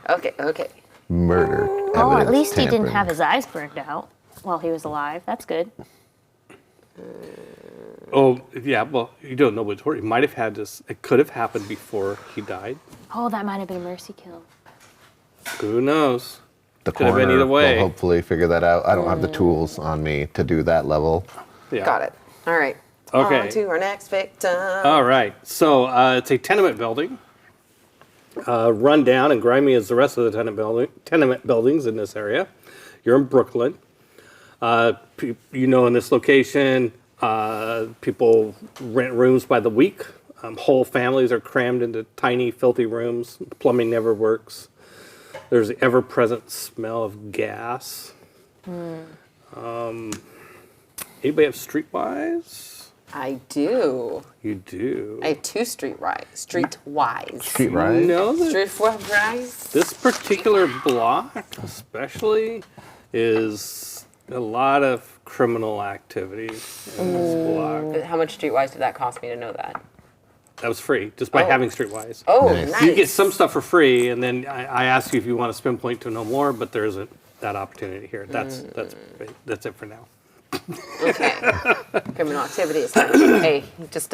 Murder. Oh, at evidence least he didn't tampering. have his eyes burned out while he was alive. That's good. Oh, yeah. Well, you don't know what he might have had this. It could have happened before he died. Oh, that might have been a mercy kill. Who knows? The Could have been coroner either way. will hopefully figure that out. I don't have the tools on me to do that level. Yeah. Got it. All right. Okay. On to our next victim. All right. So it's a tenement building. Run down and grimy as the rest of the tenement buildings in this area. You're in Brooklyn. In this location, people rent rooms by the week. Whole families are crammed into tiny, filthy rooms. The plumbing never works. There's the ever-present smell of gas. Anybody have Streetwise? I do. You do. I have 2 Streetwise. Street right? No, Streetwise. this particular block, especially, is a lot of criminal activity in this block. How much Streetwise did that cost me to know that? That was free, just by having Streetwise. Oh, Nice. nice. You get some stuff for free, and then I ask you if you want a spin point to know more, but there isn't that opportunity here. That's it for now. Okay. Criminal activities. Hey, just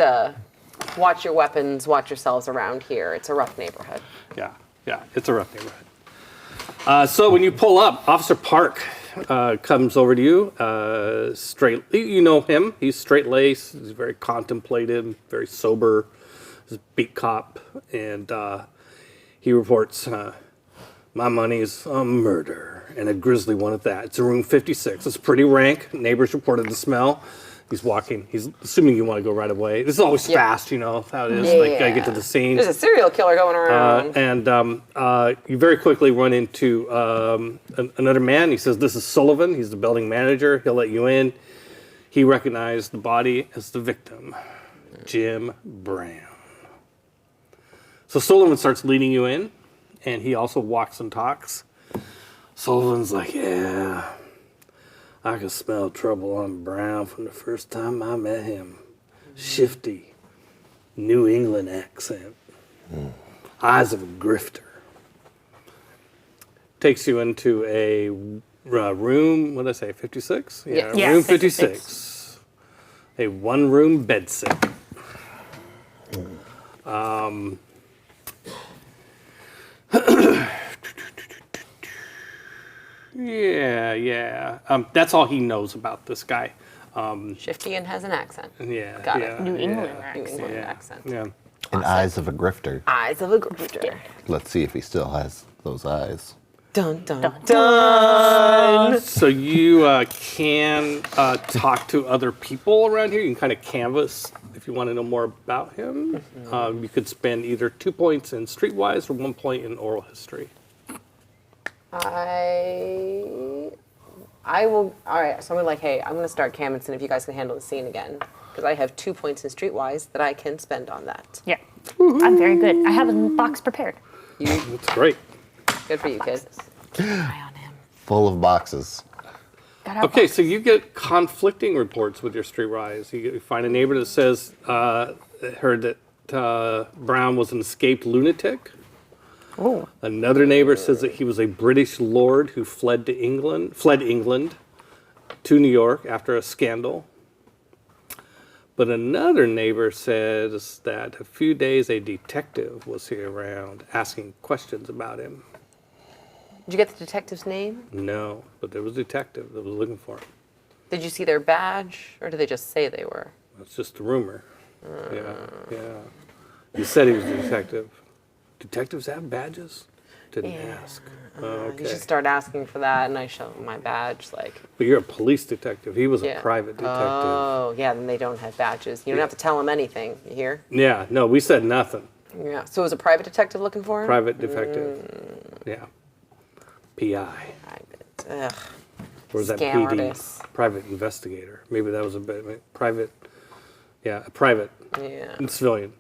watch your weapons, watch yourselves around here. It's a rough neighborhood. Yeah, it's a rough neighborhood. So when you pull up, Officer Park comes over to you. Straight, you know him. He's straight-laced. He's very contemplative, very sober. He's a beat cop, and he reports, "My money's on murder, and a grisly one at that. It's a room 56. It's pretty rank. Neighbors reported the smell." He's walking. He's assuming you want to go right away. This is always fast, you know how it is. Like, gotta get to the scene. There's a serial killer going around. And you very quickly run into another man. He says, "This is Sullivan. He's the building manager. He'll let you in." He recognized the body as the victim, Jim Brown. So Sullivan starts leading you in, and he also walks and talks. Sullivan's like, "Yeah, I could smell trouble on Brown from the first time I met him. Shifty, New England accent. Eyes of a grifter." Takes you into a room, what did I say, 56? Yeah. Yeah, Room 56. 56. A one-room bedsit. Yeah. That's all he knows about this guy. Shifty and has an accent. Yeah. Got yeah, it. New England New accent. England Yeah. accent. Yeah. And eyes of a grifter. Eyes of a grifter. Let's see if he still has those eyes. Dun, dun, Dun, dun. So you can talk to other people around here. You can kind of canvas if you want to know more about him. You could spend either 2 points in Streetwise or 1 point in oral history. I will. All right, so I'm like, hey, I'm gonna start canvassing if you guys can handle the scene again, because I have 2 points in Streetwise that I can spend on that. Yeah. I'm very good. I have a box prepared. That's great. Good for you, kid. Keep an eye on him. Full of boxes. Gotta have Okay, so you get conflicting reports with your Streetwise. You find a neighbor that says heard that Brown was an escaped lunatic. Oh. Another neighbor says that he was a British lord who fled England to New York after a scandal. But another neighbor says that a few days a detective was here around asking questions about him. Did you get the detective's name? No, but there was a detective that was looking for him. Did you see their badge, or did they just say they were? That's just a rumor. Yeah. He said he was a detective. Detectives have badges? Didn't ask. Oh, okay. You should start asking for that, and I show them my badge, like. But you're a police detective. He was Yeah. a private detective. Oh, yeah. Then they don't have badges. You don't have to tell them anything. You hear? Yeah, no, we said nothing. Yeah. So it was a private detective looking for him. Private detective. Yeah. PI. Ugh. Or was that Scam PD? artists. Private investigator. Maybe that was a bit private. Yeah, a private Yeah. civilian.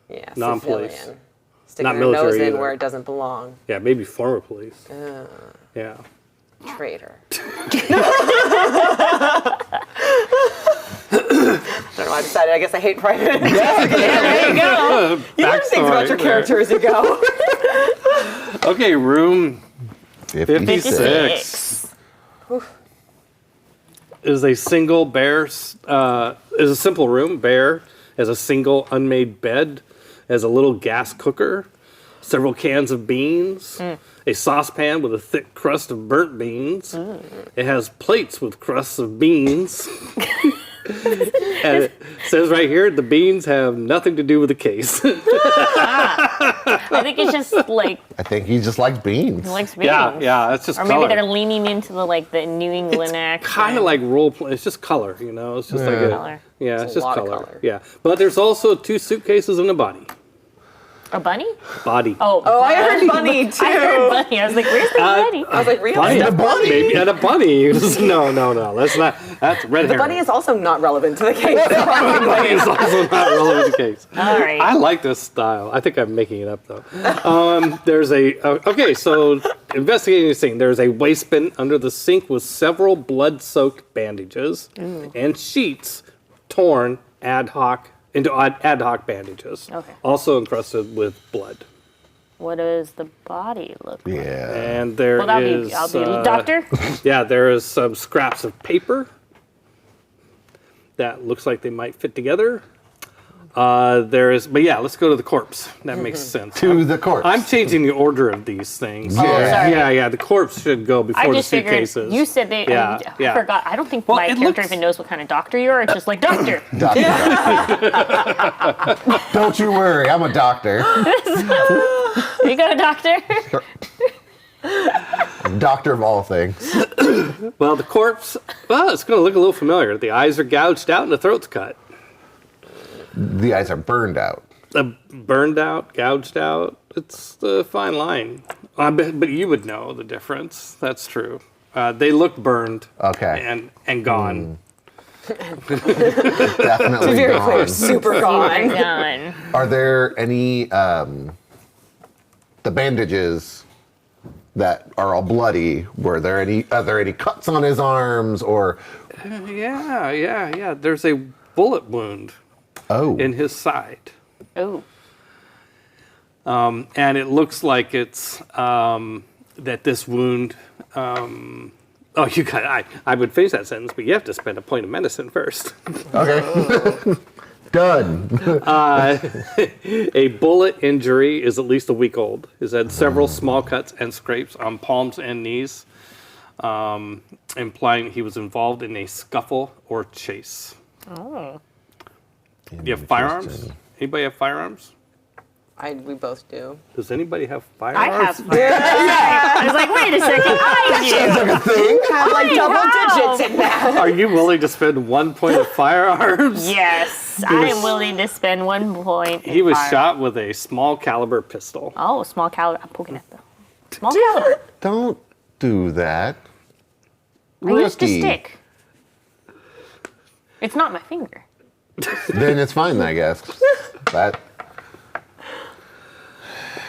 Yeah. Non-police. Civilian. Sticking Not their nose military in either. where it doesn't belong. Yeah, maybe former police. Yeah. Traitor. I don't know. I decided. I guess I hate private. there you go. You learn things about your character as you go. Okay, room 56. 56 is a single bare, is a simple room. Bare has a single unmade bed, has a little gas cooker, several cans of beans, a saucepan with a thick crust of burnt beans. It has plates with crusts of beans. And it says right here, the beans have nothing to do with the case. I think it's just like I think he just likes beans. he likes beans. yeah, that's just Or color. maybe they're leaning into the New England accent. Kind of like role play. It's just color, you know. It's just like Yeah. a Color. yeah. It's It's a just lot of color. color. Yeah, but there's also 2 suitcases and a body. A bunny? Body. Oh, I heard bunny too. I heard bunny. I was like, where's the bunny? I was like, really? Bunny. And a bunny. Maybe and a bunny. No. That's not. That's red The herring. bunny is also not relevant to the case. Bunny is also not relevant to the case. All right. I like this style. I think I'm making it up though. There's a okay. So investigating the scene. There's a waste bin under the sink with several blood-soaked bandages and sheets torn ad hoc bandages. Okay. Also encrusted with blood. What does the body look like? Yeah. And there Well, is, I'll be a doctor. yeah, there is some scraps of paper that looks like they might fit together. There is, but yeah, let's go to the corpse. That makes sense. To the corpse. I'm changing the order of these things. Oh, sorry. Yeah. The corpse should go before I the just figured suitcases. you said they. Yeah, I yeah. forgot. I don't think Well, my it character looks- even knows what kind of doctor you are. It's just like doctor. Doctor. Don't you worry, I'm a doctor. You got a doctor? Doctor of all things. Well, the corpse, it's going to look a little familiar. The eyes are gouged out and the throat's cut. The eyes are burned out. Burned out, gouged out. It's the fine line. But you would know the difference. That's true. They look burned. Okay. And gone. Definitely Very gone. clear. Super gone. Done. Are there any the bandages that are all bloody? Are there any cuts on his arms or? Yeah. There's a bullet wound Oh. in his side. Oh. And it looks like it's that this wound. You got. I would finish that sentence, but you have to spend a point of medicine first. Okay. Done. A bullet injury is at least a week old. He's had several small cuts and scrapes on palms and knees, implying he was involved in a scuffle or chase. Oh. Do you have firearms? Anybody have firearms? We both do. Does anybody have I firearms? have. I was like, wait a second. I do. Like a thing? Have like double Wow. digits in that. Are you willing to spend 1 point of firearms? Yes, I am willing to spend 1 point. He was shot with a small caliber pistol. Oh, small caliber. I'm poking at the small caliber. Don't do that. I used a Rookie. stick. It's not my finger. Then it's fine, I guess. That.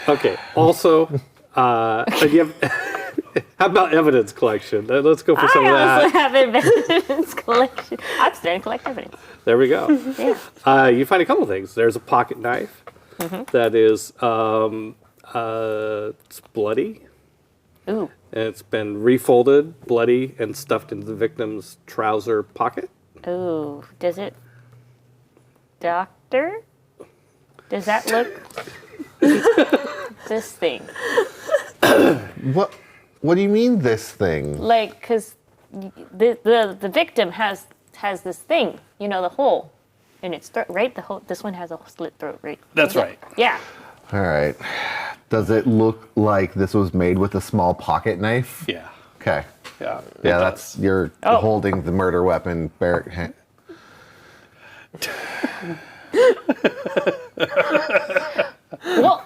Okay. Also, you have, how about evidence collection? Let's go for some of I also that. have evidence collection. I'm starting to collect evidence. There we go. Yeah. You find a couple things. There's a pocket knife that is it's bloody. Ooh. And it's been refolded, bloody, and stuffed into the victim's trouser pocket. Ooh. Does it? Doctor? Does that look? This thing. What do you mean this thing? Like, because the victim has this thing, the hole in its throat, right? This one has a slit throat, right? That's right. Yeah. All right. Does it look like this was made with a small pocket knife? Yeah. Okay. Yeah. Yeah, that's you're Oh. holding the murder weapon. Well,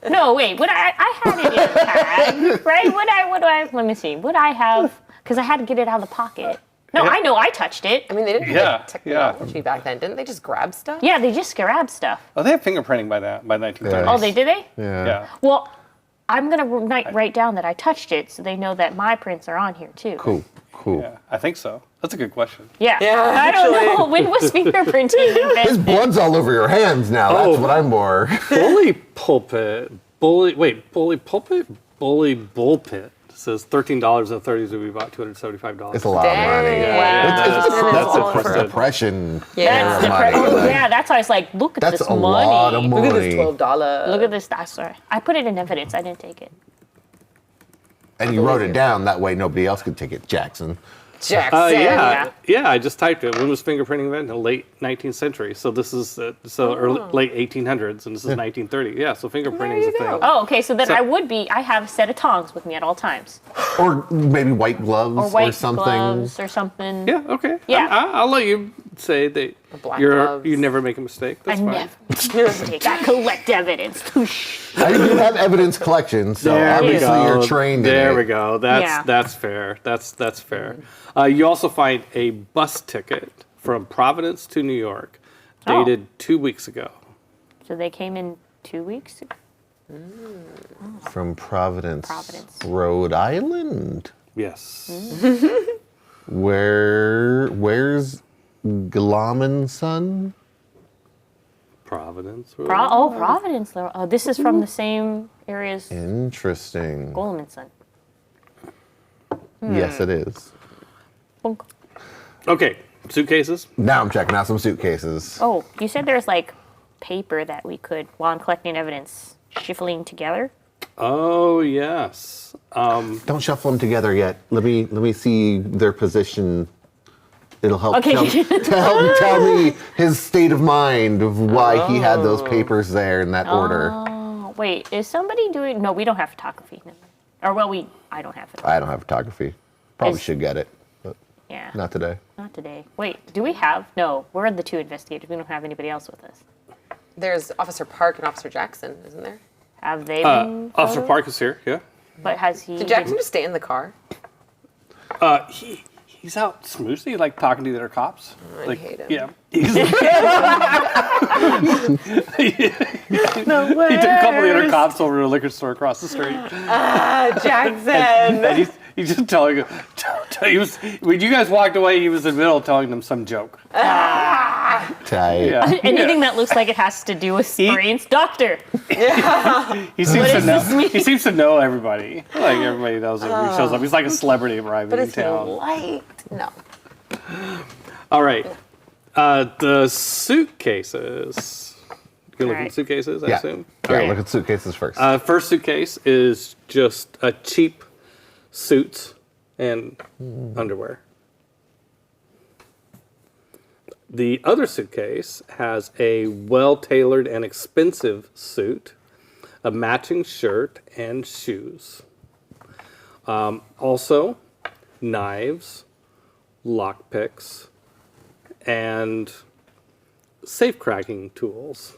no, wait. I had it in a tag, right? Let me see. Would I have? Because I had to get it out of the pocket. No, Yeah. I know I touched it. I mean, they didn't have Yeah, like, technology back then, didn't they? Just grab stuff. Yeah, they just grab stuff. Oh, they have fingerprinting by 1930s. Yeah. Oh, did they? Yeah. Well, I'm gonna write down that I touched it, so they know that my prints are on here too. Cool. Yeah, I think so. That's a good question. Yeah. Yeah, I don't actually. know. When was fingerprinting His invented? blood's all over your hands now. Oh. That's what I'm more. Bully pulpit. Bully pulpit? Bully bullpit. It says $13.30 to be about $275. It's a lot Dang. of money. Wow. That's all a for- depression Yeah. era money. Like, Yeah, that's why I was like, look at that's this a money. lot of Look at money. this $12. Look at this. I sorry. I put it in evidence. I didn't take it. And you wrote it down that way nobody else could take it, Jackson. Jackson. Yeah, I just typed it. When was fingerprinting invented? In the late 19th century. So this is early, late 1800s, and this is 1930. Yeah, so fingerprinting is a you thing. go. Oh, okay. So then So- I have a set of tongs with me at all times. Or maybe white gloves Or white something. gloves or something. Yeah, okay. Yeah. I'll let you say that black gloves. you never make a mistake. That's fine. I collect evidence. I do have evidence collection, so There we obviously go. you're trained There in we it. go. Yeah. That's fair. That's fair. You also find a bus ticket from Providence to New York, dated 2 weeks ago. So they came in 2 weeks ago? From Providence, Providence. Rhode Island. Yes. Where's Glommen's son? Providence. Providence. Oh, this is from the same area as Interesting. Goldman's son. Yes, it is. Bonk. Okay. Suitcases. Now I'm checking out some suitcases. Oh, you said there's like paper that we could, while I'm collecting evidence, shuffling together? Oh yes. Don't shuffle them together yet. Let me see their position. It'll help Okay. tell me his state of mind of why he had those papers there in that order. Oh, wait, is somebody doing? No, we don't have photography. No. Or well, I don't have photography. I don't have photography. Probably Is- should get it, but Yeah. not today. Not today. Wait, do we have? No, we're the two investigators. We don't have anybody else with us. There's Officer Park and Officer Jackson, isn't there? Have they been? Officer photoed? Park is here. Yeah. But has he? Did Jackson just stay in the car? He's out smoothly, like talking to the other cops. I Like, hate him. yeah. He's- No way. He took a couple of the other cops over to a liquor store across the street. Jackson. And he's just telling he was when you guys walked away, he was in the middle telling them some joke. Tight. Yeah. Anything that looks like it has to do with brains, doctor. He seems What to does know. this mean? He seems to know everybody. Like everybody knows him. He shows up. He's like a celebrity arriving But in it's town. light. No. All right. The suitcases. You can look at Alright. suitcases, I Yeah. assume. Yeah, Okay. look at suitcases first. First suitcase is just a cheap suits and underwear. The other suitcase has a well-tailored and expensive suit, a matching shirt, and shoes. Also, knives, lockpicks, and safe cracking tools.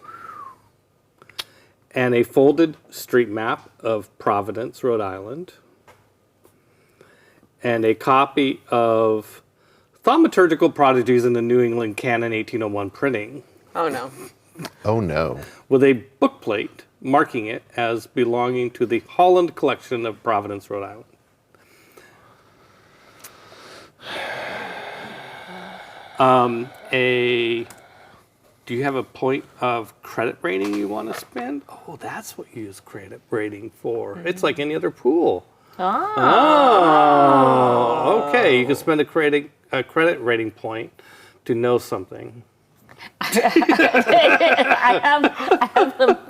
And a folded street map of Providence, Rhode Island. And a copy of Thaumaturgical Prodigies in the New England Canon 1801 printing, Oh no. Oh no. with a bookplate marking it as belonging to the Holland collection of Providence, Rhode Island. Do you have a point of credit rating you want to spend? Oh, that's what you use credit rating for. It's like any other pool. Oh, okay. You can spend a credit rating point to know something. I have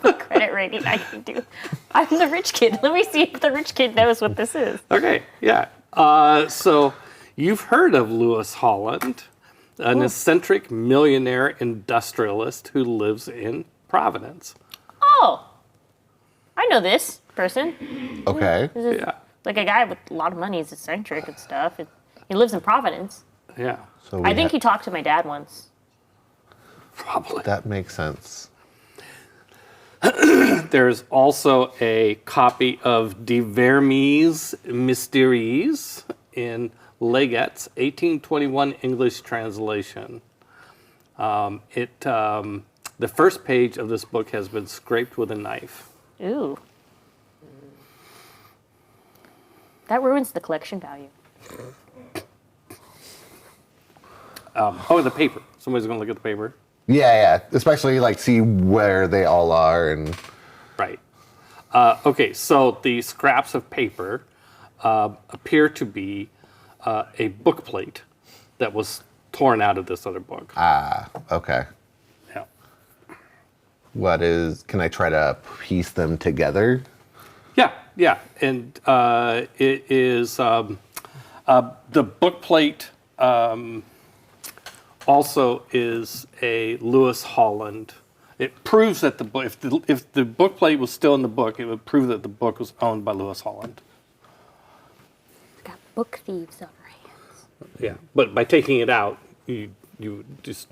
the credit rating I can do. I'm the rich kid. Let me see if the rich kid knows what this is. Okay, yeah. So you've heard of Lewis Holland, an eccentric millionaire industrialist who lives in Providence. Oh, I know this person. Okay. This is Yeah, like a guy with a lot of money. He's eccentric and stuff. He lives in Providence. yeah, So I think he talked to my dad once. probably. that makes sense. There's also a copy of De Vermes Mysteries in Leget's 1821 English translation. The first page of this book has been scraped with a knife. Ooh. That ruins the collection value. The paper. Somebody's going to look at the paper. Yeah. Especially like see where they all are and Right. Okay, so the scraps of paper appear to be a book plate that was torn out of this other book. okay. Yeah. Can I try to piece them together? Yeah. And it is the book plate also is a Lewis Holland. It proves that the book, if the book plate was still in the book, it would prove that the book was owned by Lewis Holland. Got book thieves on our hands. Yeah, but by taking it out, you you just.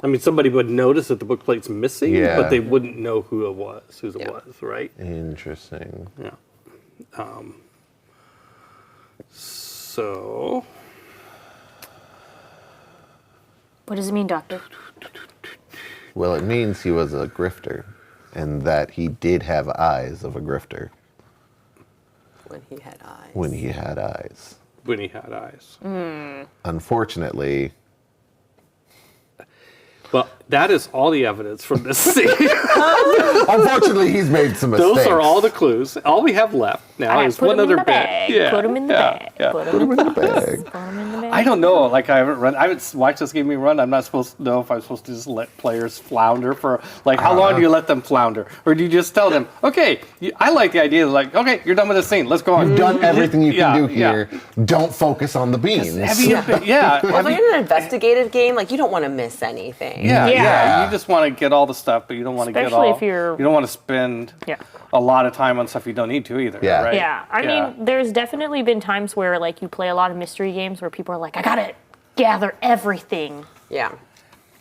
I mean, somebody would notice that the book plate's missing, Yeah. but they wouldn't know who it was, whose it was, right? Interesting. Yeah. So. What does it mean, Doctor? Well, it means he was a grifter, and that he did have eyes of a grifter When he had eyes. when he had eyes. When he had eyes. Unfortunately, Well, that is all the evidence from this scene. unfortunately, he's made some mistakes. Those are all the clues. All we have left now Alright, is put one 'em in other the bit. bag. Yeah, Put 'em in the yeah, bag. yeah. Put 'em Put him in the bag. Put 'em in the bag. I don't know. Like I haven't watched this game run. I'm not supposed to know if I'm supposed to just let players flounder for like how long do you let them flounder, or do you just tell them, okay, I like the idea of like, okay, you're done with the scene. Let's go on. You've done everything you can do Yeah, here. Don't focus on the beans. Have you? Yeah. Well, have if you- you're in an investigative game, like you don't want to miss anything. Yeah, Yeah. yeah. You just want to get all the stuff, but you don't want to get Especially all. if you're- You don't want to spend Yeah. a lot of time on stuff you don't need to either. Yeah. Right? Yeah, I mean, there's definitely been times where like you play a lot of mystery games where people are like, I gotta gather everything. Yeah.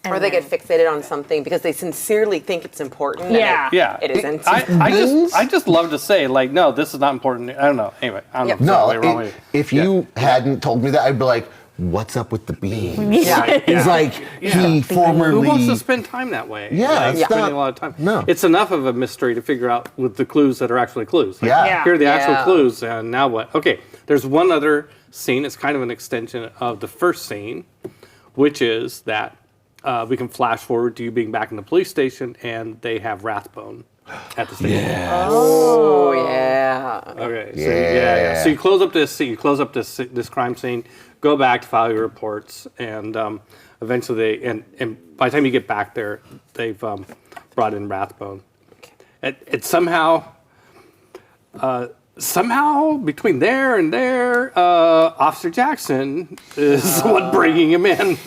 And Or they get then- fixated on something because they sincerely think it's important. and Yeah. Yeah. It isn't. I just love to say like, no, this is not important. I don't know. Anyway, I don't know. No, Sorry, wrong way. if you hadn't told me that, I'd be like, what's up with the beans? Yeah. He's like, he formerly... Who wants to spend time that way? Yeah, like, it's spending not- a lot of time. no. It's enough of a mystery to figure out with the clues that are actually clues. Like, Yeah. Yeah. Here are the actual Yeah. clues, and now what? Okay, there's one other scene. It's kind of an extension of the first scene, which is that we can flash forward to you being back in the police station, and they have Rathbone at the station. Oh, yeah. Okay. So, Yeah. So you close up this scene. You close up this crime scene. Go back to file your reports, and eventually and by the time you get back there, they've brought in Rathbone. It somehow between there and there, Officer Jackson is the one bringing him in.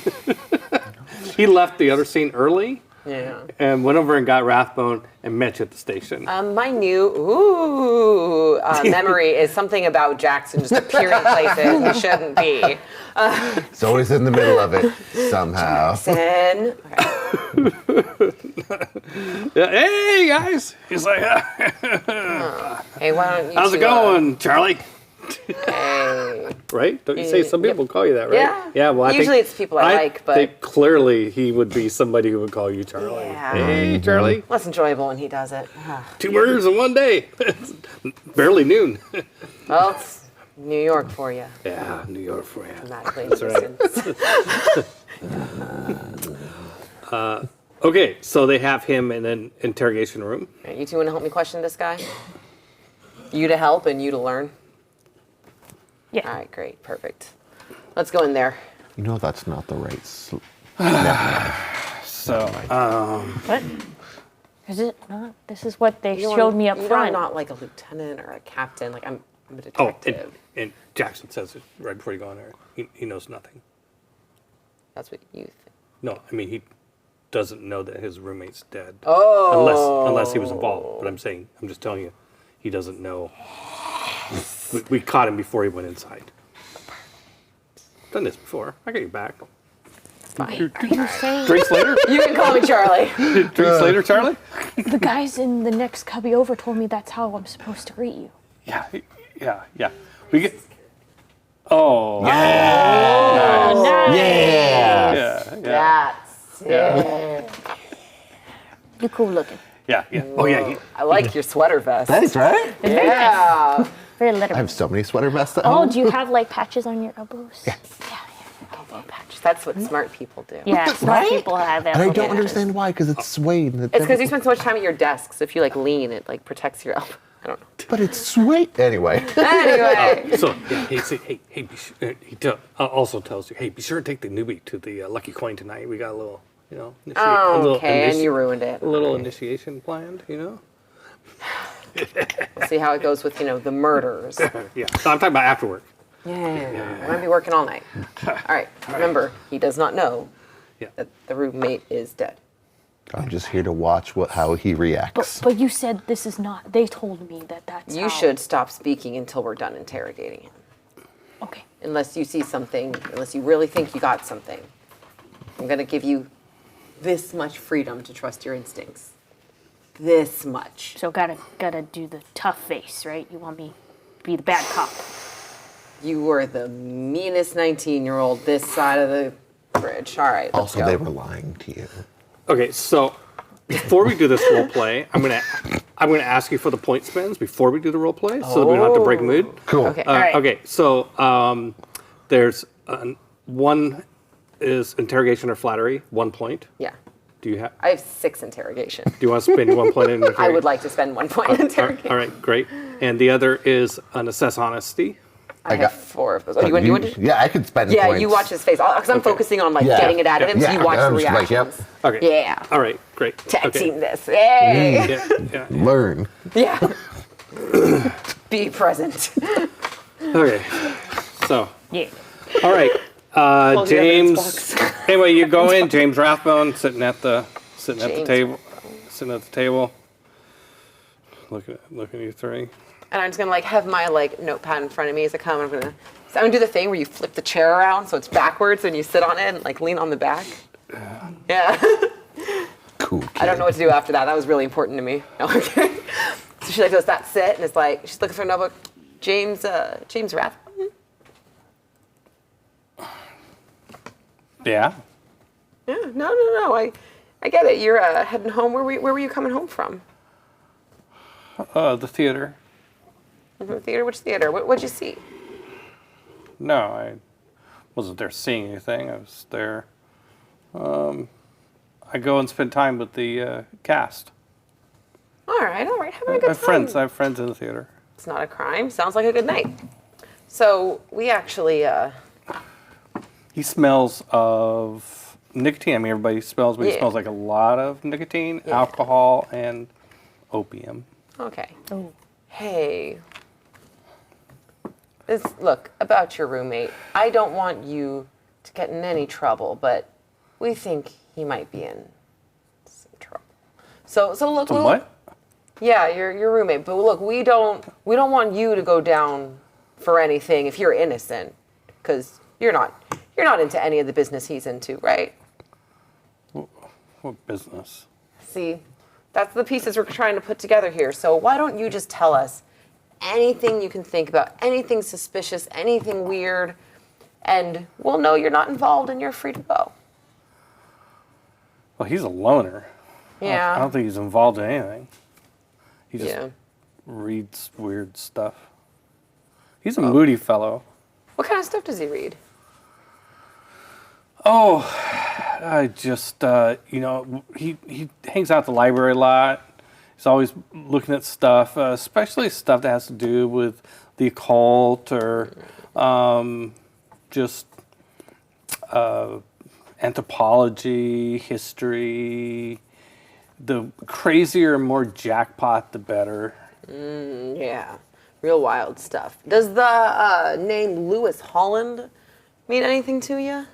He left the other scene early. Yeah. And went over and got Rathbone and met you at the station. My new memory is something about Jackson just appearing places he shouldn't be. It's always in the middle of it, somehow. Then, Yeah, hey guys, he's like, hey, why don't you how's it two, going, Charlie? Hey. Right? Don't you say some people call you that, right? Yeah. Yeah. Well, Usually it's people I like, but- think clearly he would be somebody who would call you Charlie. Yeah. Hey, Charlie. Less enjoyable when he does it. 2 birds in one day. Barely noon. Well, it's New York for you. Yeah, New York for you. Not Clayton That's right. Okay, so they have him in an interrogation room. You two want to help me question this guy? You to help and you to learn? Yeah. All right, great, perfect. Let's go in there. You know that's not the right... So, What? Is it not? This is what they You know, showed me up you know, front. I'm not like a lieutenant or a captain. Like I'm a oh, detective. and Jackson says it right before you go in there. He knows nothing. That's what you think. No, I mean he doesn't know that his roommate's dead. Oh. Unless he was involved. But I'm just telling you, he doesn't know. We caught him before he went inside. Done this before. I got your back. Wait, are you saying Drinks later. You can call me Charlie. Drinks later, Charlie. the guys in the next cubby over told me that's how I'm supposed to greet you? Yeah. We get. Oh. Yeah! Yeah. That's it. You cool looking. Yeah. Oh yeah. I like your sweater vest. Thanks, right? Yeah. Very letter. I have so many sweater vests at Oh, home. do you have like patches on your elbows? Yeah. Elbow patch. That's what smart people do. Yeah, smart Right? people have And I elbow don't patches. understand why, because it's suede. And It's because you spend so much time at your desk. So if you like lean, it like protects your elbow. I don't know. But it's suede. Anyway. Anyway. So yeah, hey, be sure, also tells you, hey, be sure to take the newbie to the Lucky Coin tonight. We got a little, Okay, and you ruined it. a little initiation planned, We'll see how it goes with, the murders. Yeah. So I'm talking about after work. Yeah. We're gonna be working all night. All right. Remember, he does not know Yeah. that the roommate is dead. I'm just here to watch how he reacts. But you said this is not. They told me that that's. You how- should stop speaking until we're done interrogating him. Okay. Unless you see something, unless you really think you got something. I'm going to give you this much freedom to trust your instincts. This much. So gotta do the tough face, right? You want me to be the bad cop. You were the meanest 19-year-old this side of the bridge. All right. Also, they were lying to you. Okay, so before we do this role play, I'm gonna ask you for the point spins before we do the role play, so that we don't have to break mood. Cool. Okay. All right. Okay, so there's one is interrogation or flattery, 1 point. Yeah. Do you have? I have 6 interrogation. Do you want to spend 1 point in interrogation? I would like to spend 1 point in interrogation. All right, great. And the other is an assess honesty. I have 4 of those. Oh, you want to? Yeah, I could spend Yeah, points. you watch his face. Because I'm focusing on Yeah. getting it out of him, so Yeah, you watch the I'm just like, reactions. yep. Okay. Yeah. All right, great. Tag okay. team this. Yay! Yeah. Learn. Yeah. Be present. Okay. So, Yeah. all right. Hold your evidence James. box. Anyway, you go in. James Rathbone sitting at the James table. Looking at you three. And I'm just gonna have my notepad in front of me as I come. I'm gonna do the thing where you flip the chair around so it's backwards and you sit on it and lean on the back. Yeah. Cool. Kid. I don't know what to do after that. That was really important to me. No, okay. So she does that sit and it's she's looking for a notebook. James Rathbone. Yeah. Yeah. No. I get it. You're heading home. Where were you coming home from? The theater. From the theater? Which theater? What'd you see? No, I wasn't there seeing anything. I was there. I go and spend time with the cast. All right. Having a I good have time. friends. I have friends in the theater. It's not a crime. Sounds like a good night. So we actually. He smells of nicotine. I mean, everybody smells, but he Yeah. smells like a lot of nicotine, Yeah. alcohol, and opium. Okay. Oh. Hey. Look, about your roommate. I don't want you to get in any trouble, but we think he might be in some trouble. So look. Some what? Yeah, your roommate. But look, we don't want you to go down for anything if you're innocent, because you're not into any of the business he's into, right? What business? See, that's the pieces we're trying to put together here. So why don't you just tell us anything you can think about, anything suspicious, anything weird, and we'll know you're not involved and you're free to go. Well, he's a loner. Yeah. I don't think he's involved in anything. He just Yeah. reads weird stuff. He's a moody fellow. What kind of stuff does he read? Oh, I just, he hangs out at the library a lot. He's always looking at stuff, especially stuff that has to do with the occult or just anthropology, history. The crazier, more jackpot, the better. Yeah, real wild stuff. Does the name Lewis Holland mean anything to you?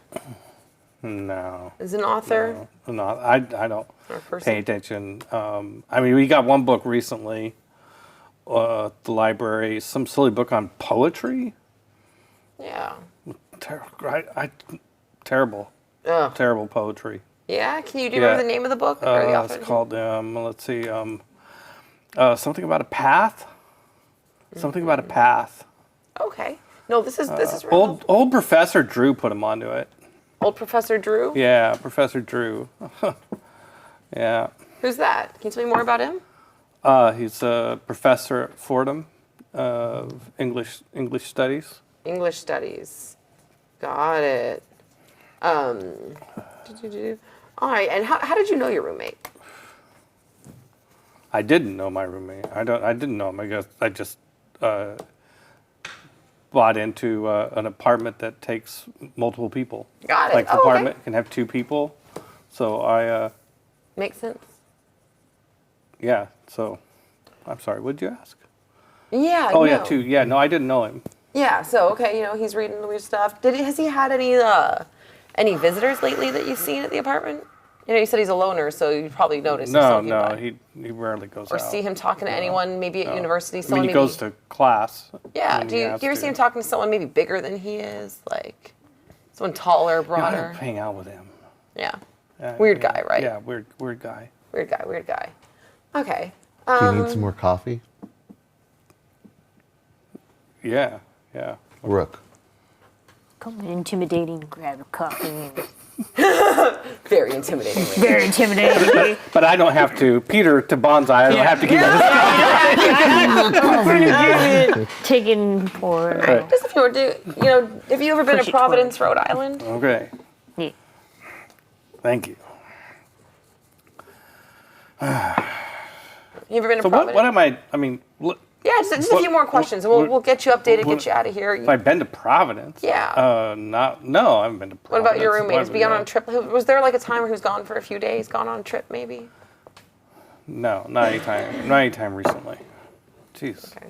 No. As an author? No, I don't Or a person? pay attention. I mean, we got one book recently at the library, some silly book on poetry. Yeah. Terrible Ugh. poetry. Yeah, do you remember the name of the book or the author? It's called, let's see, something about a path. Something about a path. Okay. No, this is real. Old Professor Drew put him onto it. Old Professor Drew? Yeah, Professor Drew. Yeah. Who's that? Can you tell me more about him? He's a professor at Fordham of English Studies. English studies. Got it. All right, and how did you know your roommate? I didn't know my roommate. I didn't know him. I just bought into an apartment that takes multiple people. Got it. Like the Oh, okay. apartment can have 2 people. So I Makes sense. yeah. So I'm sorry. What did you ask? Yeah. Oh no. yeah, 2. Yeah. No, I didn't know him. Yeah. So okay, he's reading the weird stuff. Has he had any visitors lately that you've seen at the apartment? You said he's a loner, so you probably noticed. No. He rarely goes Or out. see him talking to anyone, maybe at university. I mean, Someone he goes to class. Yeah. when Do he you has ever to. see him talking to someone maybe bigger than he is, like someone taller, I broader? don't hang out with him. Yeah. Weird guy, right? Yeah, weird guy. Weird guy. Okay. Do you need some more coffee? Yeah. Rook. Come intimidating, grab a coffee. Very intimidating. Very intimidating. But I don't have to. Peter to Bonsai, I don't have to keep Taking for. Right. Just if you were to, have you ever been to Providence, Rhode Island? Okay. Yeah. Thank you. You ever been to So Providence? what am I mean, look, Yeah, just a few more questions, and we'll get you updated, get you out of here. have I been to Providence? Yeah. No, I haven't been to Providence. What about your roommate? Has What- he gone on a trip? Was there like a time where he was gone for a few days, gone on a trip maybe? No, not anytime recently. Jeez. Okay.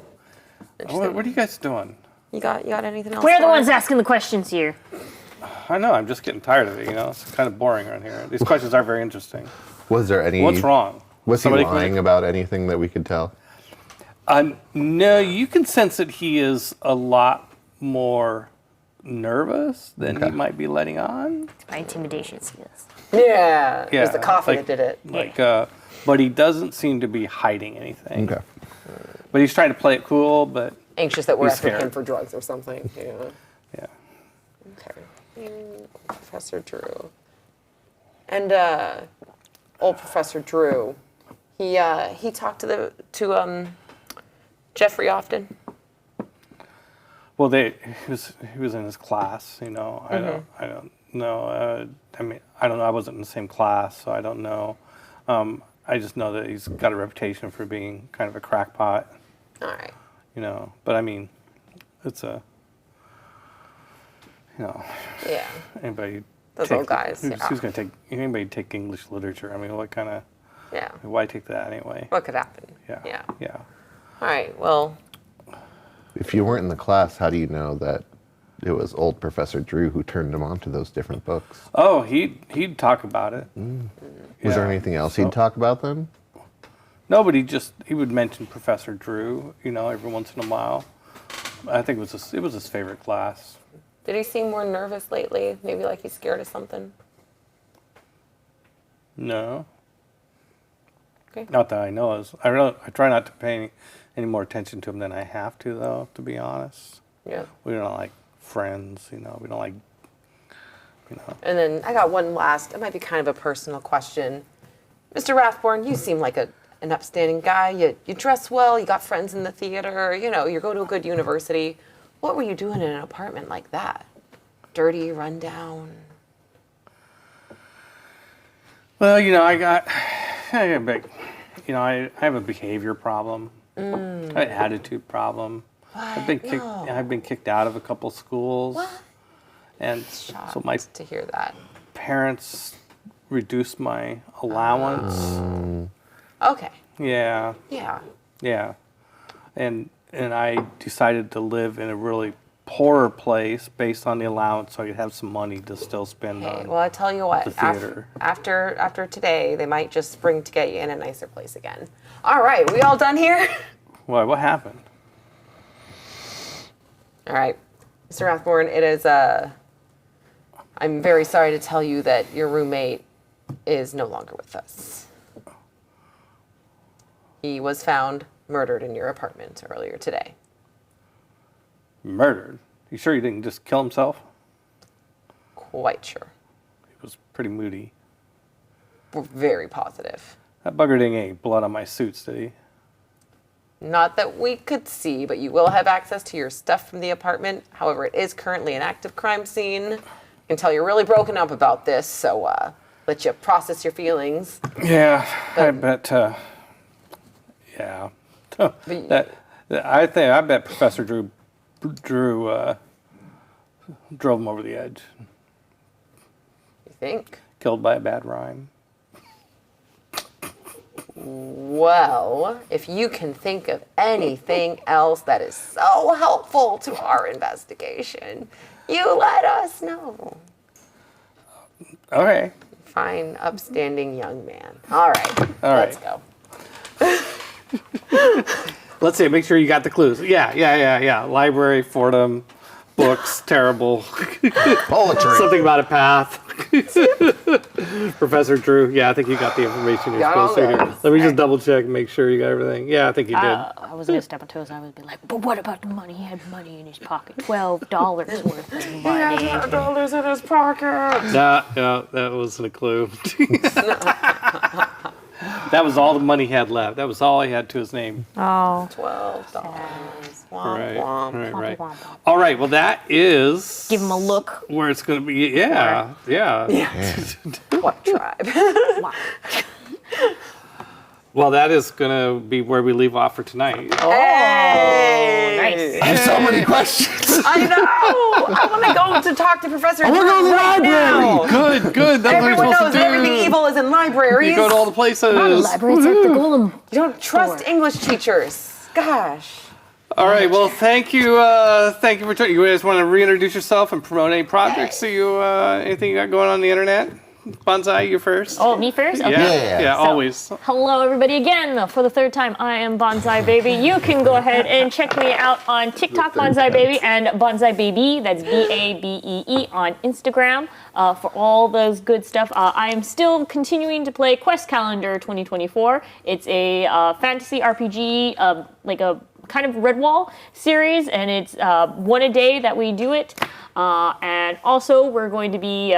What are you guys doing? You got anything else? We're the for ones us? asking the questions here. I know, I'm just getting tired of it, It's kind of boring around here. These questions aren't very interesting. Was there any? What's wrong? Was he Somebody lying about anything that we could tell? No, you can sense that he is a lot more nervous than he Okay. might be letting on. My intimidation skills. Yeah. It was the coffee like- that did it. But he doesn't seem to be hiding anything. Okay. But he's trying to play it cool, but Anxious that we're He's after him scared. for drugs or something. Yeah. yeah. Okay. Professor Drew. And old Professor Drew, he talked to Jeffrey often. Well, he was in his class, I don't know. I don't know. I wasn't in the same class, so I don't know. I just know that he's got a reputation for being kind of a crackpot, All right. But I mean, it's a, Yeah. anybody. Those old guys. Who's going to take anybody take English literature? I mean, what kind of? Yeah. Why take that anyway? What could happen? Yeah. Yeah. Yeah. All right. Well, If you weren't in the class, how do you know that it was old Professor Drew who turned him on to those different books? Oh, he'd talk about it. Was there anything else he'd talk about then? No, but he would mention Professor Drew, every once in a while. I think it was his favorite class. did he seem more nervous lately? Maybe like he's scared of something? No. Okay. Not that I know of. I try not to pay any more attention to him than I have to, though. To be honest, Yeah. we're not like friends. We don't like. And then I got one last, it might be kind of a personal question. Mr. Rathborn, you seem like an upstanding guy. You dress well, you got friends in the theater, you go to a good university. What were you doing in an apartment like that? Dirty, run down? Well, I have a behavior problem, an attitude problem. I've been kicked. No. I've been kicked out of a couple schools. What? And Shocked so my to hear that. parents reduced my allowance. Okay. Yeah, Yeah. yeah, and I decided to live in a really poorer place based on the allowance, so I could have some money to still spend Okay. on. Well, I tell you what. the theater. After today, they might just spring to get you in a nicer place again. All right. We all done here? Why? What happened? All right. Mr. Rathborn, it is I'm very sorry to tell you that your roommate is no longer with us. He was found murdered in your apartment earlier today. Murdered? You sure he didn't just kill himself? Quite sure. He was pretty moody. We're very positive. That bugger didn't get any blood on my suits, did he? Not that we could see, but you will have access to your stuff from the apartment. However, it is currently an active crime scene. I can tell you're really broken up about this, so let you process your feelings. Yeah, I bet. Yeah, I bet Professor Drew drove him over the edge. You think? Killed by a bad rhyme. Well, if you can think of anything else that is so helpful to our investigation, you let us know. Okay. Fine, upstanding young man. All right, All let's right. go. Let's see. Make sure you got the clues. Yeah. Library, Fordham, books, terrible. Poetry. Something about a path. Professor Drew. Yeah, I think you got the information you're Got supposed to all here. those. Let me just double check and make sure you got everything. Yeah, I think you did. I was gonna step on toes. I would be like, but what about the money? He had money in his pocket, $12 worth of money. $dollars in his pocket. Yeah, that wasn't a clue. That was all the money he had left. That was all he had to his name. Oh, $12. Womp, Right, womp. right. womp, womp. All right, well, that is Give him a look. where it's going to be. Yeah. What tribe? Wow. Well, that is going to be where we leave off for tonight. Hey! Nice. I have so many questions. I know! I want to go to talk to Professor I wanna go to the right library. now. Good. That's what Everyone you're knows supposed to that do. everything evil is in libraries. You go to all the places. Library's at the Golem. You don't trust Store. English teachers. Gosh. All right. Well, thank you. Thank you for joining. You guys want to reintroduce yourself and promote any projects? So anything you got going on the internet? Bonsai, you first. Oh, me first? Okay. Yeah, So, always. Hello, everybody, again. For the third time, I am Bonsai Baby. You can go ahead and check me out on TikTok, Bonsai Baby, and Bonsai Baby, that's BABEE, on Instagram for all those good stuff. I am still continuing to play Quest Calendar 2024. It's a fantasy RPG, like a kind of Redwall series, and it's one a day that we do it. And also, we're going to be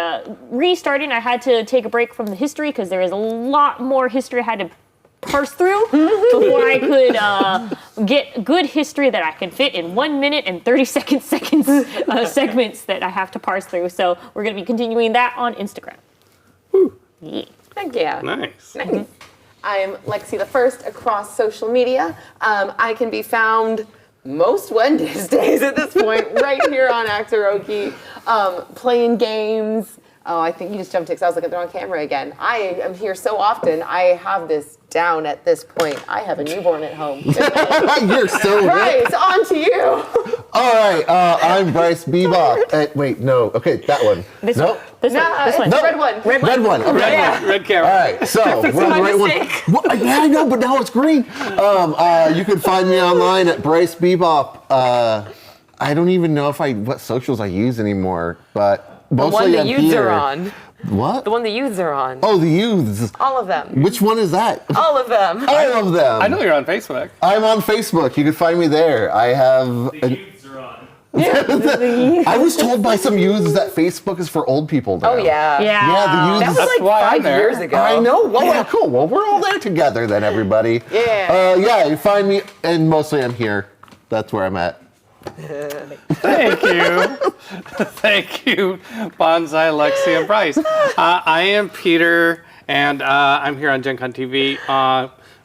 restarting. I had to take a break from the history because there is a lot more history I had to parse through before I could get good history that I can fit in 1 minute and 30 seconds segments that I have to parse through. So we're going to be continuing that on Instagram. Yeah. Thank you. Nice. I am Lexi the First across social media. I can be found most Wednesdays at this point, right here on Actoroke, playing games. Oh, I think you just jumped to because I was looking at the wrong camera again. I am here so often. I have this down at this point. I have a newborn at home. You're so Bryce, on to you. All right, I'm Bryce Bebop. Wait, no. Okay, that one. This nope. one. This one. This one. It's the red one. Red one. Okay. Yeah. Red camera. All right, so we're on the right one. What? Yeah, I know, but now it's green. You can find me online at Bryce Bebop. I don't even know what socials I use anymore, but The mostly one the I'm youths here. are on. What? The one the youths are on. Oh, the youths. All of them. Which one is that? All of them. All of them. I know you're on Facebook. I'm on Facebook. You can find me there. I have. Youths are on. I was told by some youths that Facebook is for old people now. Oh, yeah. Yeah. Yeah, the youths. That was That's like why I'm 5 there. years ago. I know. Well, yeah, cool. Well, we're all there together then, everybody. Yeah. Yeah, you find me, and mostly I'm here. That's where I'm at. Thank you. Thank you, Bonsai, Lexi, and Bryce. I am Peter, and I'm here on Gen Con TV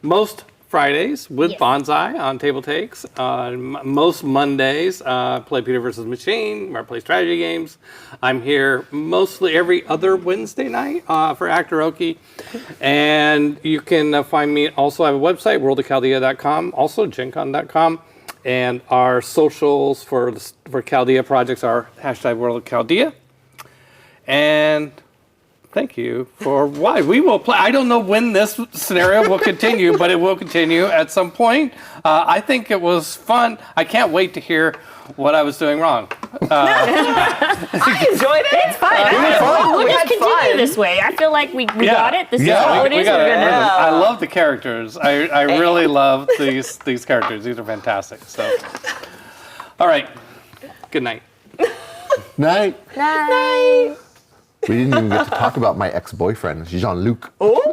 most Fridays with Bonsai on Table Takes. Most Mondays, play Peter versus Machine, where I play strategy games. I'm here mostly every other Wednesday night for Actoroke. And you can find me, also I have a website, worldofchaldea.com, also gencon.com. And our socials for Chaldea projects are #WorldOfChaldea. And thank you for why we will play. I don't know when this scenario will continue, but it will continue at some point. I think it was fun. I can't wait to hear what I was doing wrong. I enjoyed it. It's fine. We'll We just had continue fun. this way. I feel like we got it. This is how it we is. got We're it. gonna. I love the characters. I really love these characters. These are fantastic. So, all right. Good night. Night. Night. We didn't even get to talk about my ex-boyfriend, Jean-Luc. Oh.